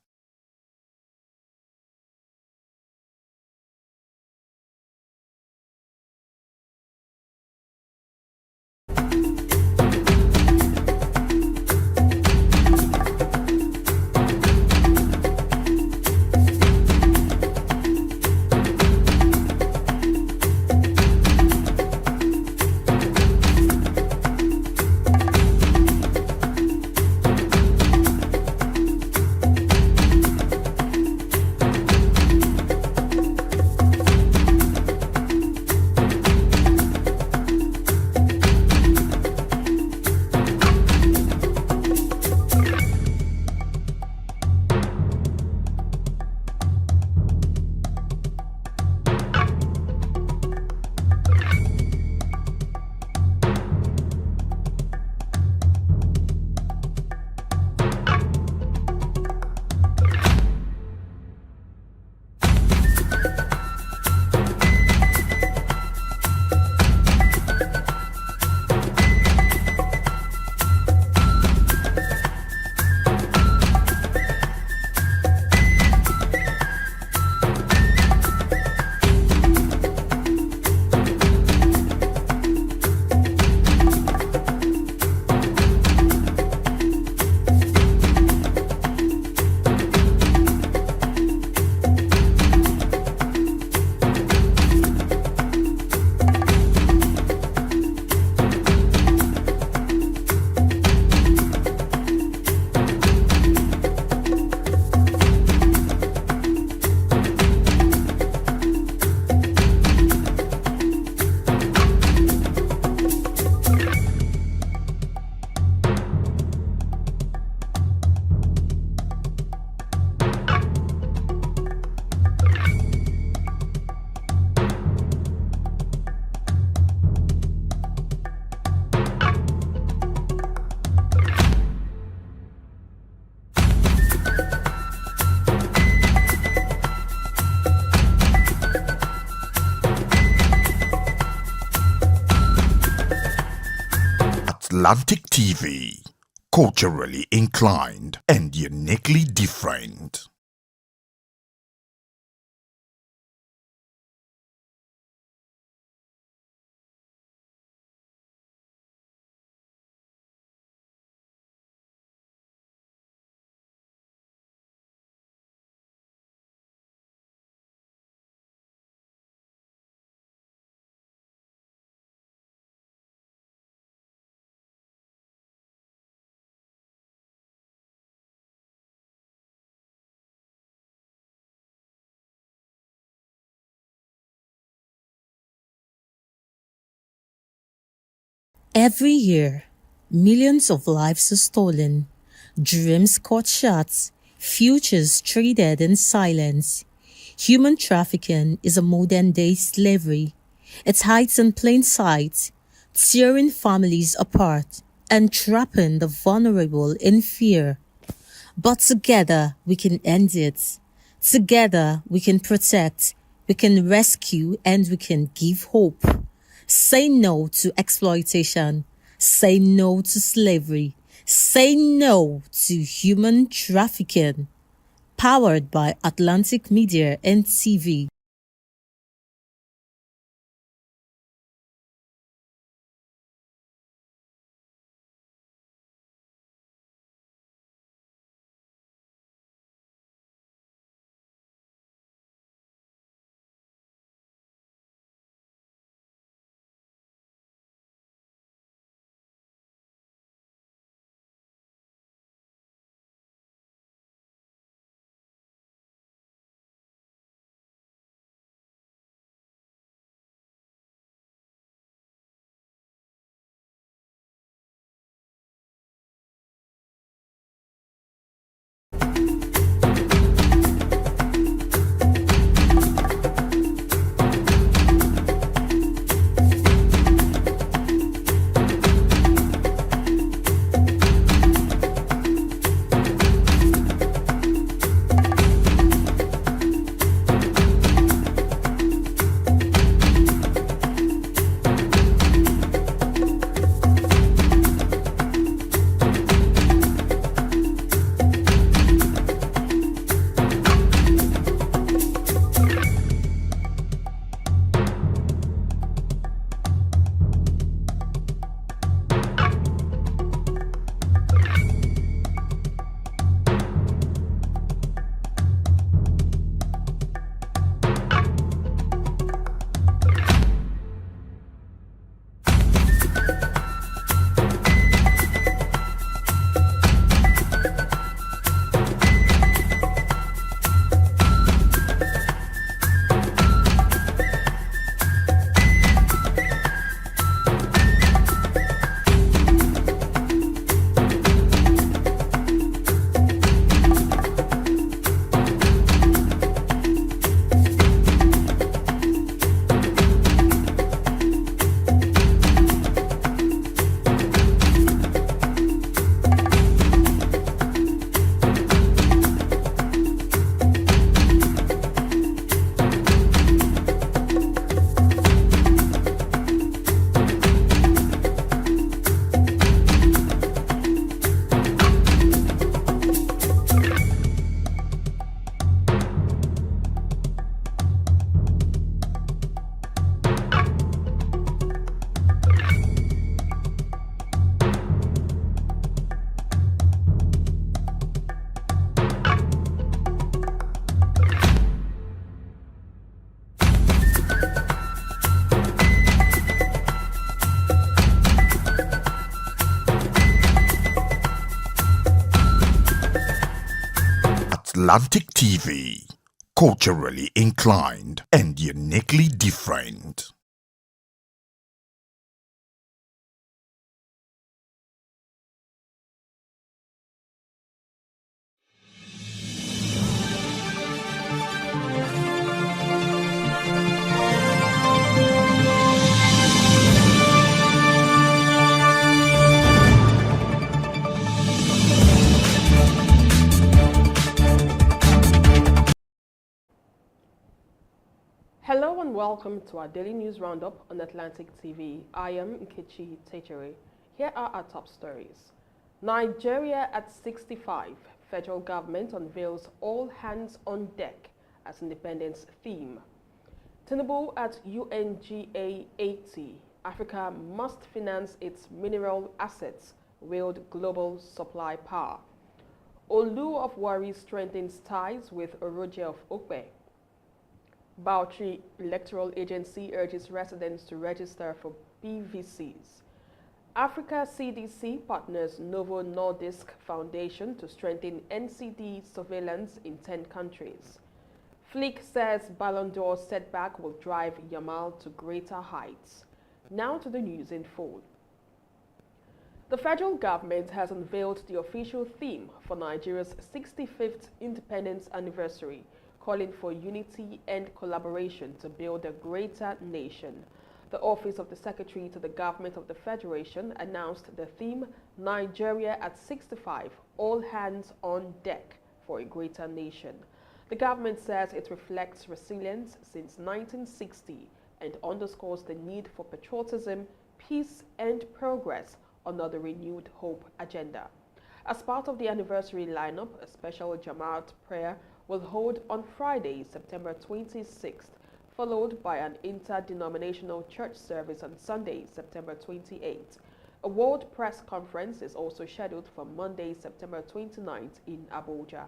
S1: Atlantic TV, culturally inclined and uniquely different.
S2: Every year, millions of lives are stolen, dreams cut short, futures traded in silence. Human trafficking is a modern-day slavery. It hides in plain sight, tearing families apart and trapping the vulnerable in fear. But together we can end it. Together we can protect, we can rescue, and we can give hope. Say no to exploitation. Say no to slavery. Say no to human trafficking. Powered by Atlantic Media and TV.
S1: Atlantic TV, culturally inclined and uniquely different.
S5: Hello and welcome to our daily news roundup on Atlantic TV. I am Nkechi Techere. Here are our top stories. Nigeria at 65. Federal government unveils all hands on deck as independence theme. Tinubu at UNGA 80. Africa must finance its mineral assets, wield global supply power. Olu of Wari strengthens ties with Oroje of Okpe. Bauchi Electoral Agency urges residents to register for BVCs. Africa CDC partners Novo Nordisk Foundation to strengthen NCD surveillance in 10 countries. Flick says Ballon d'Or setback will drive Yamal to greater heights. Now to the news in full. The federal government has unveiled the official theme for Nigeria's 65th independence anniversary, calling for unity and collaboration to build a greater nation. The Office of the Secretary to the Government of the Federation announced the theme, Nigeria at 65, all hands on deck for a greater nation. The government says it reflects resilience since 1960 and underscores the need for patriotism, peace, and progress under the renewed hope agenda. As part of the anniversary lineup, a special Jamaat prayer will hold on Friday, September 26th, followed by an interdenominational church service on Sunday, September 28th. A World Press Conference is also scheduled for Monday, September 29th in Abuja.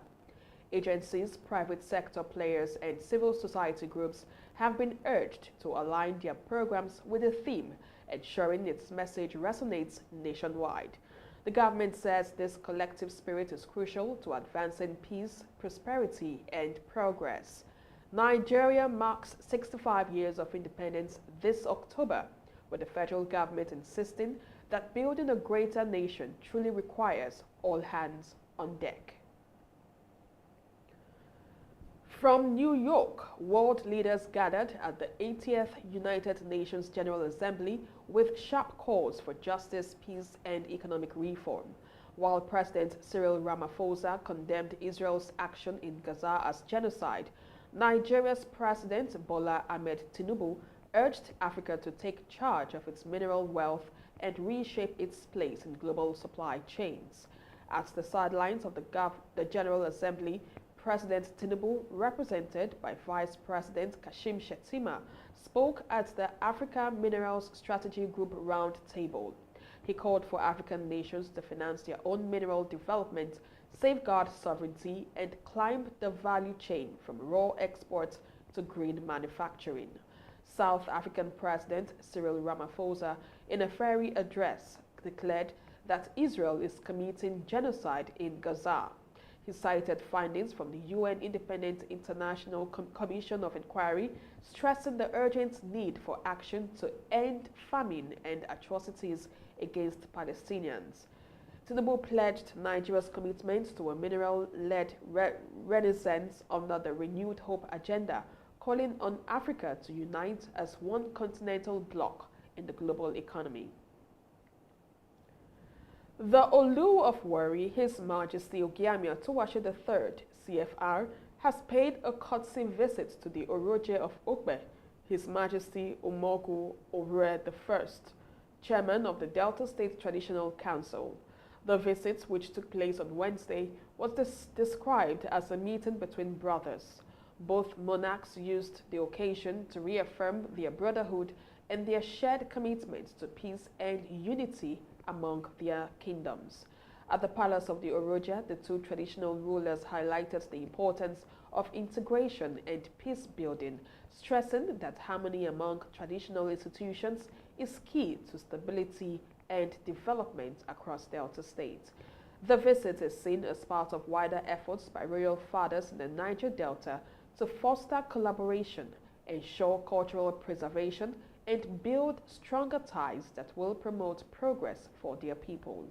S5: Agencies, private sector players, and civil society groups have been urged to align their programs with the theme, ensuring its message resonates nationwide. The government says this collective spirit is crucial to advancing peace, prosperity, and progress. Nigeria marks 65 years of independence this October, with the federal government insisting that building a greater nation truly requires all hands on deck. From New York, world leaders gathered at the 80th United Nations General Assembly with sharp calls for justice, peace, and economic reform. While President Cyril Ramaphosa condemned Israel's action in Gaza as genocide, Nigeria's President Bola Ahmed Tinubu urged Africa to take charge of its mineral wealth and reshape its place in global supply chains. At the sidelines of the General Assembly, President Tinubu, represented by Vice President Kashim Shettima, spoke at the Africa Minerals Strategy Group Roundtable. He called for African nations to finance their own mineral development, safeguard sovereignty, and climb the value chain from raw exports to green manufacturing. South African President Cyril Ramaphosa, in a fiery address, declared that Israel is committing genocide in Gaza. He cited findings from the UN Independent International Commission of Inquiry, stressing the urgent need for action to end famine and atrocities against Palestinians. Tinubu pledged Nigeria's commitment to a mineral-led renaissance under the Renewed Hope agenda, calling on Africa to unite as one continental bloc in the global economy. The Olu of Wari, His Majesty Ogiamia Tuwashi III, CFR, has paid a courtesy visit to the Oroje of Okpe, His Majesty Umogu Owure I, Chairman of the Delta State Traditional Council. The visit, which took place on Wednesday, was described as a meeting between brothers. Both monarchs used the occasion to reaffirm their brotherhood and their shared commitment to peace and unity among their kingdoms. At the palace of the Oroja, the two traditional rulers highlighted the importance of integration and peace building, stressing that harmony among traditional institutions is key to stability and development across Delta State. The visit is seen as part of wider efforts by royal fathers in the Niger Delta to foster collaboration, ensure cultural preservation, and build stronger ties that will promote progress for their people.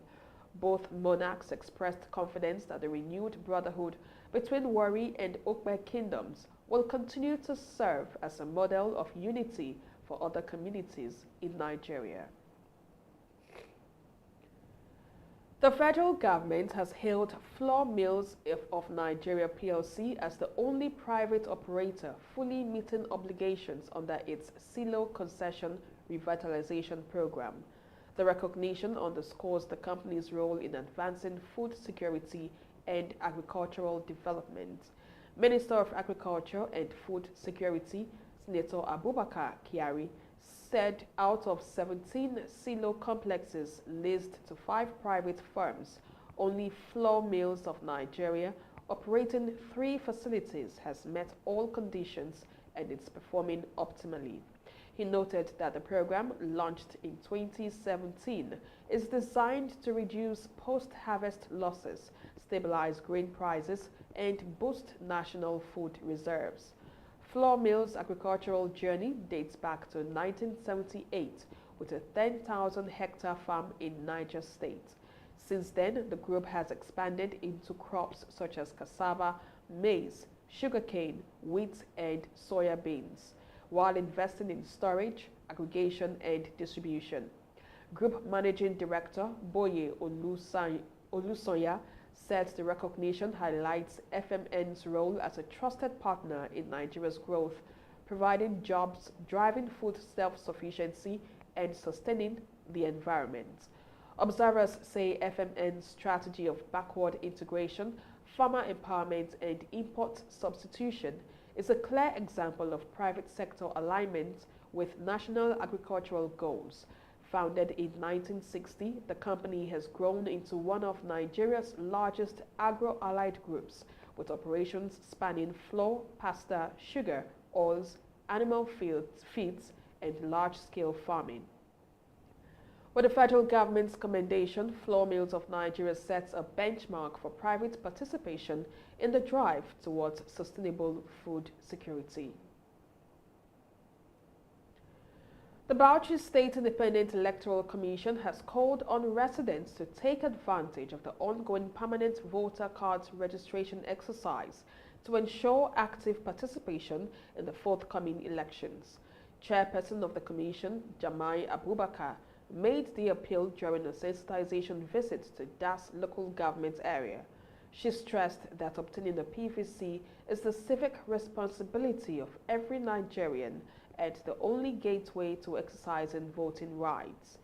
S5: Both monarchs expressed confidence that the renewed brotherhood between Wari and Okpe kingdoms will continue to serve as a model of unity for other communities in Nigeria. The federal government has hailed Flour Mills of Nigeria PLC as the only private operator fully meeting obligations under its Silo Concession Revitalization Program. The recognition underscores the company's role in advancing food security and agricultural development. Minister of Agriculture and Food Security, Senator Abubakar Kyari, said out of 17 silo complexes leased to 5 private firms, only Flour Mills of Nigeria, operating 3 facilities, has met all conditions and is performing optimally. He noted that the program, launched in 2017, is designed to reduce post-harvest losses, stabilize grain prices, and boost national food reserves. Flour Mill's agricultural journey dates back to 1978 with a 10,000-hectare farm in Niger State. Since then, the group has expanded into crops such as cassava, maize, sugarcane, wheat, and soya beans, while investing in storage, aggregation, and distribution. Group Managing Director Boye Olusoya said the recognition highlights FMN's role as a trusted partner in Nigeria's growth, providing jobs, driving food self-sufficiency, and sustaining the environment. Observers say FMN's strategy of backward integration, farmer empowerment, and import substitution is a clear example of private sector alignment with national agricultural goals. Founded in 1960, the company has grown into one of Nigeria's largest agro-allied groups, with operations spanning flour, pasta, sugar, oils, animal feeds, and large-scale farming. With the federal government's commendation, Flour Mills of Nigeria sets a benchmark for private participation in the drive towards sustainable food security. The Bauchi State Independent Electoral Commission has called on residents to take advantage of the ongoing permanent voter cards registration exercise to ensure active participation in the forthcoming elections. Chairperson of the Commission, Jamai Abubakar, made the appeal during a sensitization visit to Das local government area. She stressed that obtaining a PVC is the civic responsibility of every Nigerian and the only gateway to exercising voting rights.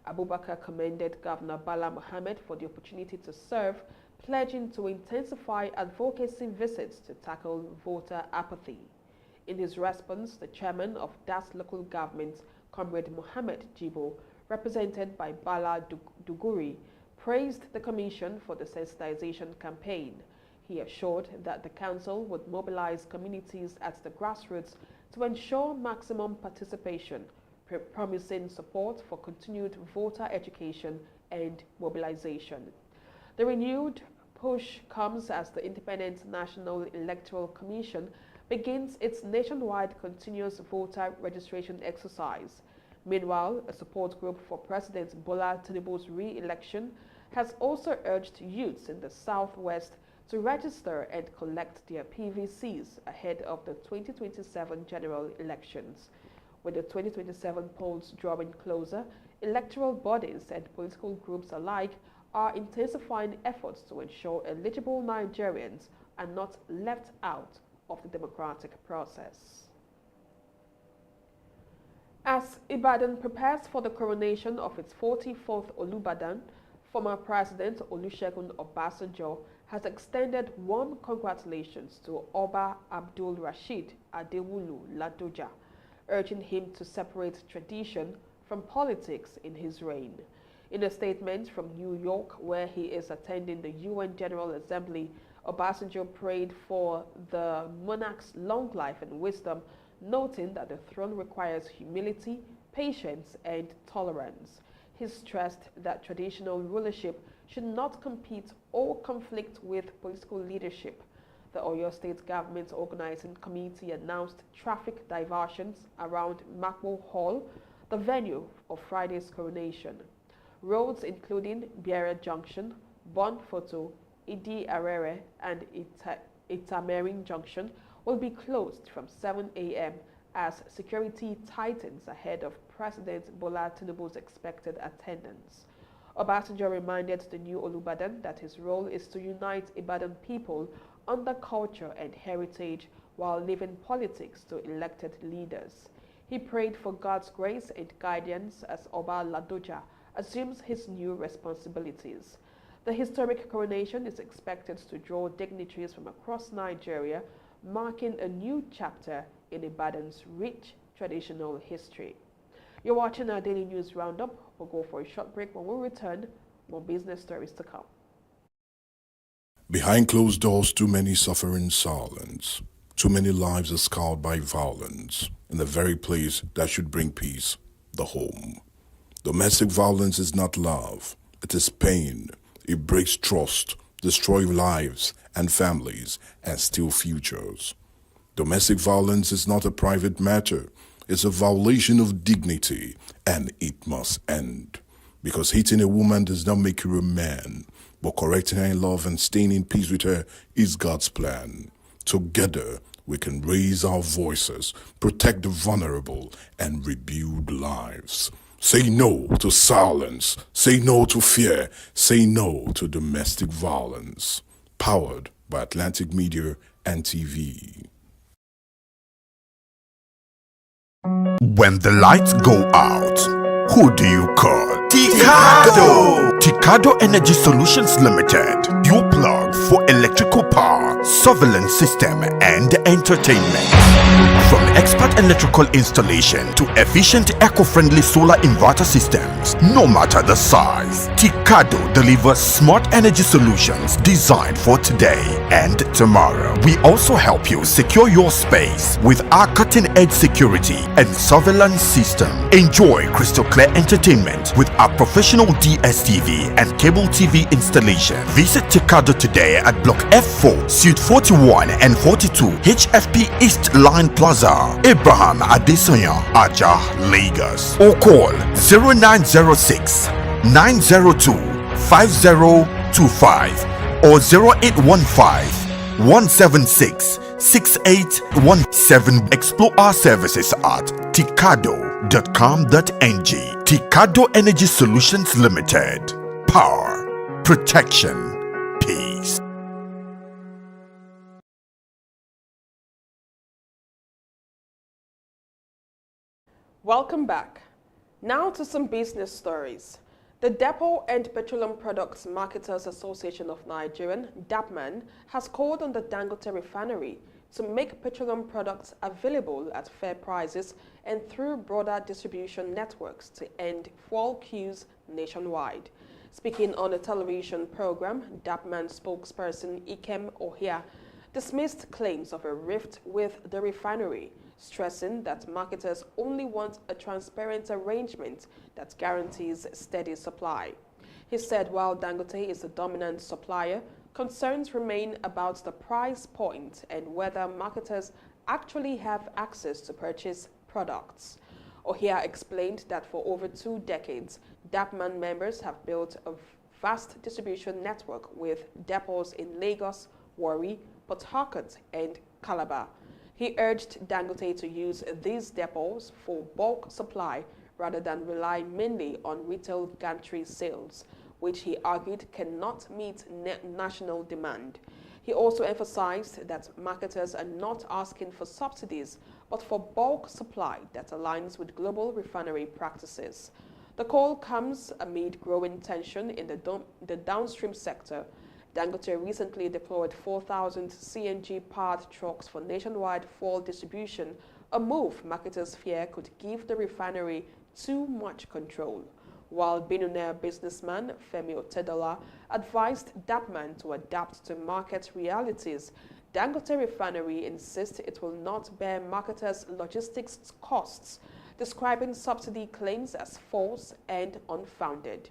S5: Abubakar commended Governor Bala Mohammed for the opportunity to serve, pledging to intensify advocacy visits to tackle voter apathy. In his response, the chairman of Das local government, Comrade Mohammed Jibo, represented by Bala Duguri, praised the Commission for the sensitization campaign. He assured that the Council would mobilize communities at the grassroots to ensure maximum participation, promising support for continued voter education and mobilization. The renewed push comes as the Independent National Electoral Commission begins its nationwide continuous voter registration exercise. Meanwhile, a support group for President Bola Tinubu's re-election has also urged youths in the Southwest to register and collect their PVCs ahead of the 2027 general elections. With the 2027 polls drawing closer, electoral bodies and political groups alike are intensifying efforts to ensure eligible Nigerians are not left out of the democratic process. As Ibadan prepares for the coronation of its 44th Olubadan, former President Olusegun Obasanjo has extended warm congratulations to Oba Abdul Rashid Adewulu Ladoja, urging him to separate tradition from politics in his reign. In a statement from New York, where he is attending the UN General Assembly, Obasanjo prayed for the monarch's long life and wisdom, noting that the throne requires humility, patience, and tolerance. He stressed that traditional rulership should not compete or conflict with political leadership. The Oyo State Government Organizing Committee announced traffic diversions around Makbo Hall, the venue of Friday's coronation. Roads including Biara Junction, Bon Photo, Idi Arere, and Itamerin Junction will be closed from 7 a.m. as security tightens ahead of President Bola Tinubu's expected attendance. Obasanjo reminded the new Olubadan that his role is to unite Ibadan people under culture and heritage while leaving politics to elected leaders. He prayed for God's grace and guidance as Oba Ladoja assumes his new responsibilities. The historic coronation is expected to draw dignitaries from across Nigeria, marking a new chapter in Ibadan's rich traditional history. You're watching our daily news roundup. We'll go for a short break. When we return, more business stories to come.
S4: Behind closed doors, too many suffer in silence. Too many lives are scarred by violence in the very place that should bring peace, the home. Domestic violence is not love. It is pain. It breaks trust, destroys lives and families, and steals futures. Domestic violence is not a private matter. It's a violation of dignity, and it must end. Because hitting a woman does not make you a man, but correcting her in love and staying in peace with her is God's plan. Together, we can raise our voices, protect the vulnerable, and rebuild lives. Say no to silence. Say no to fear. Say no to domestic violence. Powered by Atlantic Media and TV.
S1: When the lights go out, who do you call? Tikado! Tikado Energy Solutions Limited, your plug for electrical power, surveillance system, and entertainment. From expert electrical installation to efficient eco-friendly solar inverter systems, no matter the size, Tikado delivers smart energy solutions designed for today and tomorrow. We also help you secure your space with our cutting-edge security and surveillance system. Enjoy crystal clear entertainment with our professional DSTV and cable TV installation. Visit Tikado today at Block F4, Suite 41 and 42, HFP East Line Plaza, Abraham Adesanya, Aja, Lagos. Or call 0906 902 5025 or 0815 176 6817. Explore our services at tikado.com.ng. Tikado Energy Solutions Limited. Power, protection, peace.
S5: Welcome back. Now to some business stories. The Depot and Petroleum Products Marketers Association of Nigeria, DAPMAN, has called on the Dangote refinery to make petroleum products available at fair prices and through broader distribution networks to end fuel queues nationwide. Speaking on a television program, DAPMAN spokesperson Ikem Ohia dismissed claims of a rift with the refinery, stressing that marketers only want a transparent arrangement that guarantees steady supply. He said while Dangote is the dominant supplier, concerns remain about the price point and whether marketers actually have access to purchase products. Ohia explained that for over 2 decades, DAPMAN members have built a vast distribution network with depots in Lagos, Warri, Port Harcourt, and Calabar. He urged Dangote to use these depots for bulk supply rather than rely mainly on retail gantry sales, which he argued cannot meet national demand. He also emphasized that marketers are not asking for subsidies, but for bulk supply that aligns with global refinery practices. The call comes amid growing tension in the downstream sector. Dangote recently deployed 4,000 CNG-powered trucks for nationwide fuel distribution, a move marketers fear could give the refinery too much control. While billionaire businessman Femi Otedola advised DAPMAN to adapt to market realities, Dangote Refinery insists it will not bear marketers' logistics costs, describing subsidy claims as false and unfounded.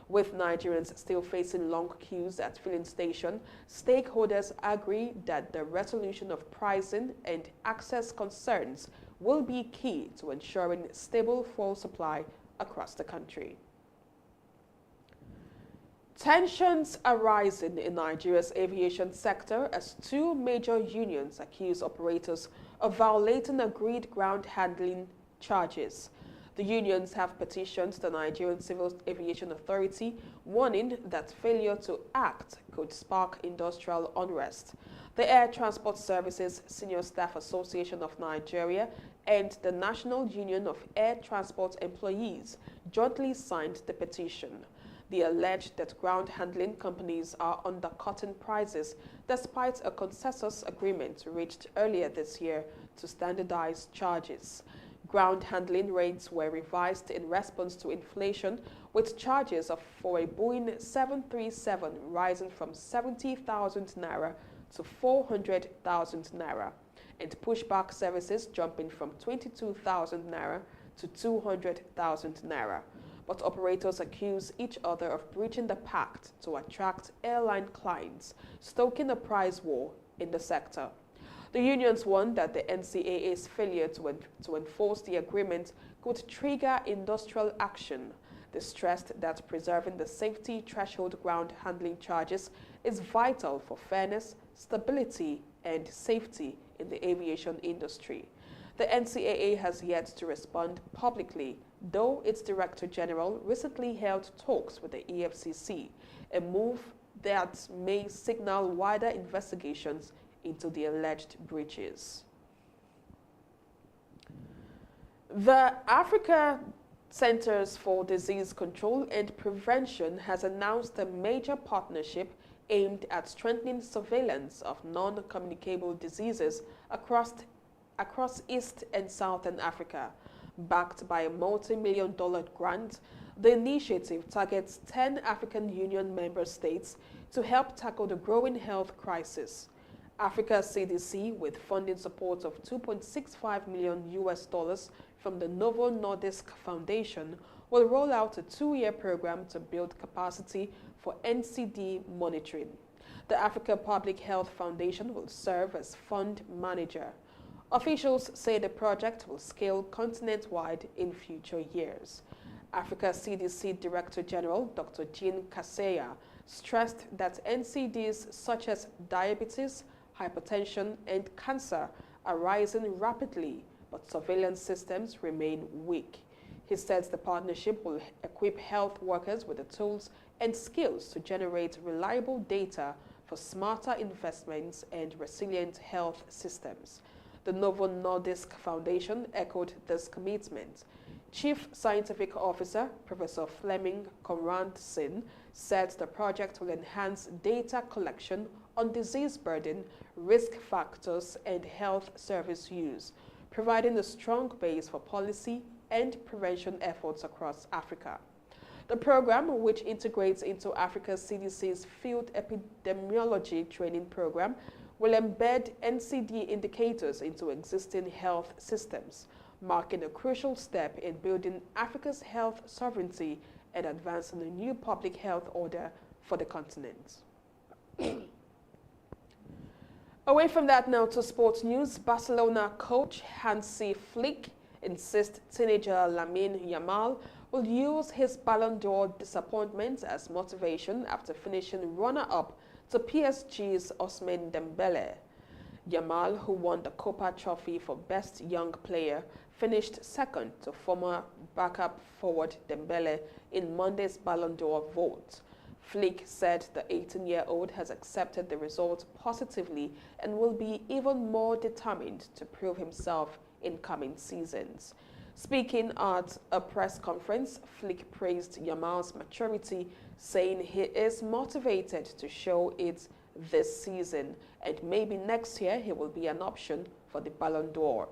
S5: With Nigerians still facing long queues at filling stations, stakeholders agree that the resolution of pricing and access concerns will be key to ensuring stable fuel supply across the country. Tensions are rising in Nigeria's aviation sector as 2 major unions accuse operators of violating agreed ground handling charges. The unions have petitioned the Nigerian Civil Aviation Authority, warning that failure to act could spark industrial unrest. The Air Transport Services Senior Staff Association of Nigeria and the National Union of Air Transport Employees jointly signed the petition. They alleged that ground handling companies are undercutting prices despite a consensus agreement reached earlier this year to standardize charges. Ground handling rates were revised in response to inflation, with charges for a Boeing 737 rising from 70,000 naira to 400,000 naira, and pushback services jumping from 22,000 naira to 200,000 naira. But operators accuse each other of breaching the pact to attract airline clients, stoking a price war in the sector. The unions warned that the NCAA's failure to enforce the agreement could trigger industrial action. They stressed that preserving the safety threshold ground handling charges is vital for fairness, stability, and safety in the aviation industry. The NCAA has yet to respond publicly, though its Director General recently held talks with the EFCC, a move that may signal wider investigations into the alleged breaches. The Africa Centers for Disease Control and Prevention has announced a major partnership aimed at strengthening surveillance of non-communicable diseases across East and Southern Africa. Backed by a multi-million-dollar grant, the initiative targets 10 African Union member states to help tackle the growing health crisis. Africa CDC, with funding support of $2.65 million from the Novo Nordisk Foundation, will roll out a 2-year program to build capacity for NCD monitoring. The Africa Public Health Foundation will serve as fund manager. Officials say the project will scale continent-wide in future years. Africa CDC Director General Dr. Jean Kaseya stressed that NCDs such as diabetes, hypertension, and cancer are rising rapidly, but surveillance systems remain weak. He says the partnership will equip health workers with the tools and skills to generate reliable data for smarter investments and resilient health systems. The Novo Nordisk Foundation echoed this commitment. Chief Scientific Officer Professor Fleming Conradson said the project will enhance data collection on disease burden, risk factors, and health service use, providing a strong base for policy and prevention efforts across Africa. The program, which integrates into Africa's CDC's field epidemiology training program, will embed NCD indicators into existing health systems, marking a crucial step in building Africa's health sovereignty and advancing a new public health order for the continent. Away from that now to sports news, Barcelona coach Hansi Flick insists teenager Lamine Yamal will use his Ballon d'Or disappointment as motivation after finishing runner-up to PSG's Ousmane Dembele. Yamal, who won the Copa Trophy for Best Young Player, finished second to former backup forward Dembele in Monday's Ballon d'Or vote. Flick said the 18-year-old has accepted the result positively and will be even more determined to prove himself in coming seasons. Speaking at a press conference, Flick praised Yamal's maturity, saying he is motivated to show it this season, and maybe next year he will be an option for the Ballon d'Or.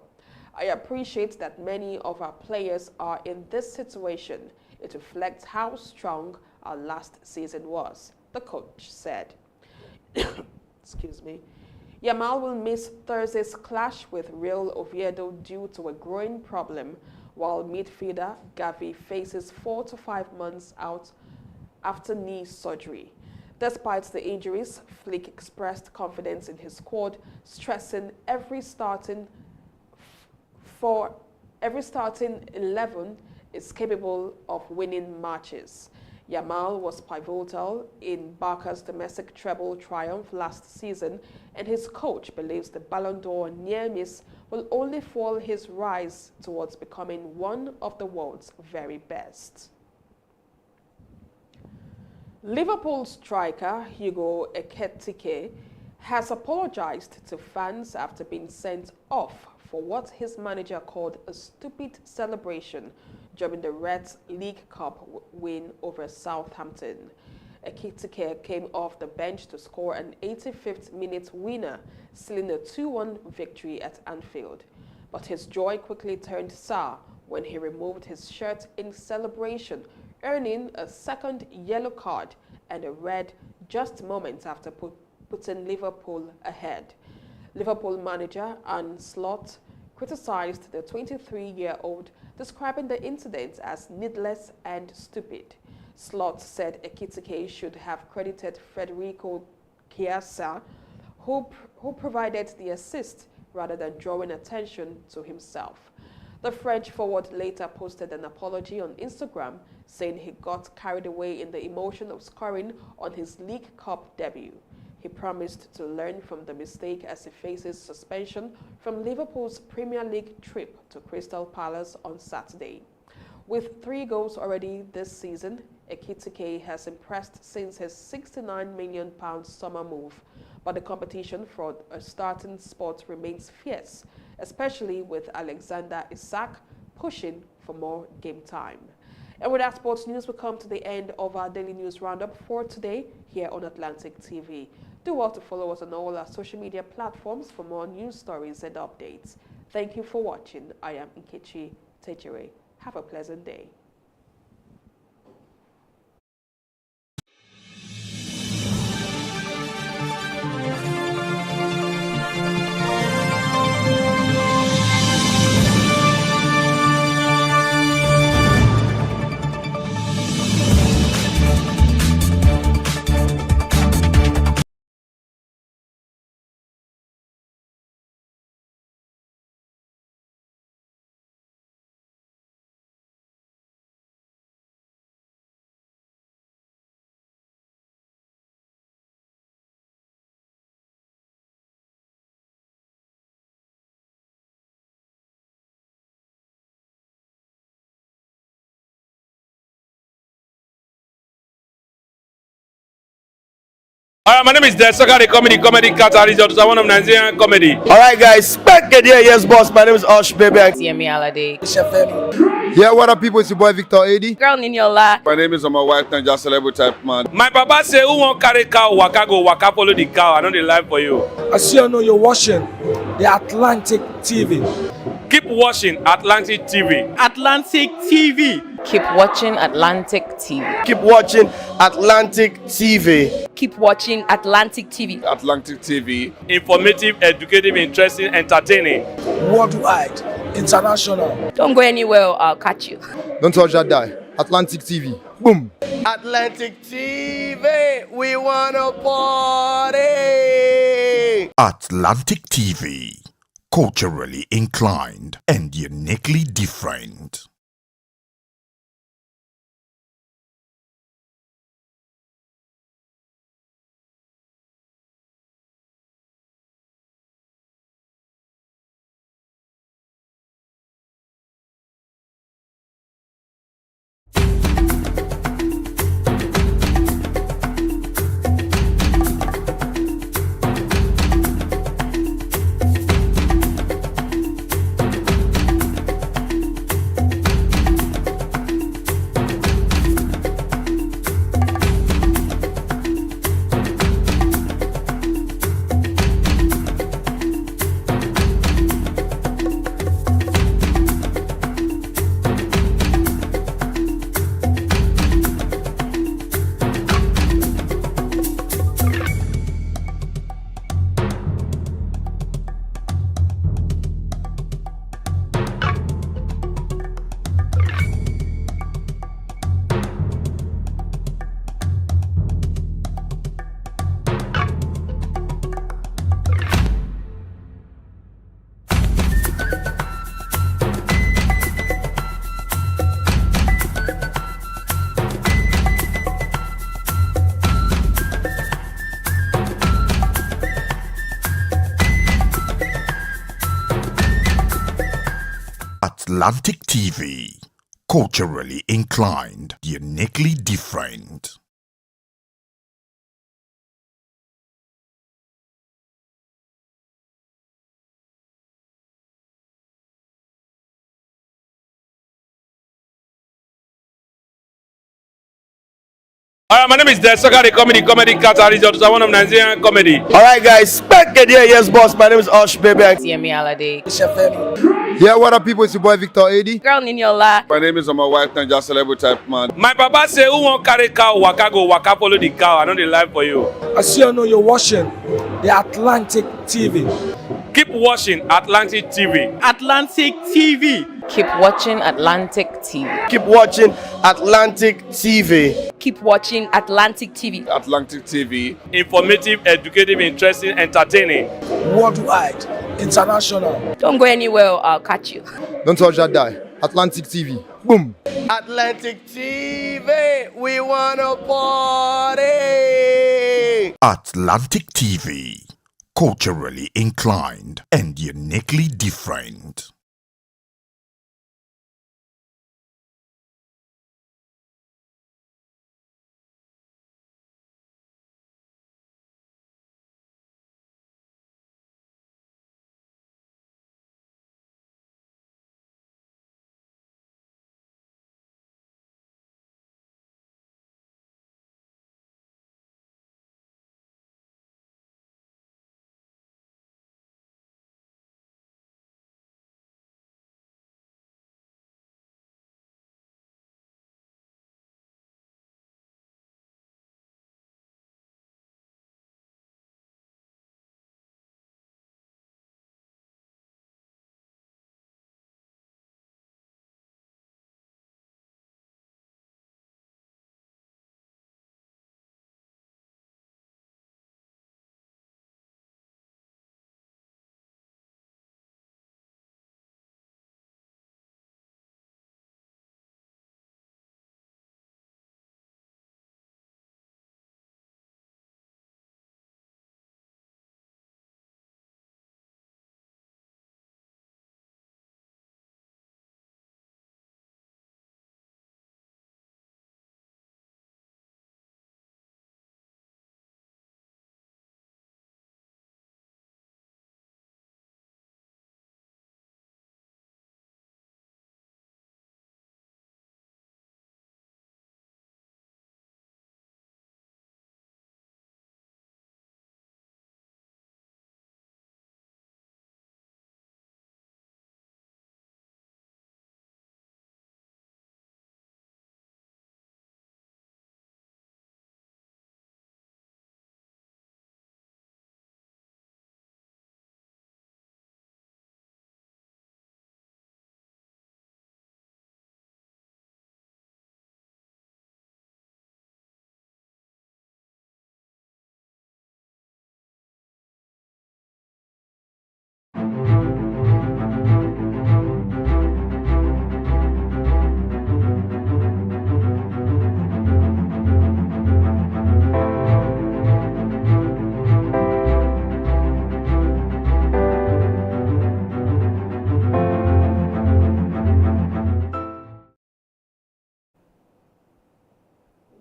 S5: I appreciate that many of our players are in this situation. It reflects how strong our last season was, the coach said. Excuse me. Yamal will miss Thursday's clash with Real Oviedo due to a groin problem, while midfielder Gavi faces 4 to 5 months out after knee surgery. Despite the injuries, Flick expressed confidence in his squad, stressing every starting 11 is capable of winning matches. Yamal was pivotal in Barca's domestic treble triumph last season, and his coach believes the Ballon d'Or near miss will only fuel his rise towards becoming one of the world's very best. Liverpool striker Hugo Ekitike has apologized to fans after being sent off for what his manager called a stupid celebration during the Reds League Cup win over Southampton. Ekitike came off the bench to score an 85th minute winner, sealing a 2-1 victory at Anfield. But his joy quickly turned sour when he removed his shirt in celebration, earning a second yellow card and a red just moments after putting Liverpool ahead. Liverpool manager Arne Slot criticized the 23-year-old, describing the incident as needless and stupid. Slot said Ekitike should have credited Federico Chiesa, who provided the assist, rather than drawing attention to himself. The French forward later posted an apology on Instagram, saying he got carried away in the emotion of scoring on his League Cup debut. He promised to learn from the mistake as he faces suspension from Liverpool's Premier League trip to Crystal Palace on Saturday. With 3 goals already this season, Ekitike has impressed since his £69 million summer move, but the competition for a starting spot remains fierce, especially with Alexander Isak pushing for more game time. And with that sports news, we come to the end of our daily news roundup for today here on Atlantic TV. Do well to follow us on all our social media platforms for more news stories and updates. Thank you for watching. I am Nkechi Tejere. Have a pleasant day.
S6: My name is Desoka, the comedy catalyst, one of Nigerian comedy.
S7: Alright guys, back again, yes boss, my name is Osh Baby.
S8: Yemi Alade.
S9: Yeah, what up, people? It's your boy Victor 80.
S16: Girl Niniola.
S10: My name is my wife Naija celebrity type man.
S6: My papa say, who won't carry cow, waka go, waka follow the cow. I know the life for you.
S11: I see you know you're watching the Atlantic TV.
S6: Keep watching Atlantic TV.
S8: Atlantic TV. Keep watching Atlantic TV.
S7: Keep watching Atlantic TV.
S16: Keep watching Atlantic TV.
S10: Atlantic TV.
S6: Informative, educative, interesting, entertaining.
S11: Worldwide, international.
S16: Don't go anywhere, I'll catch you.
S9: Don't touch that die. Atlantic TV. Boom.
S7: Atlantic TV, we wanna party.
S1: Atlantic TV. Culturally inclined and uniquely different. Atlantic TV. Culturally inclined, uniquely different.
S6: My name is Desoka, the comedy catalyst, one of Nigerian comedy.
S7: All right, guys, back again. Yes, boss. My name is Osh Baby.
S8: Yemi Alade.
S9: Yeah, what up, people? It's your boy Victor 80.
S16: Girl Niniola.
S10: My name is my wife and just celebrity type man.
S6: My papa say, who won't carry cow, waka follow the cow. I know the life for you.
S11: As you know, you're watching the Atlantic TV.
S6: Keep watching Atlantic TV.
S7: Atlantic TV.
S8: Keep watching Atlantic TV.
S7: Keep watching Atlantic TV.
S16: Keep watching Atlantic TV.
S10: Atlantic TV.
S6: Informative, educative, interesting, entertaining.
S11: Worldwide, international.
S16: Don't go anywhere, I'll catch you.
S9: Don't touch that die. Atlantic TV. Boom.
S7: Atlantic TV. We wanna party.
S1: Atlantic TV. Culturally inclined and uniquely different.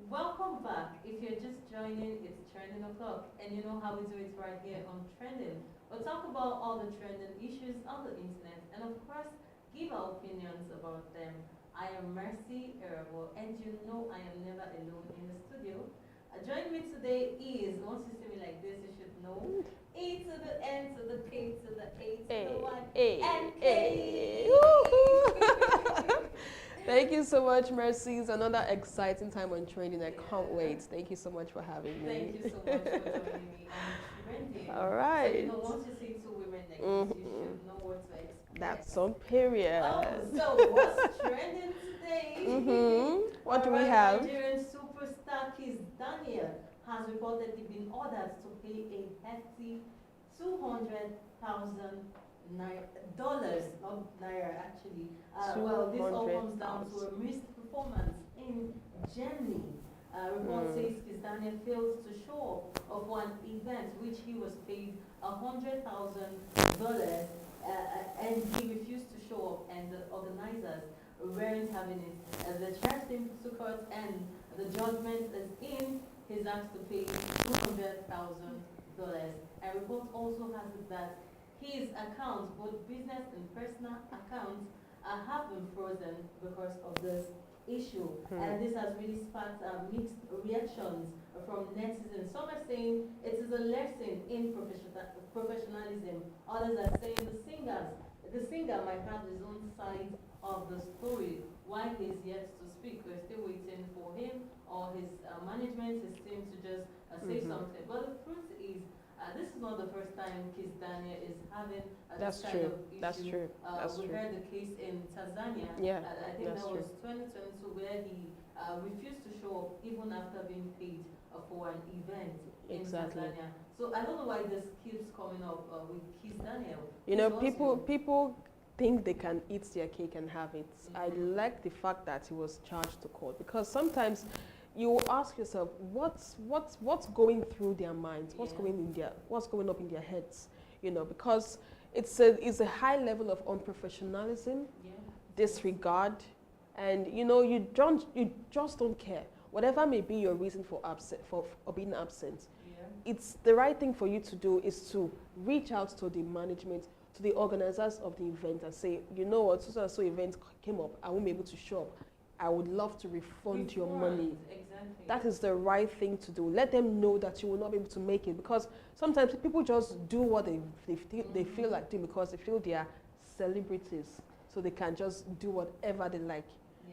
S19: Welcome back. If you're just joining, it's Trending O'Clock, and you know how we do it right here on Trending. We'll talk about all the trending issues on the internet, and of course, give our opinions about them. I am Mercy Erebo, and you know I am never alone in the studio. Joining me today is, once you see me like this, you should know, E to the N to the K to the A to the Y, and K.
S5: Thank you so much, Mercy. It's another exciting time on training. I can't wait. Thank you so much for having me.
S19: Thank you so much for joining me on Trending.
S5: All right.
S19: So, you know, once you see two women like this, you should know what to expect.
S5: That's on period.
S19: Oh, so what's trending today?
S5: What do we have?
S19: Nigerian superstar Kiss Daniel has reportedly been ordered to pay a hefty $200,000, not naira actually. Well, this all comes down to a missed performance in Germany. Report says Kiss Daniel failed to show up for an event which he was paid $100,000, and he refused to show up, and the organizers weren't having it. The charge team took court, and the judgment is in. He's asked to pay $200,000. And report also has it that his accounts, both business and personal accounts, have been frozen because of this
S2: issue, and this has really sparked mixed reactions from netizens. Some are saying it is a lesson in professionalism. Others are saying the singer might have his own side of the story. Why he's yet to speak? We're still waiting for him or his management, his team to just say something. But the truth is, this is not the first time Kiss Daniel is having this kind of issue.
S5: That's true.
S2: We heard the case in Tanzania.
S5: Yeah,
S2: I think that was 2022, where he refused to show up even after being paid for an event in Tanzania. So I don't know why this keeps coming up with Kiss Daniel.
S5: You know, people think they can eat their cake and have it. I like the fact that he was charged to court, because sometimes you ask yourself, what's going through their minds, what's going up in their heads, you know, because it's a high level of unprofessionalism, disregard, and you know, you just don't care. Whatever may be your reason for being absent, it's the right thing for you to do is to reach out to the management, to the organizers of the event, and say, you know what, so event came up, I won't be able to show up. I would love to refund your money.
S2: Exactly.
S5: That is the right thing to do. Let them know that you will not be able to make it, because sometimes people just do what they feel like doing because they feel they are celebrities, so they can just do whatever they like,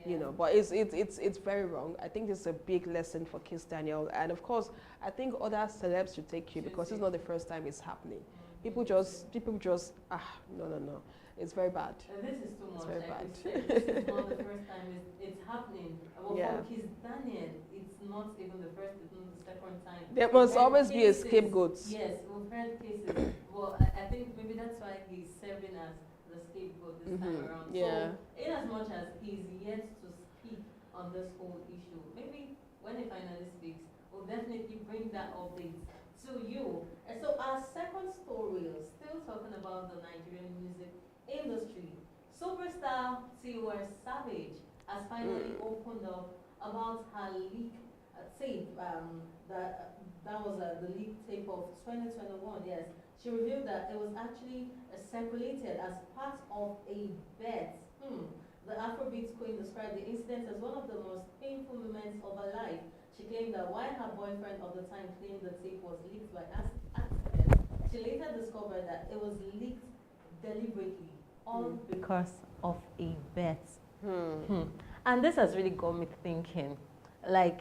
S5: you know. But it's very wrong. I think this is a big lesson for Kiss Daniel, and of course, I think other celebs should take cue, because it's not the first time it's happening. People just no. It's very bad.
S2: This is too much.
S5: It's very bad.
S2: This is not the first time it's happening. Well,
S5: Yeah.
S2: for Kiss Daniel, it's not even the first, it's not the second time.
S5: There must always be a scapegoat.
S2: Yes, we've heard cases. Well, I think maybe that's why he's serving as the scapegoat this time around.
S5: Yeah.
S2: So, in as much as he's yet to speak on this whole issue, maybe when he finally speaks, we'll definitely bring that update to you. And so our second story, still talking about the Nigerian music industry, superstar Tiwa Savage has finally opened up about her leak tape. That was the leak tape of 2021. Yes, she revealed that it was actually circulated as part of a bet. The Afrobeat queen described the incident as one of the most painful moments of her life. She claimed that while her boyfriend of the time claimed the tape was leaked by accident, she later discovered that it was leaked deliberately, all because of a bet. And this has really got me thinking, like,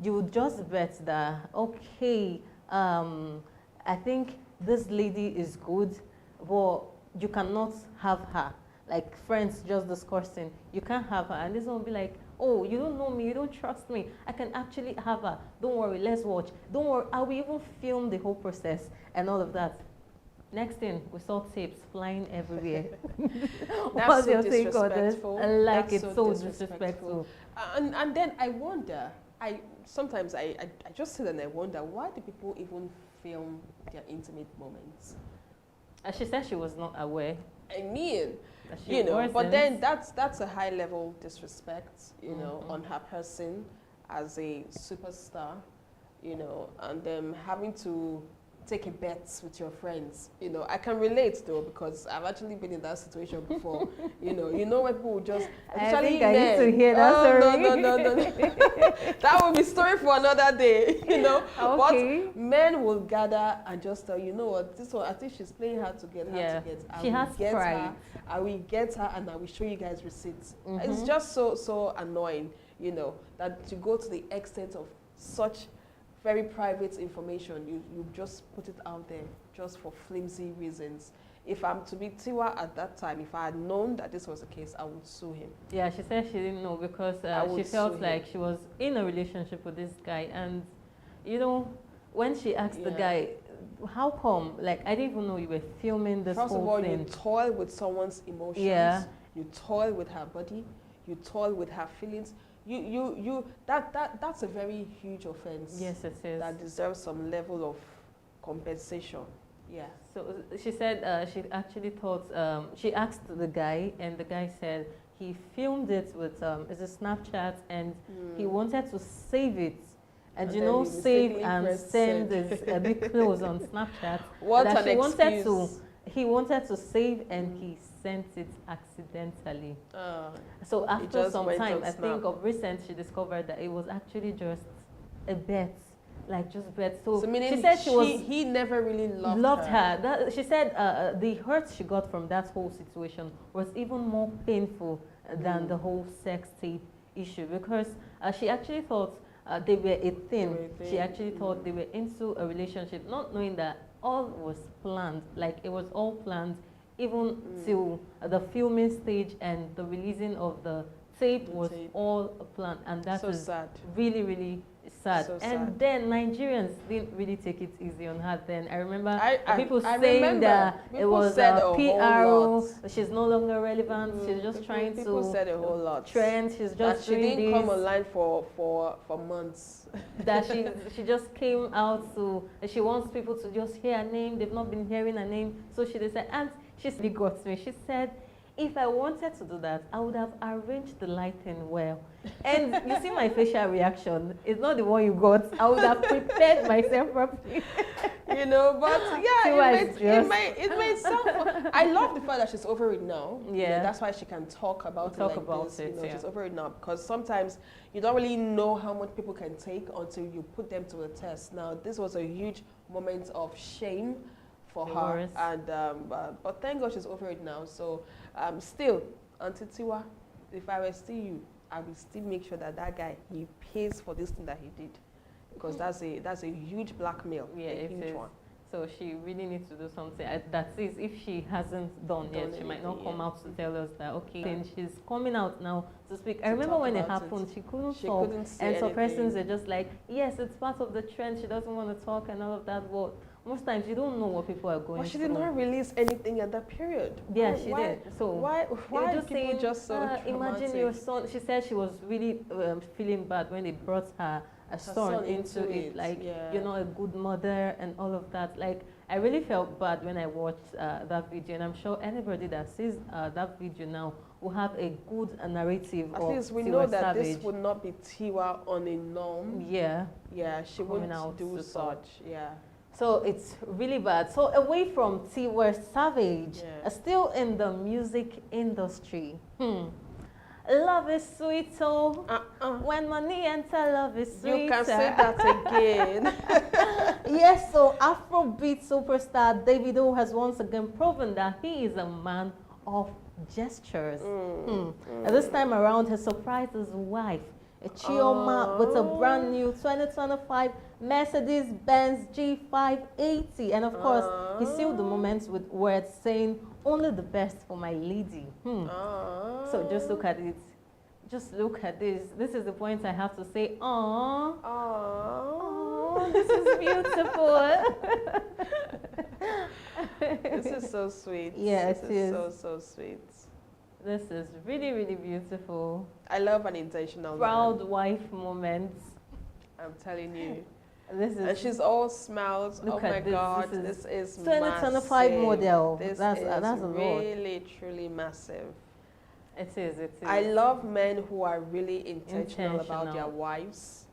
S2: you would just bet that, okay, I think this lady is good, but you cannot have her. Like friends just discussing, you can't have her. And this one will be like, oh, you don't know me, you don't trust me. I can actually have her. Don't worry, let's watch. Don't worry, I will even film the whole process and all of that. Next thing, we saw tapes flying everywhere.
S5: That's so disrespectful.
S2: Like, it's so disrespectful.
S5: And then I wonder, sometimes I just sit and I wonder, why do people even film their intimate moments?
S2: She said she was not aware.
S5: I mean, you know, but then that's a high level disrespect, you know, on her person as a superstar, you know, and them having to take a bet with your friends. You know, I can relate though, because I've actually been in that situation before. you know when people will just,
S2: I think I need to hear that story.
S5: No. That will be story for another day, you know.
S2: Okay.
S5: But men will gather and just tell you know what, this one, I think she's playing hard to get,
S2: She has pride.
S5: I will get her and I will show you guys receipts. It's just so annoying, you know, that to go to the extent of such very private information, you just put it out there just for flimsy reasons. If I'm to be Tiwa at that time, if I had known that this was the case, I would sue him.
S2: Yeah, she said she didn't know because she felt like she was in a relationship with this guy. And, you know, when she asked the guy, how come? Like, I didn't even know you were filming this
S5: First
S2: whole
S5: of all,
S2: thing.
S5: you toil with someone's emotions.
S2: Yeah.
S5: You toil with her body. You toil with her feelings. That's a very huge offense.
S2: Yes, it is.
S5: That deserves some level of compensation. Yeah.
S2: So she said she actually thought, she asked the guy, and the guy said he filmed it with it's a Snapchat, and he wanted to save it. And you know, save and send is a bit close on Snapchat.
S5: What an excuse.
S2: He wanted to save, and he
S19: sent it accidentally. So after some time, I think of recent, she discovered that it was actually just a bet. Like just bet. So
S5: meaning
S19: she said he
S5: never really loved
S19: her. She said the hurt she got from that whole situation was even more painful than the whole sex tape issue, because she actually thought they were a thing. She actually thought they were into a relationship, not knowing that all was planned. Like it was all planned, even till the filming stage and the releasing of the tape was all planned, and that is
S5: sad.
S19: Really, really sad.
S5: So
S19: and
S5: sad.
S19: then Nigerians didn't really take it easy on her. Then I remember people
S5: I
S19: saying
S5: remember
S19: that
S5: people
S19: it was
S5: said a
S19: PRO. She's no longer relevant. She's just trying to.
S5: People said a whole lot.
S19: Trend. She's just
S5: she
S19: doing
S5: didn't
S19: this.
S5: come online for months.
S19: That she just came out to. She wants people to just hear her name. They've not been hearing her name, so she decided. And she really got me. She said, if I wanted to do that, I would have arranged the lighting well. And you see my facial reaction. It's not the one you got. I would have prepared myself properly.
S5: You know, but yeah, it made sound. I love the fact that she's over it now.
S19: Yeah.
S5: You know, that's why she can talk about it like this. You know, she's over it now, because sometimes you don't really know how much people can take until you put them to the test. Now, this was a huge moment of shame for her, and but thank God she's over it now. So still, Auntie Tiwa, if I were still you, I will still make sure that guy, he pays for this thing that he did, because that's a huge blackmail.
S19: Yeah,
S5: a huge one.
S19: So she really needs to do something. That is, if she hasn't done yet, she might not come out to tell us that, okay, then she's coming out now to speak. I remember when it happened, she couldn't talk, and some persons are just like, yes, it's part of the trend, she doesn't want to talk and all of that. But most times you don't know what people are going through.
S5: But she did not release anything at that period.
S19: Yeah, she did. So
S5: why
S19: just
S5: people
S19: saying,
S5: just so
S19: imagine your son. She said she was really feeling bad when they brought her son into it. Like, you're not a good mother and all of that. Like, I really felt bad when I watched that video, and I'm sure anybody that sees that video now will have a good narrative.
S5: At least we know that this would not be Tiwa on a norm.
S19: Yeah.
S5: Yeah, she wouldn't do such. Yeah.
S19: So it's really bad. So away from Tiwa Savage, still in the music industry. Love is sweet, so when money enter, love is sweet.
S5: You can say that again.
S19: Yes, so Afrobeat superstar Davido has once again proven that he is a man of gestures. And this time around, he surprised his wife, Chioma, with a brand new 2025 Mercedes-Benz G580. And of course, he sealed the moment with words saying, "Only the best for my lady." So just look at it. Just look at this. This is the point I have to say, aww. Aww. This is beautiful.
S5: This is so sweet.
S19: Yeah,
S5: this is so sweet.
S19: This is really, really beautiful.
S5: I love an intentional
S19: proud wife moment.
S5: I'm telling you.
S19: This is,
S5: and she's all smiles.
S19: Look
S5: oh
S19: at
S5: my
S19: this.
S5: God,
S19: This
S5: is
S19: 2025 model.
S5: That's
S19: a
S5: really, truly massive.
S19: It is.
S5: I love men who are really intentional about their wives.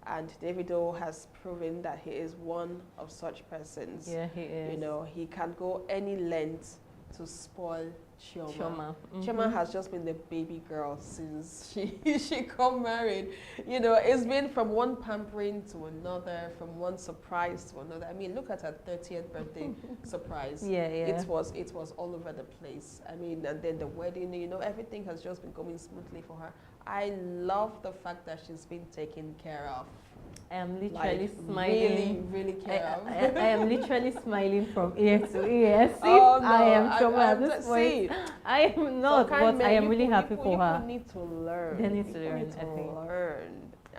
S5: And Davido has proven that he is one of such persons.
S19: Yeah, he is.
S5: You know, he can go any length to spoil Chioma.
S19: Mm-hmm.
S5: Chioma has just been the baby girl since she got married. You know, it's been from one pampering to another, from one surprise to another. I mean, look at her 30th birthday surprise.
S19: Yeah.
S5: It was all over the place. I mean, and then the wedding, you know, everything has just been going smoothly for her. I love the fact that she's been taken care of.
S19: I am literally smiling.
S5: Really care of.
S19: I am literally smiling from ear to ear.
S5: Oh, no,
S19: I am troubled at this
S5: point.
S19: I am not, but I am really happy for her.
S5: People need to learn.
S19: They need to learn, I think.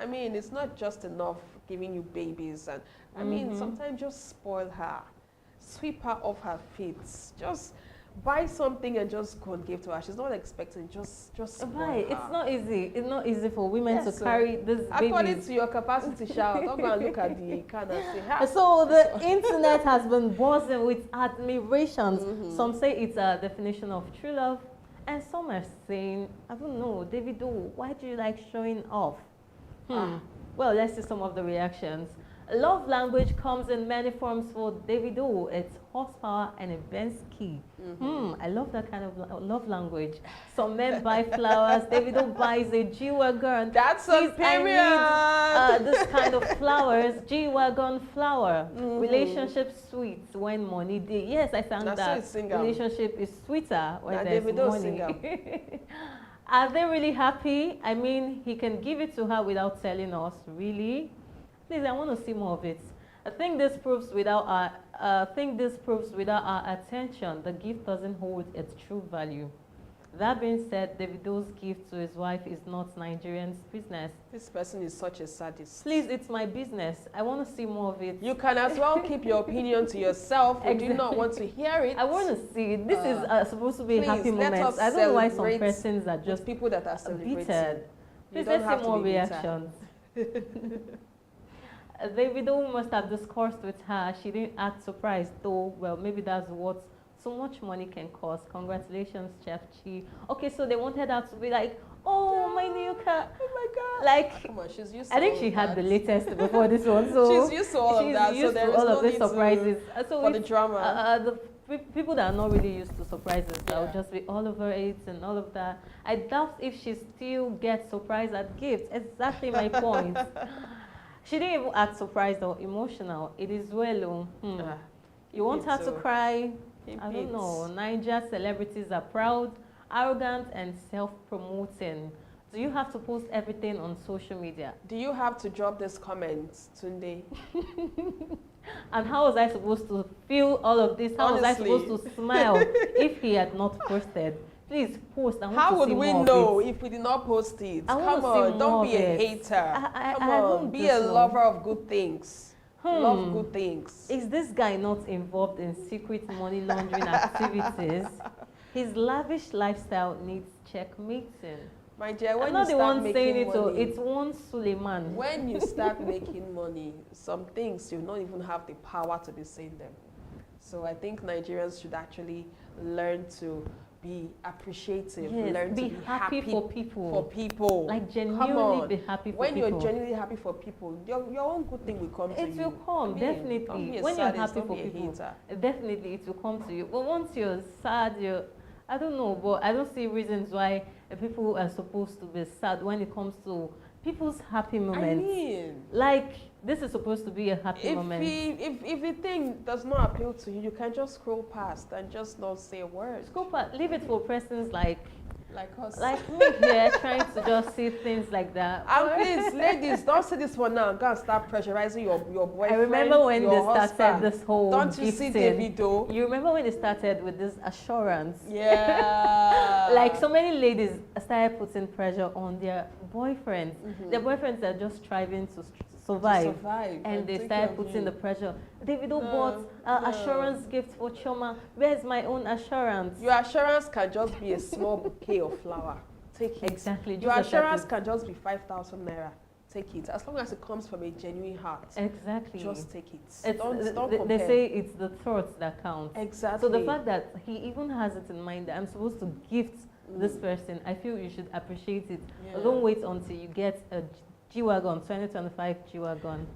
S5: I mean, it's not just enough giving you babies. And I mean, sometimes just spoil her. Sweep her off her feet. Just buy something and just go and give to her. She's not expecting, just
S19: right. It's not easy. It's not easy for women to carry this baby.
S5: According to your capacity, shout. Don't go and look at the can and say, ha.
S19: So the internet has been buzzing with admirations. Some say it's a definition of true love, and some are saying, I don't know, Davido, why do you like showing off? Well, let's see some of the reactions. Love language comes in many forms for Davido. It's horsepower and a Benz key. I love that kind of love language. Some men buy flowers. Davido buys a G-Wagon.
S5: That's a period.
S19: I need this kind of flowers. G-Wagon flower. Relationship sweet when money day. Yes, I sang that. Relationship is sweeter when there's money. Are they really happy? I mean, he can give it to her without telling us. Really? Please, I want to see more of it. I think this proves without our attention, the gift doesn't hold its true value. That being said, Davido's gift to his wife is not Nigerian's business.
S5: This person is such a sadist.
S19: Please, it's my business. I want to see more of it.
S5: You can as well keep your opinion to yourself. If you do not want to hear it.
S19: I want to see it. This is supposed to be a happy moment. I don't know why some persons are just
S5: people that are celebrating.
S19: Please, let's see more reactions. Davido must have discussed with her. She didn't act surprised, though. Well, maybe that's what so much money can cost. Congratulations, Chef Chi. Okay, so they wanted her to be like, oh, my new car.
S5: Oh my God.
S19: Like,
S5: come on, she's used to
S19: I think she had the latest before this one. So
S5: she's used to all of that.
S19: She's used to all of the surprises. So
S5: for the drama.
S19: The people that are not really used to surprises, that will just be all over it and all of that. I doubt if she still gets surprised at gifts. Exactly my point. She didn't even act surprised or emotional. It is well. You want her to cry? I don't know. Niger celebrities are proud, arrogant, and self-promoting. Do you have to post everything on social media?
S5: Do you have to drop this comment, Tunde?
S19: And how was I supposed to feel all of this? How was I supposed to smile if he had not posted? Please post. I want
S5: How
S19: to
S5: would
S19: see
S5: we
S19: more
S5: know
S19: of it.
S5: if we did not post it?
S19: I
S5: Come on, don't be a hater. Come on, be a lover of good things. Love good things.
S19: Is this guy not involved in secret money laundering activities? His lavish lifestyle needs checkmating.
S5: My dear, when
S19: I'm not
S5: you
S19: the
S5: start
S19: one
S5: making
S19: saying it,
S5: money,
S19: it's one Suleiman.
S5: when you start making money, some things you don't even have the power to be saying them. So I think Nigerians should actually learn to be appreciative, learn to be happy
S19: for people. Like
S5: genuinely
S19: be happy for
S5: when
S19: people.
S5: When you're genuinely happy for people, your own good thing will come to you.
S19: It will come, definitely. When you're happy for people, definitely it will come to you. But once you're sad, I don't know, but I don't see reasons why people are supposed to be sad when it comes to people's happy moments.
S5: I mean,
S19: like, this is supposed to be a happy moment.
S5: If the thing does not appeal to you, you can just scroll past and just not say a word.
S19: Scroll past. Leave it for persons like
S5: us.
S19: Like me here, trying to just see things like that.
S5: And please, ladies, don't say this one now. Go and start pressurizing your boyfriend.
S19: I remember when they
S5: husband.
S19: started this whole
S5: Don't you see Davido?
S19: You remember when they started with this assurance?
S5: Yeah.
S19: Like so many ladies started putting pressure on their boyfriends. Their boyfriends are just striving to survive. And they started putting the pressure. Davido bought assurance gift for Choma. Where's my own assurance?
S5: Your assurance can just be a small bouquet of flower. Take it.
S19: Exactly.
S5: Your assurance can just be 5,000 naira. Take it. As long as it comes from a genuine heart.
S19: Exactly.
S5: Just take it.
S19: Don't
S5: compare.
S19: They say it's the thoughts that count.
S5: Exactly.
S19: So the fact that he even has it in mind that I'm supposed to gift this person, I feel you should appreciate it.
S5: Yeah.
S19: Don't wait until you get a G-Wagon, 2025 G-Wagon.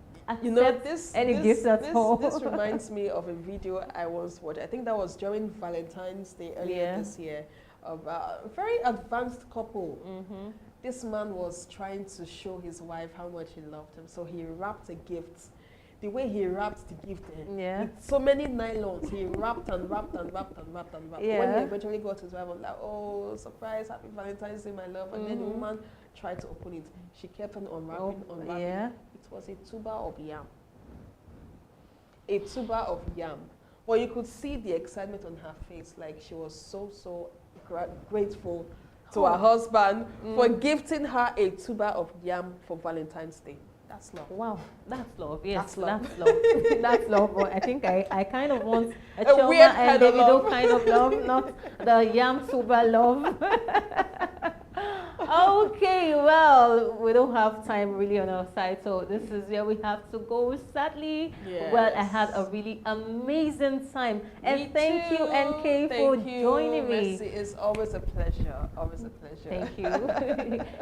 S5: You know,
S19: this
S5: reminds me of a video I once watched. I think that was during Valentine's Day earlier this year, of a very advanced couple. This man was trying to show his wife how much he loved him, so he wrapped a gift. The way he wrapped the gift with so many nylons, he wrapped and wrapped and wrapped and wrapped and wrapped.
S19: Yeah.
S5: When he eventually got his wife, I was like, oh, surprise, happy Valentine's Day, my love. And then the woman tried to open it. She kept on unwrapping, unwrapping.
S19: Yeah.
S5: It was a tuber of yam. A tuber of yam. Well, you could see the excitement on her face, like she was so grateful to her husband for gifting her a tuber of yam for Valentine's Day. That's love.
S19: Wow, that's love. Yes,
S5: that's love.
S19: That's love. That's love. But I think I kind of want a
S5: Choma
S19: weird
S5: and
S19: Davido kind of love, not the yam tuber love. Okay, well, we don't have time really on our side, so this is where we have to go, sadly.
S5: Yes.
S19: Well, I had a really amazing time. And thank you, NK, for joining me.
S5: Merci. It's always a pleasure. Always a pleasure.
S19: Thank you.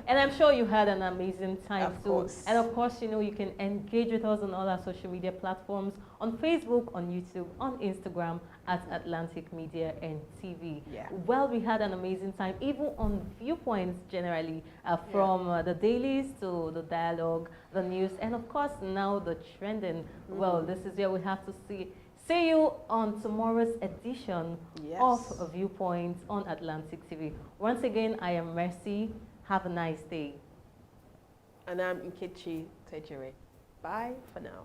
S19: And I'm sure you had an amazing time
S5: Of
S19: too.
S5: course.
S19: And of course, you know, you can engage with us on all our social media platforms, on Facebook, on YouTube, on Instagram, at Atlantic Media and TV.
S5: Yeah.
S19: Well, we had an amazing time, even on Viewpoints generally, from the dailies to the dialogue, the news, and of course now the trending. Well, this is where we have to see you on tomorrow's edition of Viewpoint on Atlantic TV. Once again, I am Mercy. Have a nice day.
S5: And I'm Nkechi Tejere. Bye for now.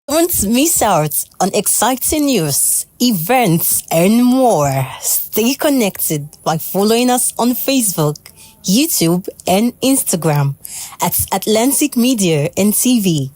S2: Don't miss out on exciting news, events, and more. Stay connected by following us on Facebook, YouTube, and Instagram at Atlantic Media and TV.